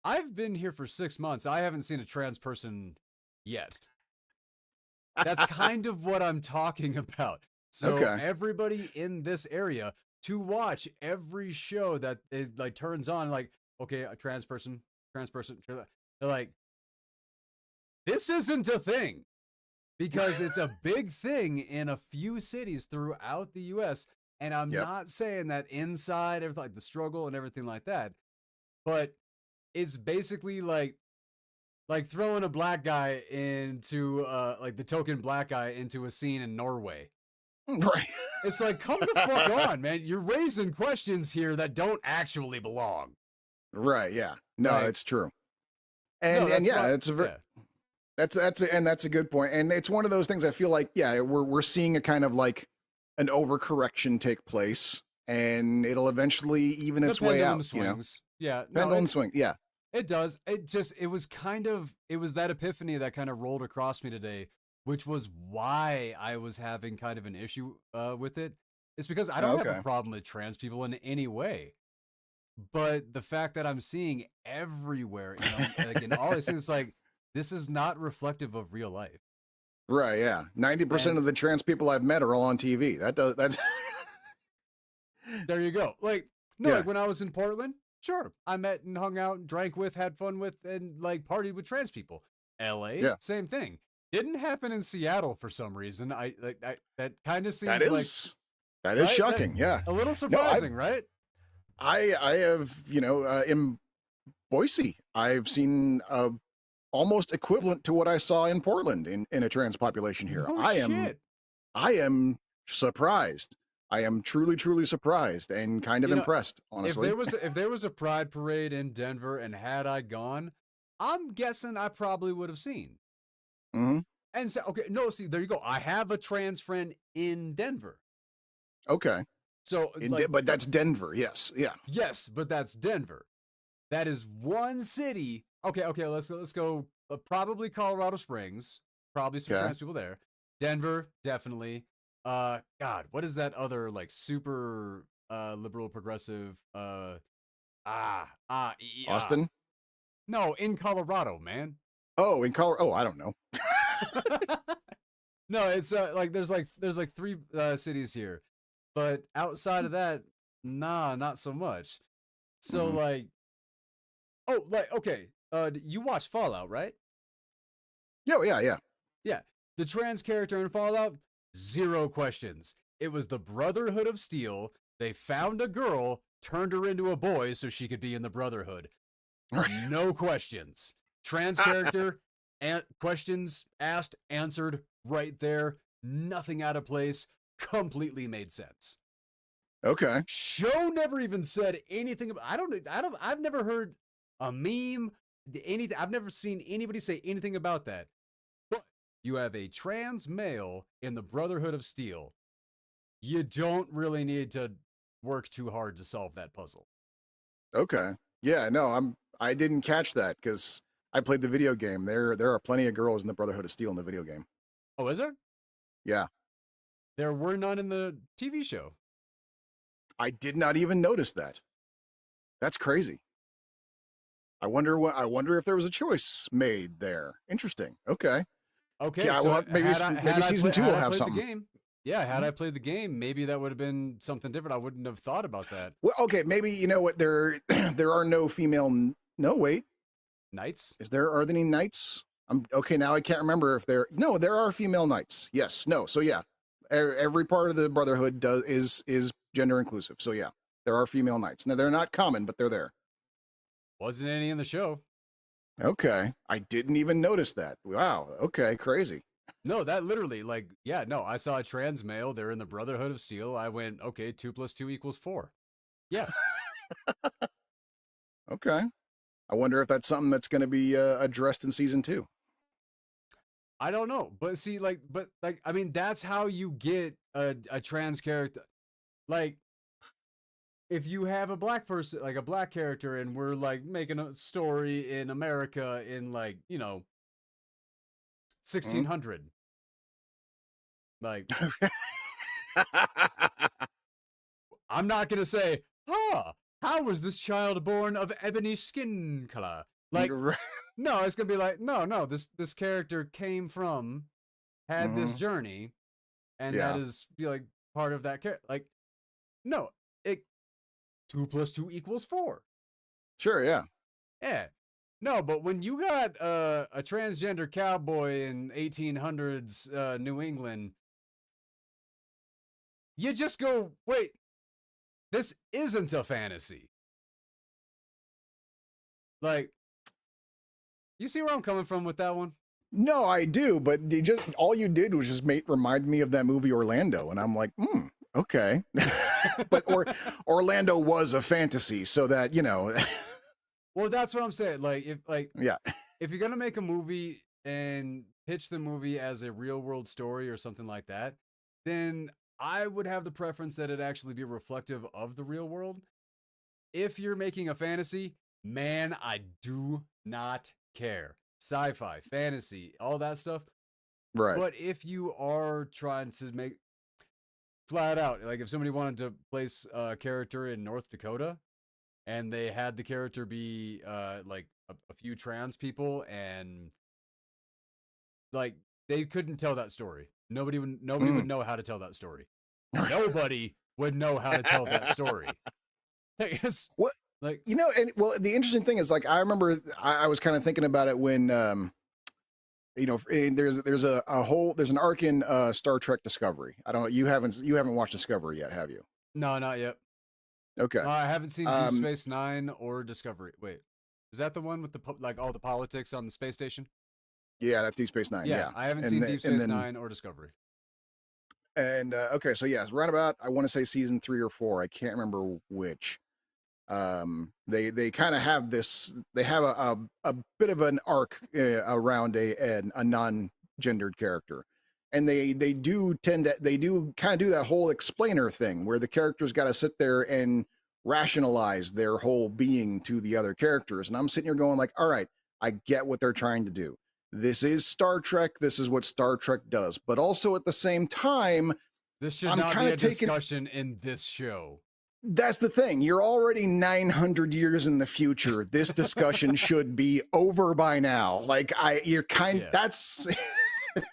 I've been here for 6 months. I haven't seen a trans person yet. That's kind of what I'm talking about. So Okay. everybody in this area to watch every show that is like turns on, like, okay, a trans person, they're like, this isn't a thing because it's a big thing in a few cities throughout the US. And I'm Yep. not saying that inside everything like the struggle and everything like that, but it's basically like throwing a black guy into like the token black guy into a scene in Norway. Right. It's like, come the fuck on, man. You're raising questions here that don't actually belong. Right. Yeah. No, Like, it's true. no, And that's yeah, why. it's a very, Yeah. that's a good point. And it's one of those things I feel like, yeah, we're seeing a kind of like an overcorrection take place, and it'll eventually even The its way pendulum out, you know. swings. Yeah. No, Pendulum swing. Yeah. it does. It was that epiphany that kind of rolled across me today, which was why I was having kind of an issue with it. It's because I Oh, don't have a okay. problem with trans people in any way. But the fact that I'm seeing everywhere, like in all these things, it's like, this is not reflective of real life. Right, yeah. 90% And of the trans people I've met are all on TV. That's there you go. Like, no, yeah. like when I was in Portland, sure, I met and hung out and drank with, had fun with, and like partied with trans people. LA, Yeah. same thing. Didn't happen in Seattle for some reason. That kind of That seems like, is right? That shocking. Yeah. a little No, surprising, right? I have, in Boise, I've seen almost equivalent to what I saw in Portland in a trans population here. No I am shit. surprised. I am truly, truly surprised and kind of You know, impressed, honestly. if there was a pride parade in Denver and had I gone, I'm guessing I probably would have seen. Hmm. And so, okay, no, see, there you go. I have a trans friend in Denver. Okay. So, like, But that's Denver. Yes. Yeah. yes, but that's Denver. That is one city. Okay, let's go. Probably Colorado Springs. Probably some Okay. trans people there. Denver, definitely. God, what is that other like super liberal progressive? Austin. No, in Colorado, man. Oh, in Colorado. Oh, I don't know. No, it's like there's like three cities here, but outside of that, nah, not so much. So Mhm. like, oh, like okay, you watch Fallout, right? Yeah. Yeah. Yeah. Yeah, the trans character in Fallout, zero questions. It was the Brotherhood of Steel. They found a girl, turned her into a boy so she could be in the Brotherhood. No questions. Trans character, and questions asked, answered right there. Nothing out of place. Completely made sense. Okay. Show never even said anything about. I've never heard a meme. Anything. I've never seen anybody say anything about that. But you have a trans male in the Brotherhood of Steel. You don't really need to work too hard to solve that puzzle. Okay. Yeah. No, I didn't catch that because I played the video game. There are plenty of girls in the Brotherhood of Steel in the video game. Oh, is there? Yeah. There were none in the TV show. I did not even notice that. That's crazy. I wonder if there was a choice made there. Interesting. Okay. Okay, Yeah, so well, maybe season 2 will have played something. the game, yeah, had Mhm. I played the game, maybe that would have been something different. I wouldn't have thought about that. Well, okay, maybe you know what there there are no female. No, wait. Knights? Are there any knights? I'm okay now. I can't remember if there. No, there are female knights. Yes. No. So yeah, every part of the Brotherhood is gender inclusive. So yeah, there are female knights. Now they're not common, but they're there. Wasn't any in the show. Okay, I didn't even notice that. Wow. Okay, crazy. No, that literally, like, yeah, no, I saw a trans male. They're in the Brotherhood of Steel. I went, okay, 2 + 2 = 4. Yeah. Okay. I wonder if that's something that's going to be addressed in season 2. I don't know, but see, I mean, that's how you get a trans character. Like, if you have a black person, like a black character, and we're like making a story in America in like, 1600, like, I'm not gonna say, how was this child born of ebony skin color? Like, no, it's gonna be like, no, this character came from, had this Mhm. journey, and Yeah. that is like part of that character. Like, no, it 2 + 2 = 4. Sure. Yeah. Yeah. No, but when you got a transgender cowboy in 1800s New England, you just go, wait, this isn't a fantasy. Like, You see where I'm coming from with that one? No, I do, but all you did was just remind me of that movie Orlando, and I'm like, okay. But Orlando was a fantasy, so that Well, that's what I'm saying. yeah, If you're gonna make a movie and pitch the movie as a real world story or something like that, then I would have the preference that it actually be reflective of the real world. If you're making a fantasy, man, I do not care. Sci-fi, fantasy, all that stuff. right. But if you are trying to make flat out, like if somebody wanted to place a character in North Dakota and they had the character be like a few trans people and like they couldn't tell that story. Nobody would know how to tell that story. Nobody would know how to tell that story. It's What like and well, the interesting thing is, like, I remember I was kind of thinking about it when there's an arc in Star Trek Discovery. I don't know, you haven't watched Discovery yet, have you? no, not yet. Okay. I haven't seen Deep Um, Space Nine or Discovery. Wait, is that the one with the like all the politics on the space station? yeah, that's Deep Space Nine. Yeah, Yeah, I haven't and seen then, Deep and Space then Nine or Discovery. and okay, so yes, right about I want to say season 3 or 4. I can't remember which. They kind of have this. They have a bit of an arc around a non-gendered character, and they do kind of do that whole explainer thing where the characters got to sit there and rationalize their whole being to the other characters. And I'm sitting here going like, all right, I get what they're trying to do. This is Star Trek. This is what Star Trek does. But also at the same time, This should I'm not kind be of a taking discussion in this show. that's the thing. You're already 900 years in the future. This discussion should be over by now. Like Yeah. that's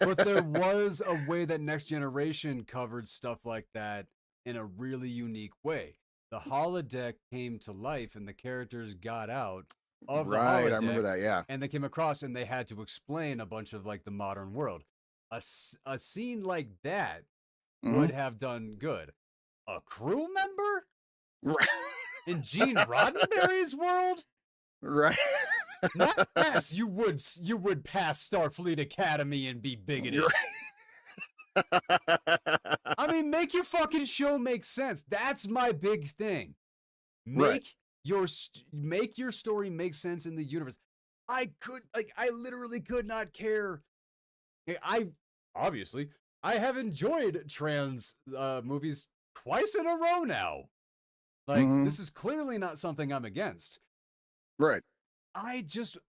But there was a way that Next Generation covered stuff like that in a really unique way. The holodeck came to life and the characters got out of the right. holodeck I remember that. Yeah. and they came across and they had to explain a bunch of like the modern world. A scene like that would Mhm. have done good. A crew member Right. in Gene Roddenberry's world? Right. Not pass. You would pass Starfleet Academy and be bigoted. I mean, make your fucking show make sense. That's my big thing. Right. Make your story make sense in the universe. I literally could not care. Obviously I have enjoyed trans movies twice in a row now. Like Mhm. this is clearly not something I'm against. Right. I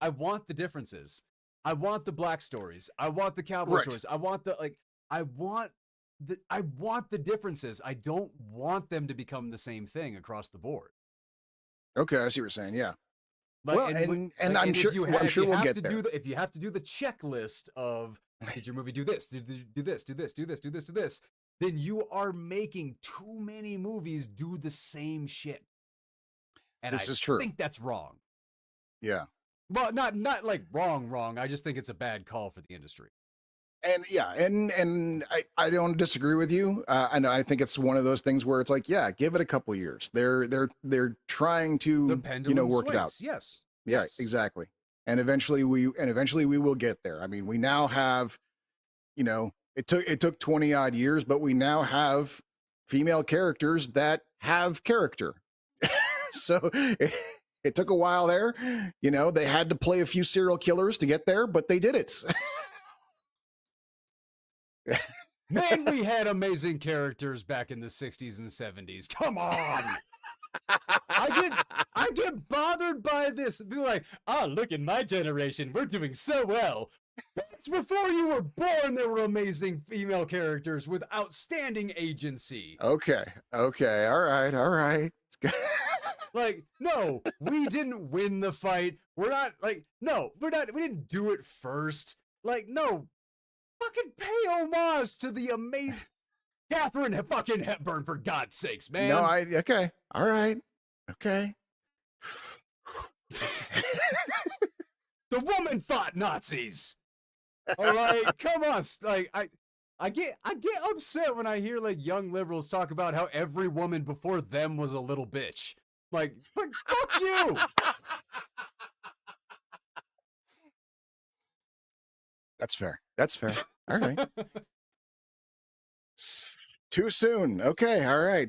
want the differences. I want the black stories. I want the cowboy Right. stories. I want I want the differences. I don't want them to become the same thing across the board. Okay. I see what you're saying. Yeah. Like, Well, and I'm sure we'll get there. if you have to do the checklist of did your movie do this, do this, do this, do this, do this, do this, then you are making too many movies do the same shit. And This I is true. think that's wrong. Yeah. Well, not like wrong. I just think it's a bad call for the industry. And yeah, and I don't disagree with you. And I think it's one of those things where it's like, yeah, give it a couple years. They're trying The to pendulum work it out. swings. Yes. Yeah, Yes. exactly. And eventually we will get there. I mean, we now have, it took 20 odd years, but we now have female characters that have character. So it took a while there. They had to play a few serial killers to get there, but they did it. Man, we had amazing characters back in the 60s and 70s. Come on. I get bothered by this. Be like, look at my generation. We're doing so well. Before you were born, there were amazing female characters with outstanding agency. Okay. All right. Like, no, we didn't win the fight. We're not like, no, we didn't do it first. Like, no, fucking pay homage to the amazing Catherine fucking Hepburn, for God's sakes, man. No, okay. All right. Okay. The woman fought Nazis. All right, come on. Like, I get upset when I hear like young liberals talk about how every woman before them was a little bitch. Like fuck you. That's fair. That's fair. All right. Too soon. Okay. All right.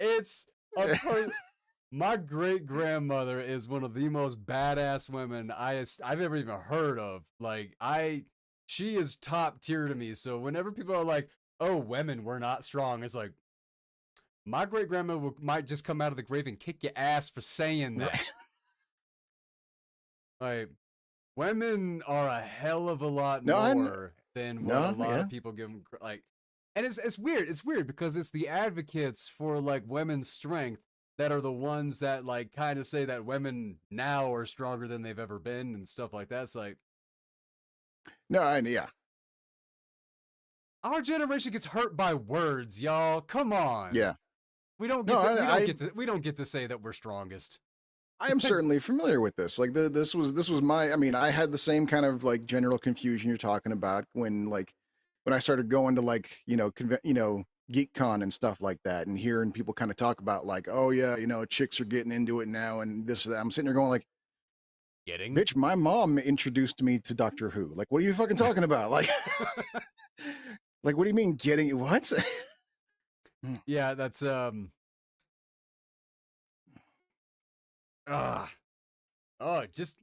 It's my great grandmother is one of the most badass women I've ever even heard of. Like she is top tier to me. So whenever people are like, "Oh, women were not strong," it's like my great grandma might just come out of the grave and kick your ass for saying that. Like women are a hell of a lot No, more than what a no, lot yeah. of people give them like. And it's weird. It's weird because it's the advocates for like women's strength that are the ones that like kind of say that women now are stronger than they've ever been and stuff like that. It's like No, yeah. our generation gets hurt by words, y'all. Come on. Yeah. We don't No, get to we don't get to say that we're strongest. I am certainly familiar with this. Like this was my. I mean, I had the same kind of like general confusion you're talking about when I started going to like GeekCon and stuff like that, and hearing people kind of talk about like, oh yeah, chicks are getting into it now, and this or that. I'm sitting there going like, Getting bitch, my mom introduced me to Doctor Who. Like, what are you fucking talking about? Like, like, what do you mean getting what? Yeah, that's just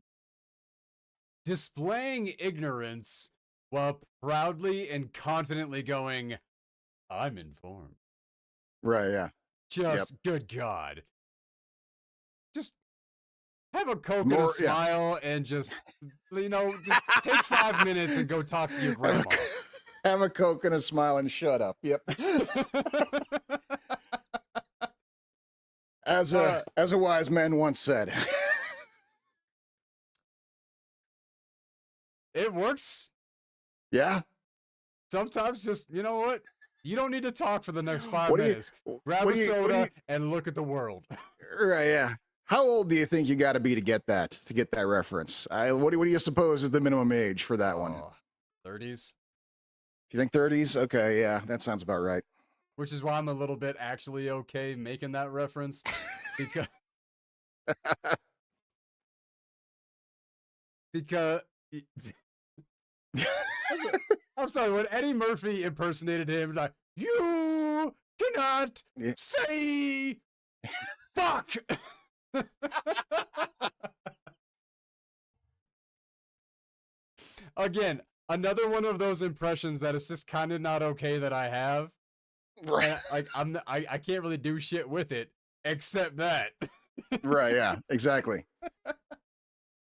displaying ignorance while proudly and confidently going, I'm informed. Right? Yeah. Just good God. Just have a Coke and More- a yeah. smile and just just take 5 minutes and go talk to your grandma. Have a Coke and a smile and shut up. Yep. As a wise man once said. It works. Yeah. Sometimes just, you know what? You don't need to talk for the next 5 What do you- minutes. Grab what a do you- what do soda you- and look at the world. Right, yeah. How old do you think you got to be to get that reference? What do you suppose is the minimum age for that one? 30s. Do you think 30s? Okay, yeah, that sounds about right. Which is why I'm a little bit actually okay making that reference. Because because I'm sorry, when Eddie Murphy impersonated him, like, you cannot say fuck. Again, another one of those impressions that is just kind of not okay that I have. Right. And, I can't really do shit with it except that. Right, yeah, exactly.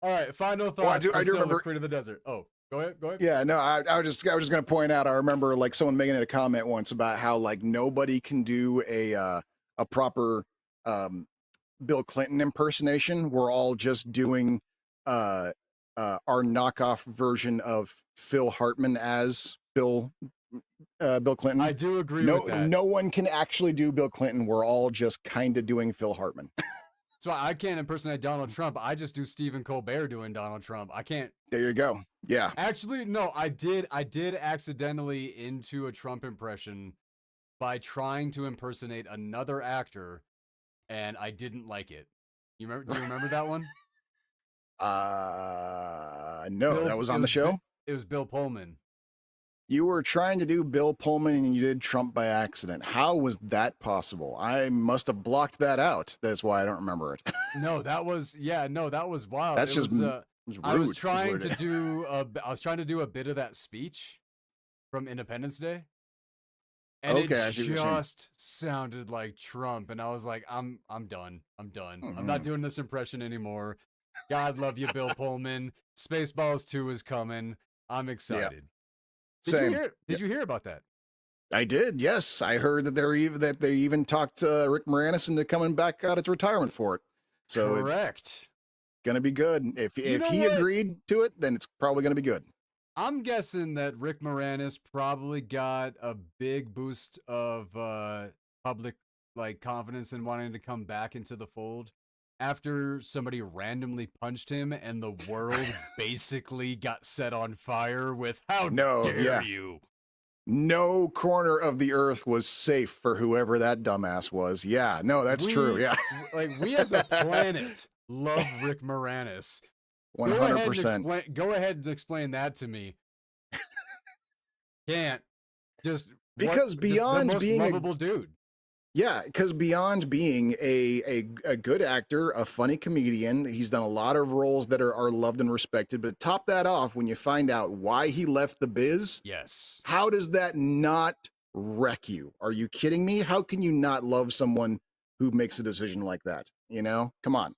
All right, final thoughts. I do remember Queen of the Desert. Oh, go ahead. Yeah, no, I was just going to point out. I remember like someone making a comment once about how like nobody can do a proper Bill Clinton impersonation. We're all just doing our knockoff version of Phil Hartman as Bill Clinton. I do agree with that. No one can actually do Bill Clinton. We're all just kind of doing Phil Hartman. So I can't impersonate Donald Trump. I just do Stephen Colbert doing Donald Trump. I can't. There you go. Yeah. Actually, no, I did accidentally into a Trump impression by trying to impersonate another actor, and I didn't like it. Do you remember that one? No, that was on the show. It was Bill Pullman. You were trying to do Bill Pullman and you did Trump by accident. How was that possible? I must have blocked that out. That's why I don't remember it. No, that was wild. That's just rude, I was trying to do a bit of that speech from Independence Day. And it just sounded like Trump, and I was like, I'm done. I'm done. Mm-hmm. I'm not doing this impression anymore. God love you, Bill Pullman. Spaceballs 2 is coming. I'm excited. Yeah. Did you hear about that? I did. Yes, I heard that they even talked Rick Moranis into coming back out of retirement for it. So correct. It's gonna be good. If he agreed to it, then it's probably gonna be good. I'm guessing that Rick Moranis probably got a big boost of public confidence in wanting to come back into the fold after somebody randomly punched him and the world basically got set on fire with how dare you. No corner of the earth was safe for whoever that dumbass was. Yeah, no, that's true. Yeah. We as a planet love Rick Moranis. Go ahead and 100%. explain. Go ahead and explain that to me. Can't just what? Because Just the beyond most being a lovable dude. Yeah, because beyond being a good actor, a funny comedian, he's done a lot of roles that are loved and respected. But top that off, when you find out why he left the biz, Yes. how does that not wreck you? Are you kidding me? How can you not love someone who makes a decision like that? You know, come on.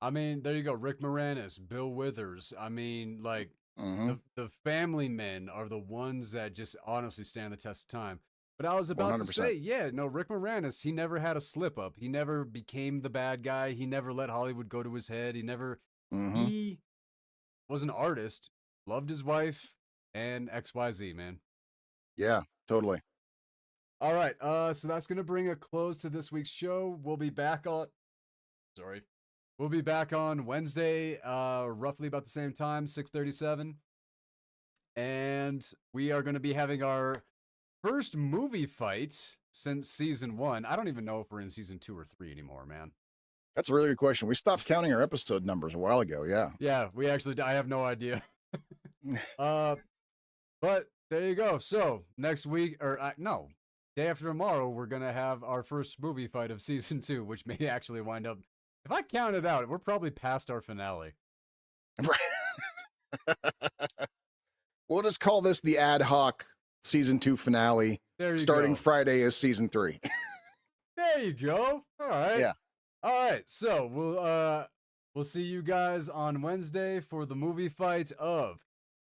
I mean, there you go. Rick Moranis, Bill Withers. I mean, like Hmm. the family men are the ones that just honestly stand the test of time. But I was about to 100%. say, yeah, no, Rick Moranis, he never had a slip up. He never became the bad guy. He never let Hollywood go to his head. Hmm. He was an artist, loved his wife, and XYZ, man. Yeah, totally. All right, so that's gonna bring a close to this week's show. We'll be back on sorry. We'll be back on Wednesday, roughly about the same time, 6:37. And we are gonna be having our first movie fight since season 1. I don't even know if we're in season 2 or 3 anymore, man. That's a really good question. We stopped counting our episode numbers a while ago. Yeah. Yeah, I have no idea. uh but there you go. So, next week or no, day after tomorrow, we're going to have our first movie fight of season 2, which may actually wind up, if I count it out, we're probably past our finale. We'll just call this the ad hoc season 2 finale. There you Starting go. Friday is season 3. There you go. All right. Yeah. All right. So, we'll see you guys on Wednesday for the movie fight of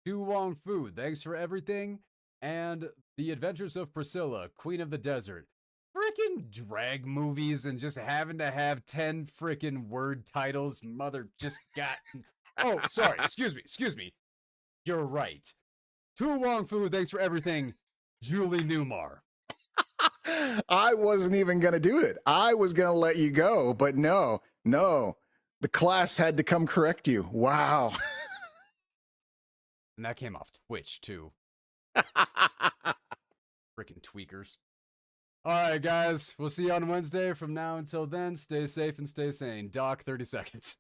Tu Wong Fu, Thanks for Everything, and The Adventures of Priscilla, Queen of the Desert. Freaking drag movies and just having to have 10 freaking word titles. Mother just got. Oh, sorry. Excuse me. You're right. Tu Wong Fu, Thanks for Everything, Julie Newmar. I wasn't even going to do it. I was going to let you go, but no. The class had to come correct you. Wow. And that came off Twitch, too. Freaking tweakers. All right, guys. We'll see you on Wednesday. From now until then, stay safe and stay sane. Doc, 30 seconds.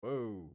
Whoa.